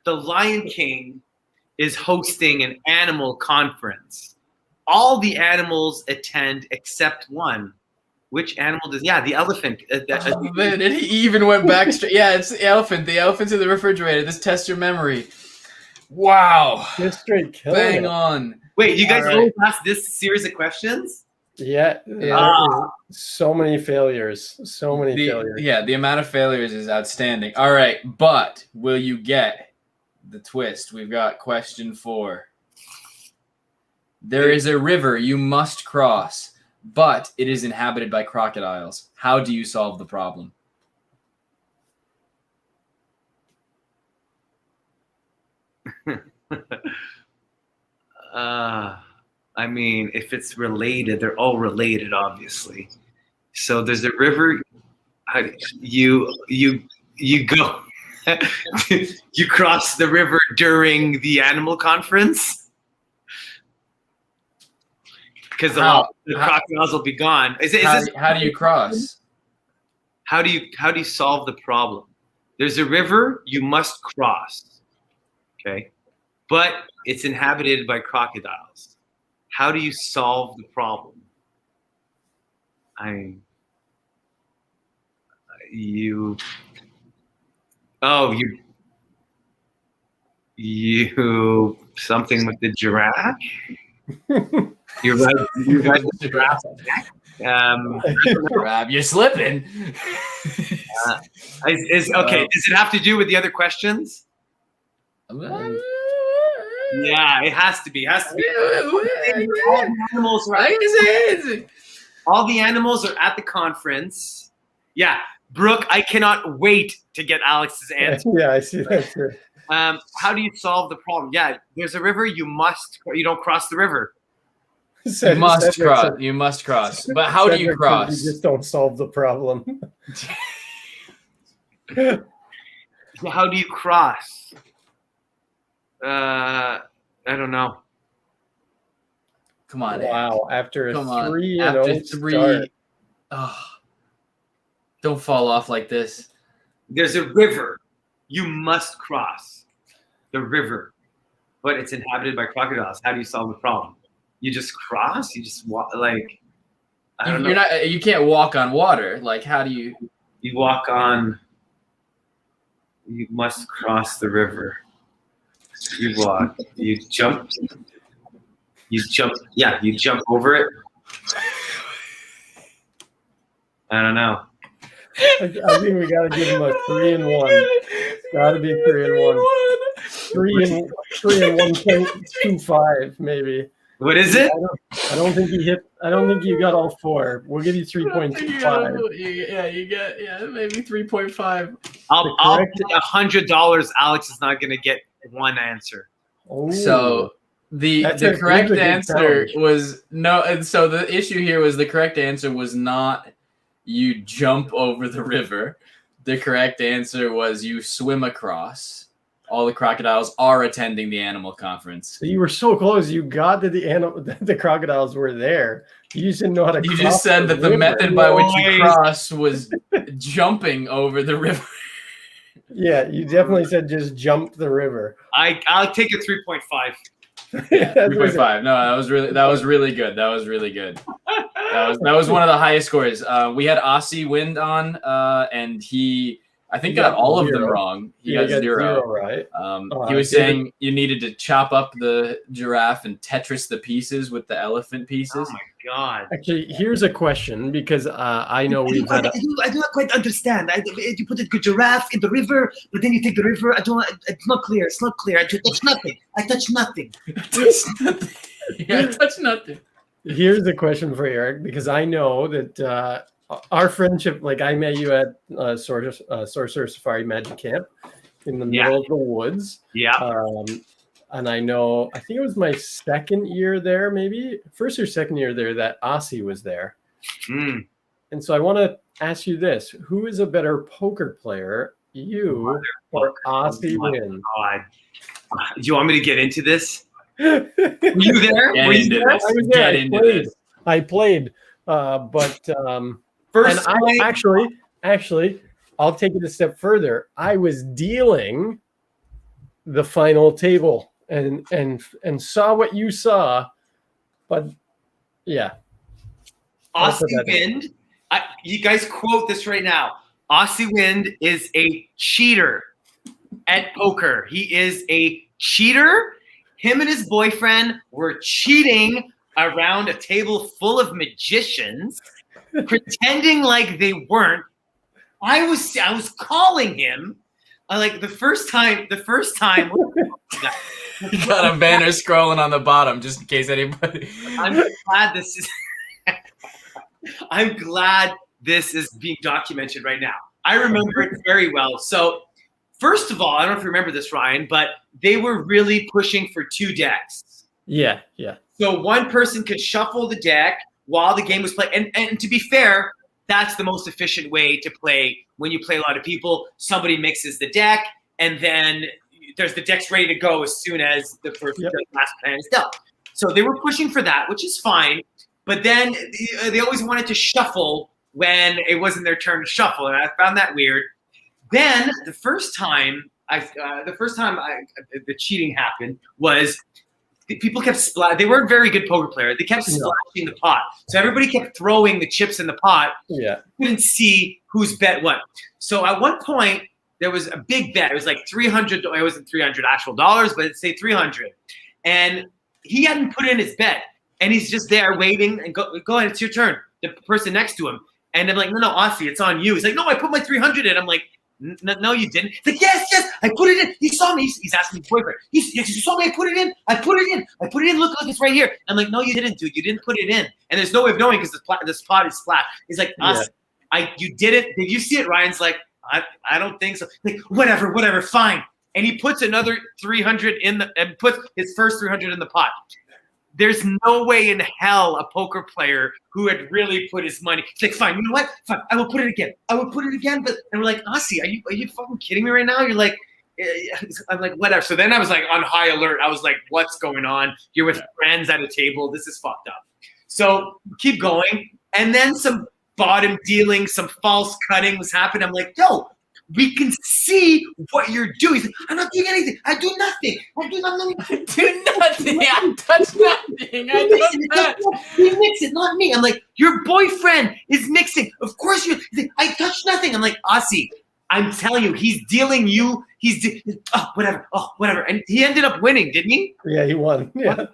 The Lion King is hosting an animal conference. All the animals attend except one. Which animal does? Yeah, the elephant. Oh, man, and he even went back straight. Yeah, it's the elephant. The elephant's in the refrigerator. This tests your memory. Wow. Just straight killing Bang it. on. Wait, you guys All right. always ask this series of questions? Yeah. So many failures. So many failures. Yeah, the amount of failures is outstanding. All right, but will you get the twist? We've got question 4. There is a river you must cross, but it is inhabited by crocodiles. How do you solve the problem? I mean, if it's related, they're all related, obviously. So there's a river. You go. You cross the river during the animal conference because the crocodiles will be gone. How do you cross? How do you solve the problem? There's a river you must cross. Okay, but it's inhabited by crocodiles. How do you solve the problem? You something with the giraffe. You ride the giraffe. You're slipping. Okay. Does it have to do with the other questions? Yeah, it has to be. All the animals are at the conference. Yeah, Brooke, I cannot wait to get Alex's answer. Yeah, I see that too. How do you solve the problem? Yeah, there's a river. You don't cross the river. You must cross. But how do you cross? You just don't solve the problem. How do you cross? I don't know. Come on. Wow. After three start. Oh, don't fall off like this. There's a river. You must cross the river, but it's inhabited by crocodiles. How do you solve the problem? You just cross? You just walk, like, I don't know. You can't walk on water. Like, how do you? You walk on. You must cross the river. You walk. You jump. You jump. Yeah, you jump over it. I don't know. I think we gotta give him a 3-1. It's gotta be 3-1. 3 and 1.25 maybe. What is it? I don't think he hit. I don't think you got all 4. We'll give you 3.25. You get maybe 3.5. I'll bet $100. Alex is not gonna get one answer. Oh. So the correct answer was no. And so the issue here was the correct answer was not you jump over the river. The correct answer was you swim across. All the crocodiles are attending the animal conference. So you were so close. You got that the crocodiles were there. You just didn't know how to. You just said that the method by which you cross was jumping over the river. Yeah, you definitely said just jump the river. I'll take a 3.5. 3.5. No, that was really good. That was really good. That was one of the highest scores. We had Aussie Wind on, and he I think got all 0. Of them wrong. He got 0. Right. He was saying you needed to chop up the giraffe and Tetris the pieces with the elephant pieces. Oh my god! Actually, here's a question because I know we've had. I do not quite understand. You put a giraffe in the river, but then you take the river. It's not clear. It's not clear. I touch nothing. I touch nothing. Yeah, I touch nothing. Here's a question for Eric because I know that our friendship, like I met you at Sorcerer Safari Magic Camp in the middle of the woods. Yeah. And I think it was my second year there, maybe first or second year there, that Aussie was there. Mm. And so I want to ask you this: who is a better poker player, you or Aussie Wind? God. Do you want me to get into this? Were you there? Get into this. I was there. I played. But first, actually, I'll take it a step further. I was dealing the final table and saw what you saw, but yeah. Aussie Wind. You guys quote this right now. Aussie Wind is a cheater at poker. He is a cheater. Him and his boyfriend were cheating around a table full of magicians, pretending like they weren't. I was calling him like the first time. You got a banner scrolling on the bottom just in case anybody. I'm glad this is being documented right now. I remember it very well. So, first of all, I don't know if you remember this, Ryan, but they were really pushing for 2 decks. Yeah. So one person could shuffle the deck while the game was playing. And to be fair, that's the most efficient way to play. When you play a lot of people, somebody mixes the deck, and then there's the deck's ready to go as soon as the last plan is dealt. So they were pushing for that, which is fine. But then they always wanted to shuffle when it wasn't their turn to shuffle, and I found that weird. Then the first time the cheating happened was people kept they weren't very good poker players. They kept splashing the pot. So everybody kept throwing the chips in the pot. Yeah. Couldn't see whose bet what. So at one point there was a big bet. It was like $300. It wasn't $300 actual dollars, but say $300. And he hadn't put in his bet. And he's just there waiting and go ahead, it's your turn. The person next to him. And I'm like, no, Aussie, it's on you. He's like, no, I put my 300 in. I'm like, no, you didn't. He's like, yes, I put it in. He saw me. He's asking his boyfriend. You saw me. I put it in. Look, it's right here. I'm like, no, you didn't, dude. You didn't put it in. And there's no way of knowing because this pot is flat. He's like, Aussie, You did it. Did you see it? Ryan's like, I don't think so. Like, whatever, fine. And he puts another 300 and puts his first 300 in the pot. There's no way in hell a poker player who had really put his money. He's like, fine, you know what? Fine, I will put it again. But and we're like, Aussie, are you fucking kidding me right now? You're like, I'm like, whatever. So then I was like on high alert. I was like, what's going on? You're with friends at a table. This is fucked up. So keep going. And then some bottom dealing, some false cutting was happening. I'm like, yo, we can see what you're doing. He's like, I'm not doing anything. I do nothing. I do nothing. I touch nothing. He mixed it, not me. I'm like, your boyfriend is mixing. Of course you. I touched nothing. I'm like, Aussie, I'm telling you, he's dealing you. Whatever. And he ended up winning, didn't he? Yeah, he won. Yeah.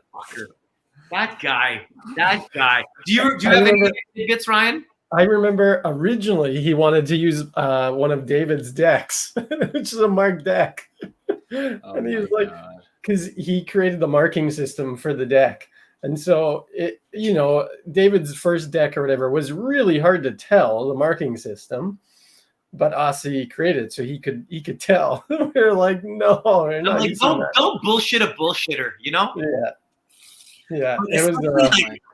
That guy. Do you have any tidbits, Ryan? I remember originally he wanted to use one of David's decks, which is a marked deck. And he was like, because he created the marking system for the deck. And so, David's first deck or whatever was really hard to tell, the marking system. But Aussie created it so he could tell. We were like, no, we're not like, using that. Don't bullshit a bullshitter, you know? Yeah.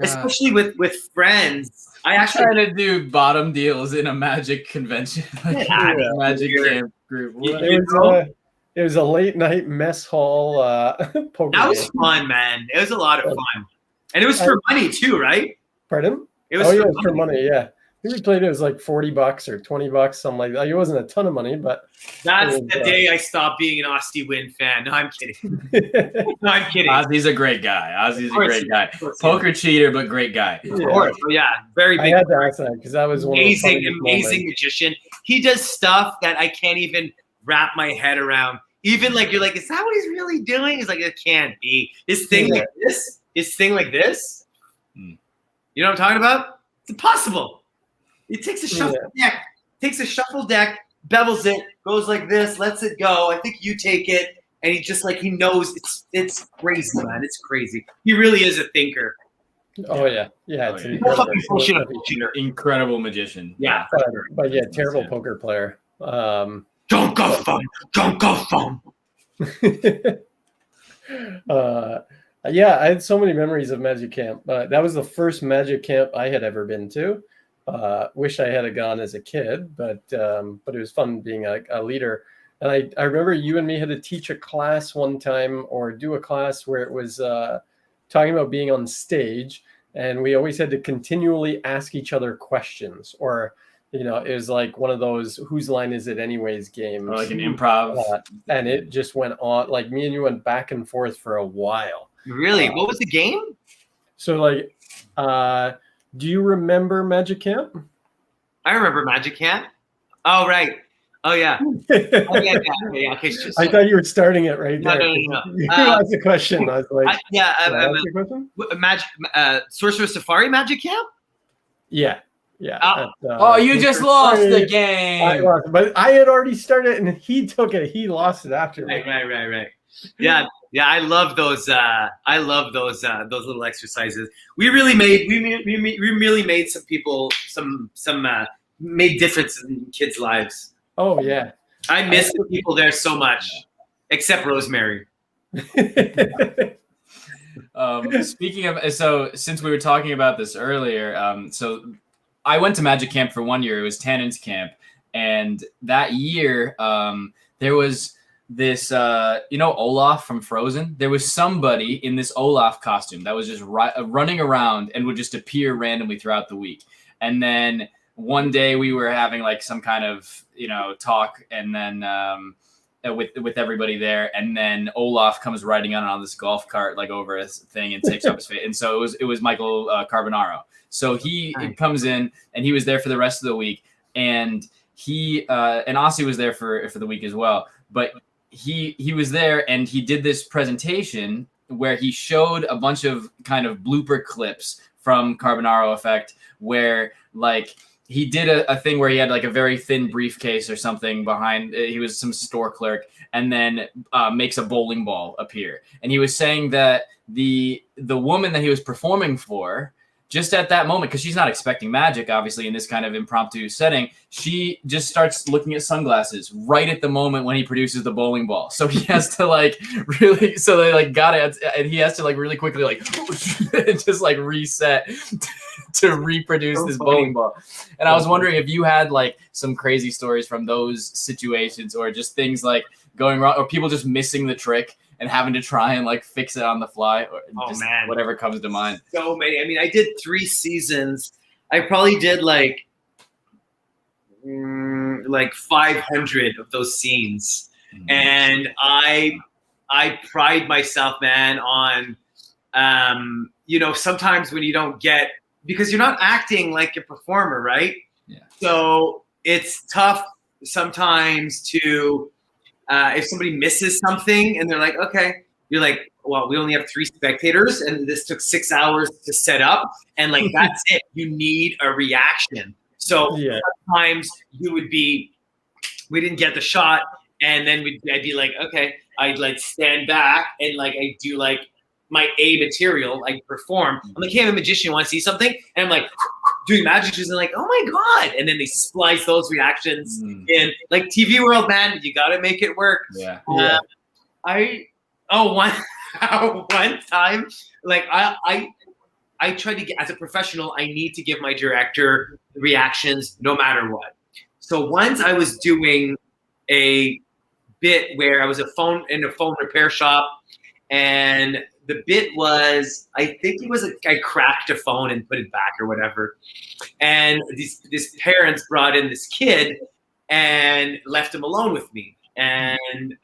Especially with friends. I actually trying to do bottom deals in a Magic convention, Magic camp group. It was a late night mess hall poker. That was fun, man. It was a lot of fun, and it was for money too, right? Pardon? It was for money. Yeah. We played it was like $40 or $20, something like that. It wasn't a ton of money, but that's the day I stopped being an Aussie Win fan. No, I'm kidding. Ozzie's a great guy. Poker cheater, but great guy. Of course. Yeah, very big. I had to ask that because that was amazing magician. He does stuff that I can't even wrap my head around. Even like you're like, is that what he's really doing? He's like, it can't be. His thing like this. You know what I'm talking about? It's impossible. He takes a shuffle deck, bevels it, goes like this, lets it go. I think you take it, and he knows it's crazy, man. It's crazy. He really is a thinker. Oh yeah. It's incredible magician. Yeah, but terrible poker player. Don't go phone. I had so many memories of Magic Camp. That was the first Magic Camp I had ever been to. Wish I had gone as a kid, but it was fun being a leader. And I remember you and me had to teach a class one time or do a class where it was talking about being on stage, and we always had to continually ask each other questions, or it was like one of those whose line is it anyways games, or like an improv, and it just went on. Like me and you went back and forth for a while. Really? What was the game? So do you remember Magic Camp? I remember Magic Camp. Oh, right. Oh, yeah. Okay, I thought you were starting it right there. No. You asked a question. I was like, Magic Sorcerer Safari Magic Camp? Yeah. You just lost the game. I lost, but I had already started, and he took it. He lost it after. Right. Yeah, I love those. Those little exercises. We really made some people made difference in kids' lives. Oh yeah, I miss the people there so much, except Rosemary. Speaking of, so since we were talking about this earlier, so I went to Magic Camp for 1 year. It was Tannen's camp, and that year there was this, Olaf from Frozen. There was somebody in this Olaf costume that was just running around and would just appear randomly throughout the week. And then one day we were having like some kind of, talk, and then with everybody there, and then Olaf comes riding on this golf cart like over a thing and takes up his face. And so it was Michael Carbonaro. So he comes in, and he was there for the rest of the week, and he and Aussie was there for the week as well. But he was there, and he did this presentation where he showed a bunch of kind of blooper clips from Carbonaro Effect, where like he did a thing where he had like a very thin briefcase or something behind. He was some store clerk, and then makes a bowling ball appear. And he was saying that the woman that he was performing for just at that moment, because she's not expecting magic, obviously, in this kind of impromptu setting, she just starts looking at sunglasses right at the moment when he produces the bowling ball. So he has to like really, so they like got it, and he has to like really quickly like just like reset to reproduce this bowling ball. And I was wondering if you had like some crazy stories from those situations, or just things like going wrong, or people just missing the trick and having to try and like fix it on the fly, or just whatever comes to mind. So many. I mean, I did 3 seasons. I probably did like 500 of those scenes. And I pride myself, man, on, you know, sometimes when you don't get, because you're not acting like a performer, right? Yeah. So it's tough sometimes to, if somebody misses something and they're like, okay, you're like, well, we only have 3 spectators and this took 6 hours to set up. And like, that's it. You need a reaction. So sometimes you would be, we didn't get the shot. And then I'd be like, okay, I'd like stand back and like, I do like my A material, I perform. I'm like, hey, I'm a magician, you want to see something? And I'm like, doing magic tricks and like, oh my God. And then they splice those reactions in. Like TV world, man, you got to make it work. Yeah. One time, like I try to get, as a professional, I need to give my director reactions no matter what. So once I was doing a bit where I was in a phone repair shop, and the bit was, I think it was I cracked a phone and put it back or whatever. And these parents brought in this kid and left him alone with me. And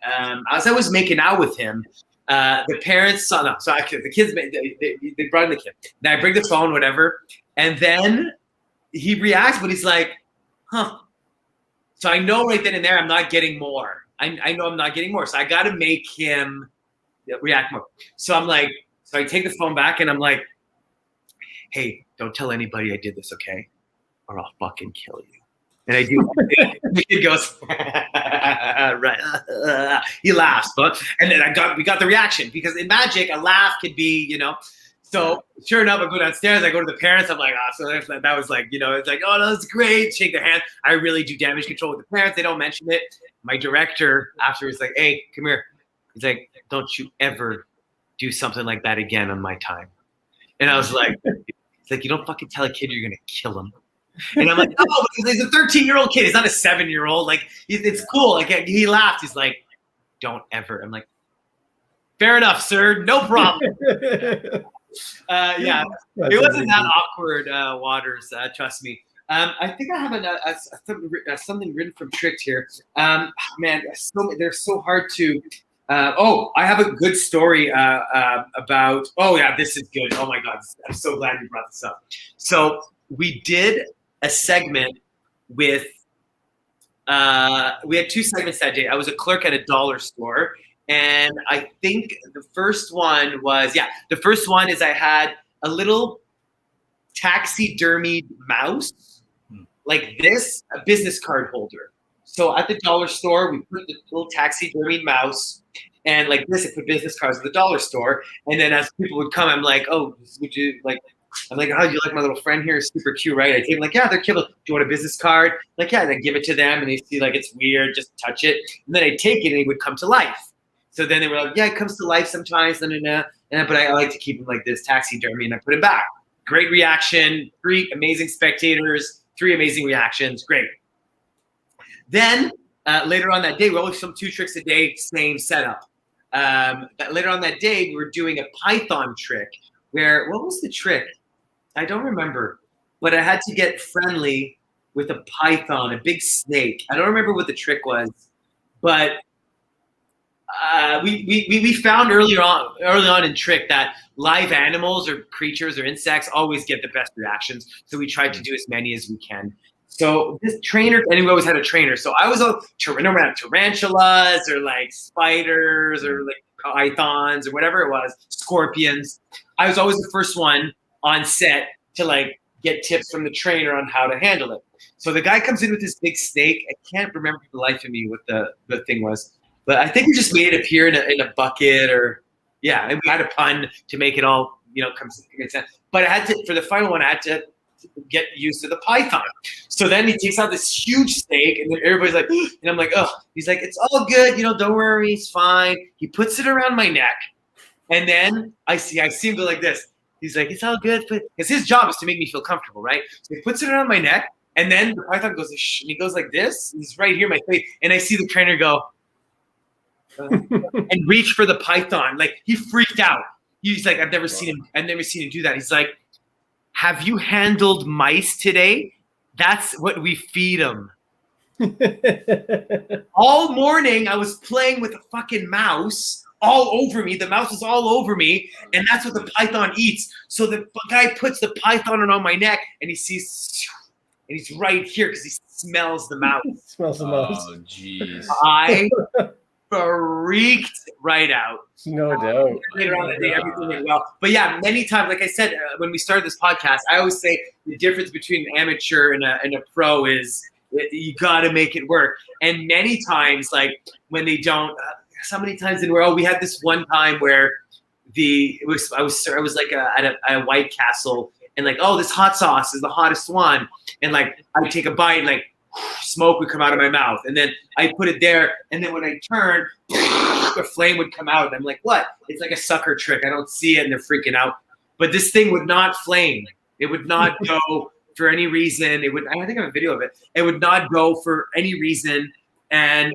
as I was making out with him, the parents saw, the kids, they brought in the kid. Then I bring the phone, whatever. And then he reacts, but he's like, huh. So I know right then and there, I'm not getting more. I know I'm not getting more. So I got to make him react more. So I'm like, so I take the phone back and I'm like, hey, don't tell anybody I did this, okay? Or I'll fucking kill you. And I do. The kid goes, right. He laughs, and then we got the reaction, because in magic, a laugh could be, you know. So sure enough, I go downstairs, I go to the parents, I'm like, so that was like, you know, it's like, oh, that's great. Shake their hand. I really do damage control with the parents. They don't mention it. My director after is like, hey, come here. He's like, don't you ever do something like that again on my time. And I was like, it's like, you don't fucking tell a kid you're gonna kill him. And I'm like, no, because he's a 13-year-old kid. He's not a 7-year-old. Like, it's cool. Like, he laughed. He's like, don't ever. I'm like, fair enough, sir. No problem. Yeah, it wasn't that awkward, Waters. Trust me. I think I have something written from Tricked here. Man, they're so hard to. I have a good story about. Oh yeah, this is good. Oh my God, I'm so glad you brought this up. So we did a segment with. We had 2 segments that day. I was a clerk at a dollar store. And I think the first one was, the first one is I had a little taxidermied mouse, like this, a business card holder. So at the dollar store, we put the little taxidermied mouse, and like this, I put business cards at the dollar store. And then as people would come, I'm like, oh, would you like, I'm like, oh, you like my little friend here? It's super cute, right? I take them like, yeah, they're cute. Do you want a business card? Like, yeah, and I give it to them, and they see like it's weird, just touch it. And then I take it, and it would come to life. So then they were like, yeah, it comes to life sometimes, but I like to keep them like this, taxidermy, and I put it back. Great reaction, 3 amazing spectators, 3 amazing reactions, great. Then later on that day, we always film 2 tricks a day, same setup. Later on that day, we were doing a python trick where, what was the trick? I don't remember, but I had to get friendly with a python, a big snake. I don't remember what the trick was, but we found early on in Trick that live animals or creatures or insects always get the best reactions. So we tried to do as many as we can. So this trainer, and we always had a trainer. So I was tarantulas or like spiders or like pythons or whatever it was, scorpions. I was always the first one on set to like get tips from the trainer on how to handle it. So the guy comes in with this big snake. I can't remember for the life of me what the thing was. But I think we just made it appear in a bucket, or and we had a pun to make it all comes. But I had to, for the final one, I had to get used to the python. So then he takes out this huge steak, and then everybody's like, and I'm like, oh, he's like, it's all good, don't worry, it's fine. He puts it around my neck, and then I see him go like this. He's like, it's all good, because his job is to make me feel comfortable, right? So he puts it around my neck, and then the python goes, shh, and he goes like this. He's right here, my face, and I see the trainer go and reach for the python. Like, he freaked out. He's like, I've never seen him do that. He's like, have you handled mice today? That's what we feed them. All morning, I was playing with a fucking mouse all over me. The mouse is all over me, and that's what the python eats. So the guy puts the python around my neck, and he sees, and he's right here because he smells the mouse. Smells the mouse. Oh, jeez. I freaked right out. No doubt. Later on that day, everything went well. But yeah, many times, like I said, when we started this podcast, I always say the difference between an amateur and a pro is you got to make it work. And many times, like when they don't, so many times in a row, we had this one time where I was like at a White Castle, and like, oh, this hot sauce is the hottest one, and like I take a bite, and like smoke would come out of my mouth, and then I put it there, and then when I turn, a flame would come out, and I'm like, what? It's like a sucker trick. I don't see it, and they're freaking out. But this thing would not flame. It would not go for any reason. It would. I think I have a video of it. It would not go for any reason. And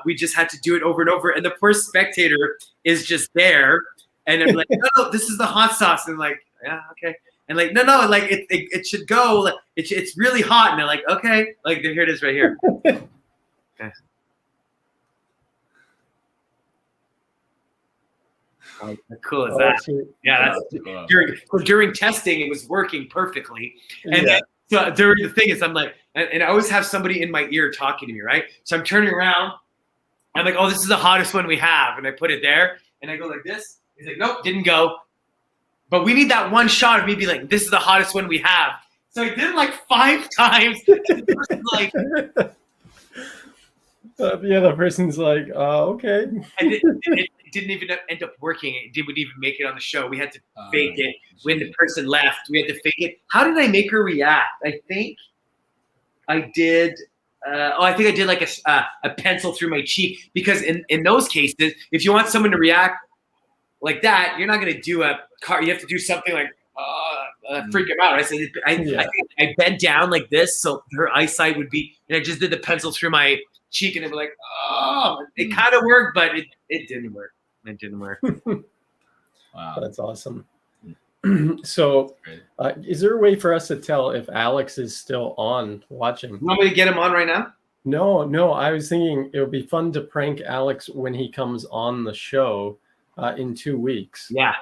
we just had to do it over and over. And the poor spectator is just there. And I'm like, no, this is the hot sauce. And I'm like, yeah, okay. And like, no, like it should go. Like, it's really hot. And they're like, okay. Like, here it is right here. Okay. How cool is that? Yeah, that's during testing, it was working perfectly. And then so during the thing is, I'm like, and I always have somebody in my ear talking to me, right? So I'm turning around. I'm like, oh, this is the hottest one we have. And I put it there, and I go like this. He's like, nope, didn't go. But we need that one shot of me be like, this is the hottest one we have. So I did it like 5 times. Like, the person's like, okay. And it didn't even end up working. It didn't even make it on the show. We had to fake it. When the person left, we had to fake it. How did I make her react? I think I did. I think I did like a pencil through my cheek, because in those cases, if you want someone to react like that, you're not going to do a car. You have to do something like freak them out. I bent down like this so her eyesight would be, and I just did the pencil through my cheek, and they were like, oh, it kind of worked, but it didn't work. It didn't work. Wow, that's awesome. So, is there a way for us to tell if Alex is still on watching? You want me to get him on right now? No. I was thinking it would be fun to prank Alex when he comes on the show in 2 weeks. Yeah.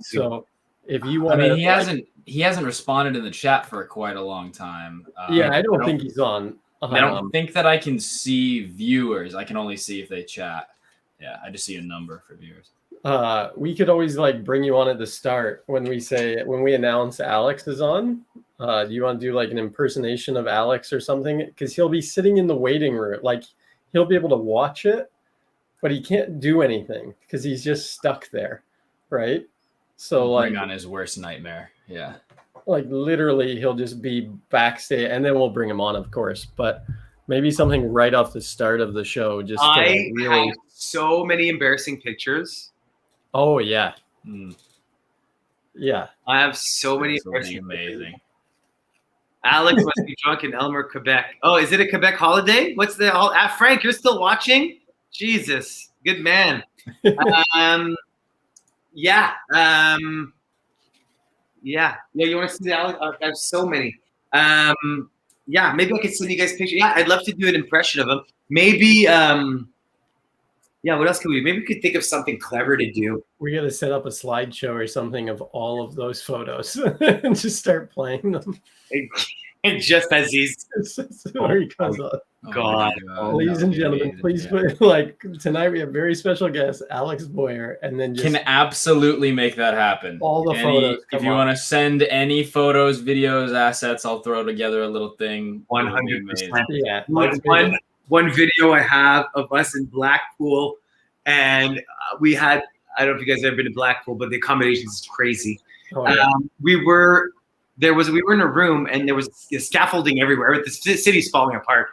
So, if you want, he hasn't responded in the chat for quite a long time. I don't think he's on. I don't think that I can see viewers. I can only see if they chat. Yeah, I just see a number for viewers. We could always like bring you on at the start when we announce Alex is on. Do you want to do like an impersonation of Alex or something? Because he'll be sitting in the waiting room. Like, he'll be able to watch it, but he can't do anything because he's just stuck there, right? So like, bring on his worst nightmare. Yeah. Like literally, he'll just be backstage, and then we'll bring him on, of course. But maybe something right off the start of the show. Just I have so many embarrassing pictures. Oh yeah, yeah. I have so many embarrassing. Amazing. Alex must be drunk in Elmer, Quebec. Oh, is it a Quebec holiday? What's the Frank? You're still watching? Jesus, good man. Yeah. Yeah. You want to see the Alex? I have so many. Yeah, maybe I could send you guys pictures. Yeah, I'd love to do an impression of him. Maybe, what else could we do? Maybe we could think of something clever to do. We got to set up a slideshow or something of all of those photos and just start playing them. And just as he's... Where he comes on. God. Ladies and gentlemen, please put, like, tonight we have very special guest, Alex Boyer, and then just... Can absolutely make that happen. All the photos. If you want to send any photos, videos, assets, I'll throw together a little thing. 100%. Yeah. One video I have of us in Blackpool, and we had I don't know if you guys have ever been to Blackpool, but the accommodations is crazy. Oh, yeah. We were in a room and there was scaffolding everywhere. The city's falling apart,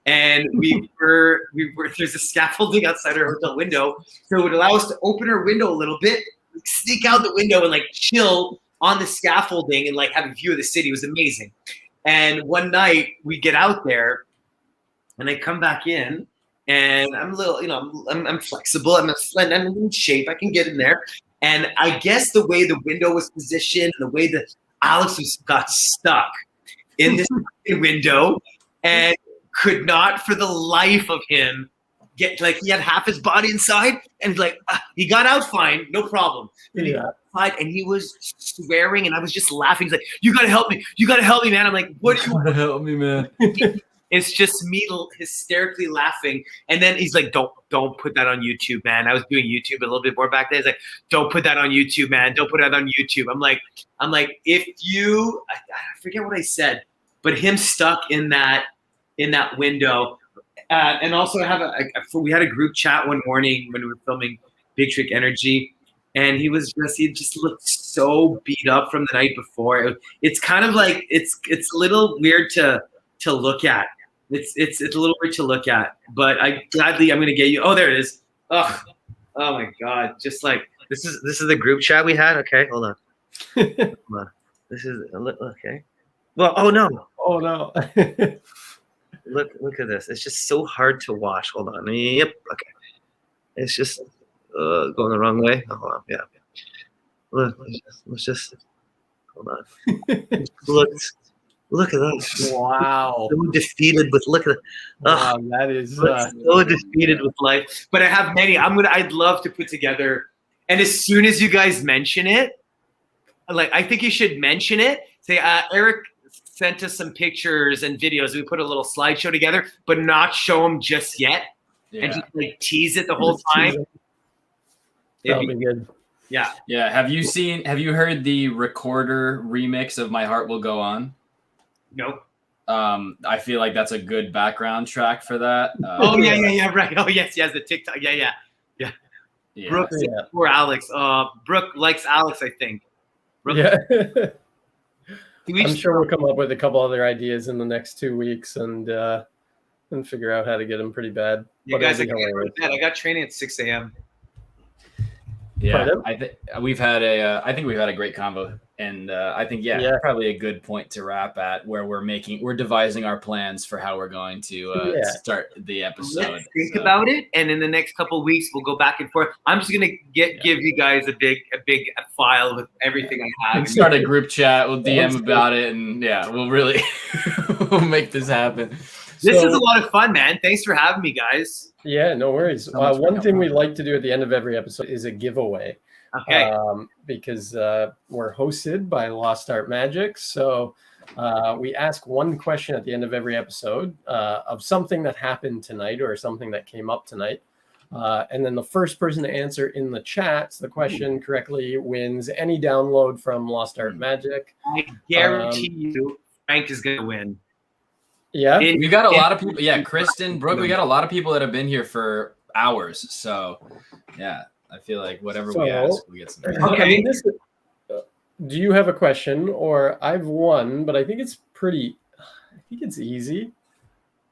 and there's a scaffolding outside our hotel window, so it would allow us to open our window a little bit, sneak out the window, and like chill on the scaffolding and like have a view of the city. It was amazing. And one night we get out there, and I come back in. And I'm a little, I'm flexible. I'm in shape. I can get in there. And I guess the way the window was positioned, the way that Alex got stuck in this window and could not for the life of him get, like, he had half his body inside and like, he got out fine, no problem. Then he got outside and he was swearing and I was just laughing. He's like, you got to help me. You got to help me, man. I'm like, what do you want to help me, man? It's just me hysterically laughing. And then he's like, don't put that on YouTube, man. I was doing YouTube a little bit more back then. He's like, don't put that on YouTube, man. Don't put that on YouTube. I'm like, if you, I forget what I said, but him stuck in that window. And also we had a group chat one morning when we were filming Big Trick Energy. And he just looked so beat up from the night before. It's kind of like, it's a little weird to look at. It's a little weird to look at, but I'm going to get you. Oh, there it is. Oh my God. Just like, this is the group chat we had. Okay. Hold on. Hold on. This is okay. Well, oh no. Look at this. It's just so hard to watch. Hold on. Yep. Okay. It's just going the wrong way. Oh, hold on. Yeah. Let's just hold on. Look at that. Wow. So defeated with wow, that is so defeated with life. But I have many. I'd love to put together. And as soon as you guys mention it, like, I think you should mention it. Say, Eric sent us some pictures and videos. We put a little slideshow together, but not show them just yet. Yeah. And just like tease it the whole time. That'll be good. Yeah. Yeah. Have you heard the Recorder remix of My Heart Will Go On? Nope. I feel like that's a good background track for that. Yeah, right. Oh, yes, the TikTok. Yeah. Brooke, poor Alex. Brooke likes Alex, I think. Brooke, yeah. I'm sure we'll come up with a couple other ideas in the next 2 weeks and figure out how to get them pretty bad. You guys, I got training at 6 a.m. Yeah, I think we've had a great convo, and I think probably a good point to wrap at, where we're devising our plans for how we're going to start the episode. Let's think about it, and in the next couple of weeks we'll go back and forth. I'm just gonna give you guys a big file with everything I have. We'll start a group chat. We'll DM about it, and we'll really we'll make this happen. This is a lot of fun, man. Thanks for having me, guys. Yeah, no worries. One thing we like to do at the end of every episode is a giveaway. Okay. Because we're hosted by Lost Art Magic. So we ask one question at the end of every episode of something that happened tonight or something that came up tonight. And then the first person to answer in the chats the question correctly wins any download from Lost Art Magic. I guarantee you Frank is going to win. Yeah, we got a lot of people. Yeah, Kristen, Brooke, we got a lot of people that have been here for hours. So, yeah, I feel like whatever we ask, we get some. Okay. Do you have a question? Or I've won, but I think it's easy.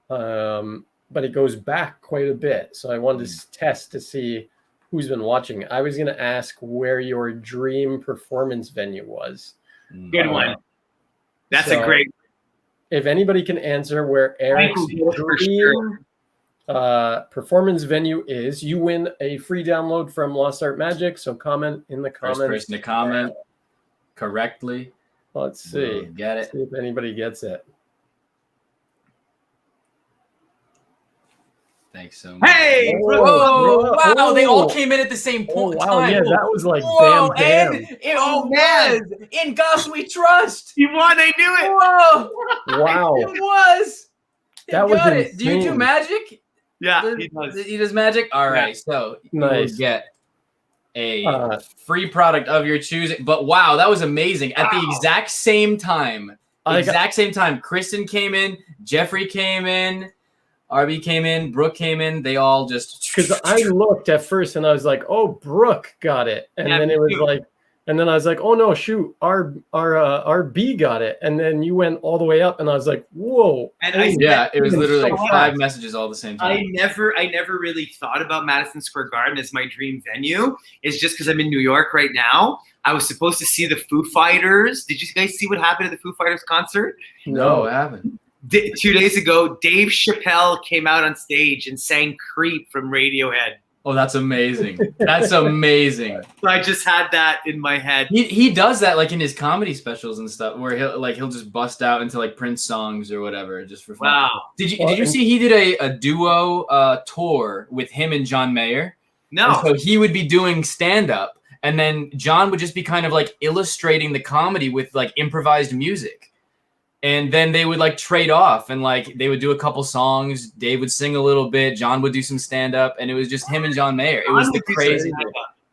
But it goes back quite a bit. So I wanted to test to see who's been watching. I was going to ask where your dream performance venue was. Good one. That's a great. If anybody can answer where Eric's dream performance venue is, you win a free download from Lost Art Magic. So comment in the comments. First person to comment correctly. Let's see. Get it. See if anybody gets it. Thanks so much. Hey! Whoa! Wow! They all came in at the same point. Wow! Yeah, that was like bam, bam. And it was in Gus We Trust. You won! I knew it. Whoa! Wow! It was. That was insane. Do you do magic? Yeah, he does. He does magic. All right, so nice. You get a free product of your choosing. But wow, that was amazing! At the exact same time, Kristen came in, Jeffrey came in. RB came in, Brooke came in. They all just because I looked at first and I was like, "Oh, Brooke got it," and then it was like, and then I was like, "Oh no, shoot, RB got it," and then you went all the way up, and I was like, "Whoa!" And it was literally like 5 messages all at the same time. I never really thought about Madison Square Garden as my dream venue. It's just because I'm in New York right now. I was supposed to see the Foo Fighters. Did you guys see what happened at the Foo Fighters concert? No, what happened? 2 days ago, Dave Chappelle came out on stage and sang "Creep" from Radiohead. Oh, that's amazing. That's amazing. So I just had that in my head. He does that like in his comedy specials and stuff, where he'll just bust out into like Prince songs or whatever just for fun. Wow. Did you see he did a duo tour with him and John Mayer? No. And so he would be doing stand up, and then John would just be kind of like illustrating the comedy with like improvised music. And then they would like trade off, and like they would do a couple songs. Dave would sing a little bit. John would do some stand up, and it was just him and John Mayer. It was the crazy.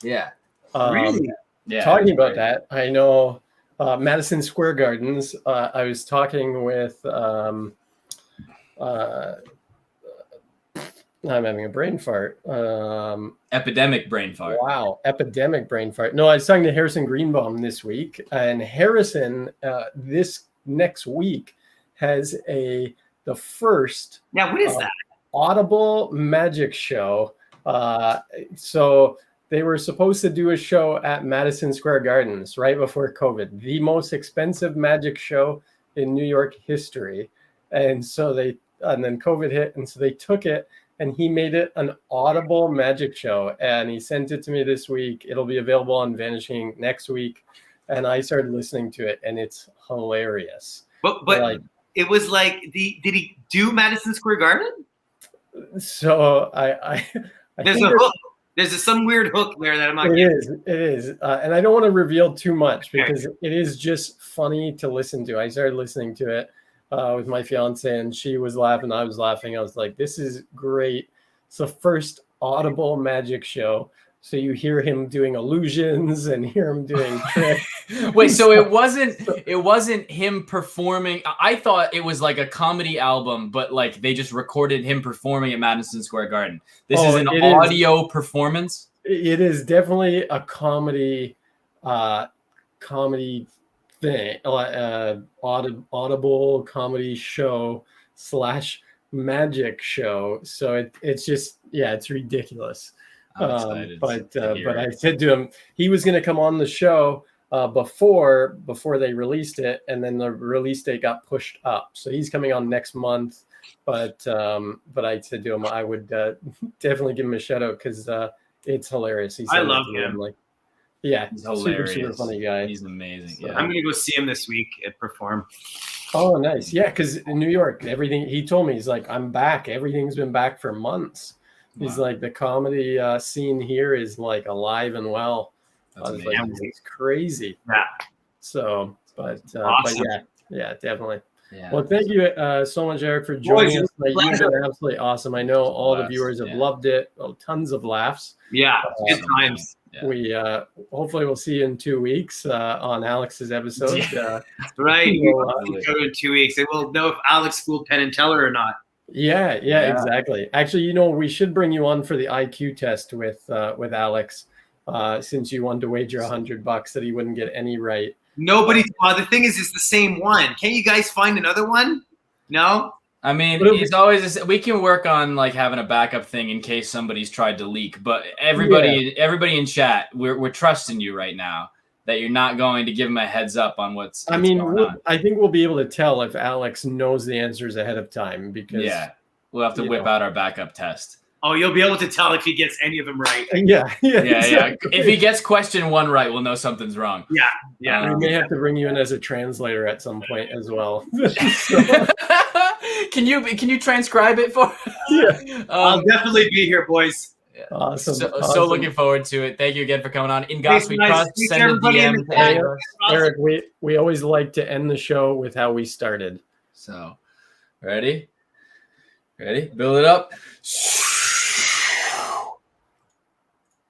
Yeah. Really? Yeah. Talking about that, I know Madison Square Gardens. I was talking with. I'm having a brain fart. Epidemic brain fart. Wow, epidemic brain fart. No, I was talking to Harrison Greenbaum this week, and Harrison this next week has the first what is that? Audible magic show. So they were supposed to do a show at Madison Square Gardens right before COVID, the most expensive magic show in New York history. And then COVID hit, and so they took it, and he made it an Audible magic show, and he sent it to me this week. It'll be available on Vanishing next week. And I started listening to it, and it's hilarious. But like, it was like did he do Madison Square Garden? So I there's a hook. There's some weird hook there that I'm not getting. It is. And I don't want to reveal too much because it is just funny to listen to. I started listening to it with my fiance, and she was laughing. I was laughing. I was like, this is great. It's the first Audible magic show. So you hear him doing illusions and hear him doing tricks. Wait, so it wasn't him performing. I thought it was like a comedy album, but like they just recorded him performing at Madison Square Garden. This is an audio performance. It is definitely a comedy thing, audible comedy show / magic show. So it's just it's ridiculous. But I said to him he was going to come on the show before they released it, and then the release date got pushed up. So he's coming on next month. But I said to him I would definitely give him a shout out because it's hilarious. I love him. He's hilarious. Super funny guy. He's amazing. So I'm gonna go see him this week at perform. Oh, nice. Yeah, because in New York, everything he told me, he's like, I'm back. Everything's been back for months. He's like, the comedy scene here is like alive and well. I was like, it's crazy. Yeah. So, but awesome. yeah, definitely. Yeah. Well, thank you so much, Eric, for joining us. You've been absolutely awesome. I know all the viewers have loved it. Oh, tons of laughs. Yeah, good times. Yeah. We hopefully we'll see you in 2 weeks on Alex's episode. Right. We'll go in 2 weeks, and we'll know if Alex fooled Penn and Teller or not. Yeah, exactly. Actually, we should bring you on for the IQ test with Alex, since you wanted to wager $100 that he wouldn't get any right. Nobody. The thing is, it's the same one. Can't you guys find another one? No. I mean, it's always we can work on like having a backup thing in case somebody's tried to leak. But everybody in chat, we're trusting you right now that you're not going to give them a heads up on what's going on. I think we'll be able to tell if Alex knows the answers ahead of time because we'll have to whip out our backup test. Oh, you'll be able to tell if he gets any of them right. Yeah. Exactly. If he gets question 1 right, we'll know something's wrong. Yeah. We may have to bring you in as a translator at some point as well. Can you transcribe it for? I'll definitely be here, boys. Awesome. So looking forward to it. Thank you again for coming on. In Goss We Trust, send a DM. Eric, we always like to end the show with how we started. So, ready? Build it up.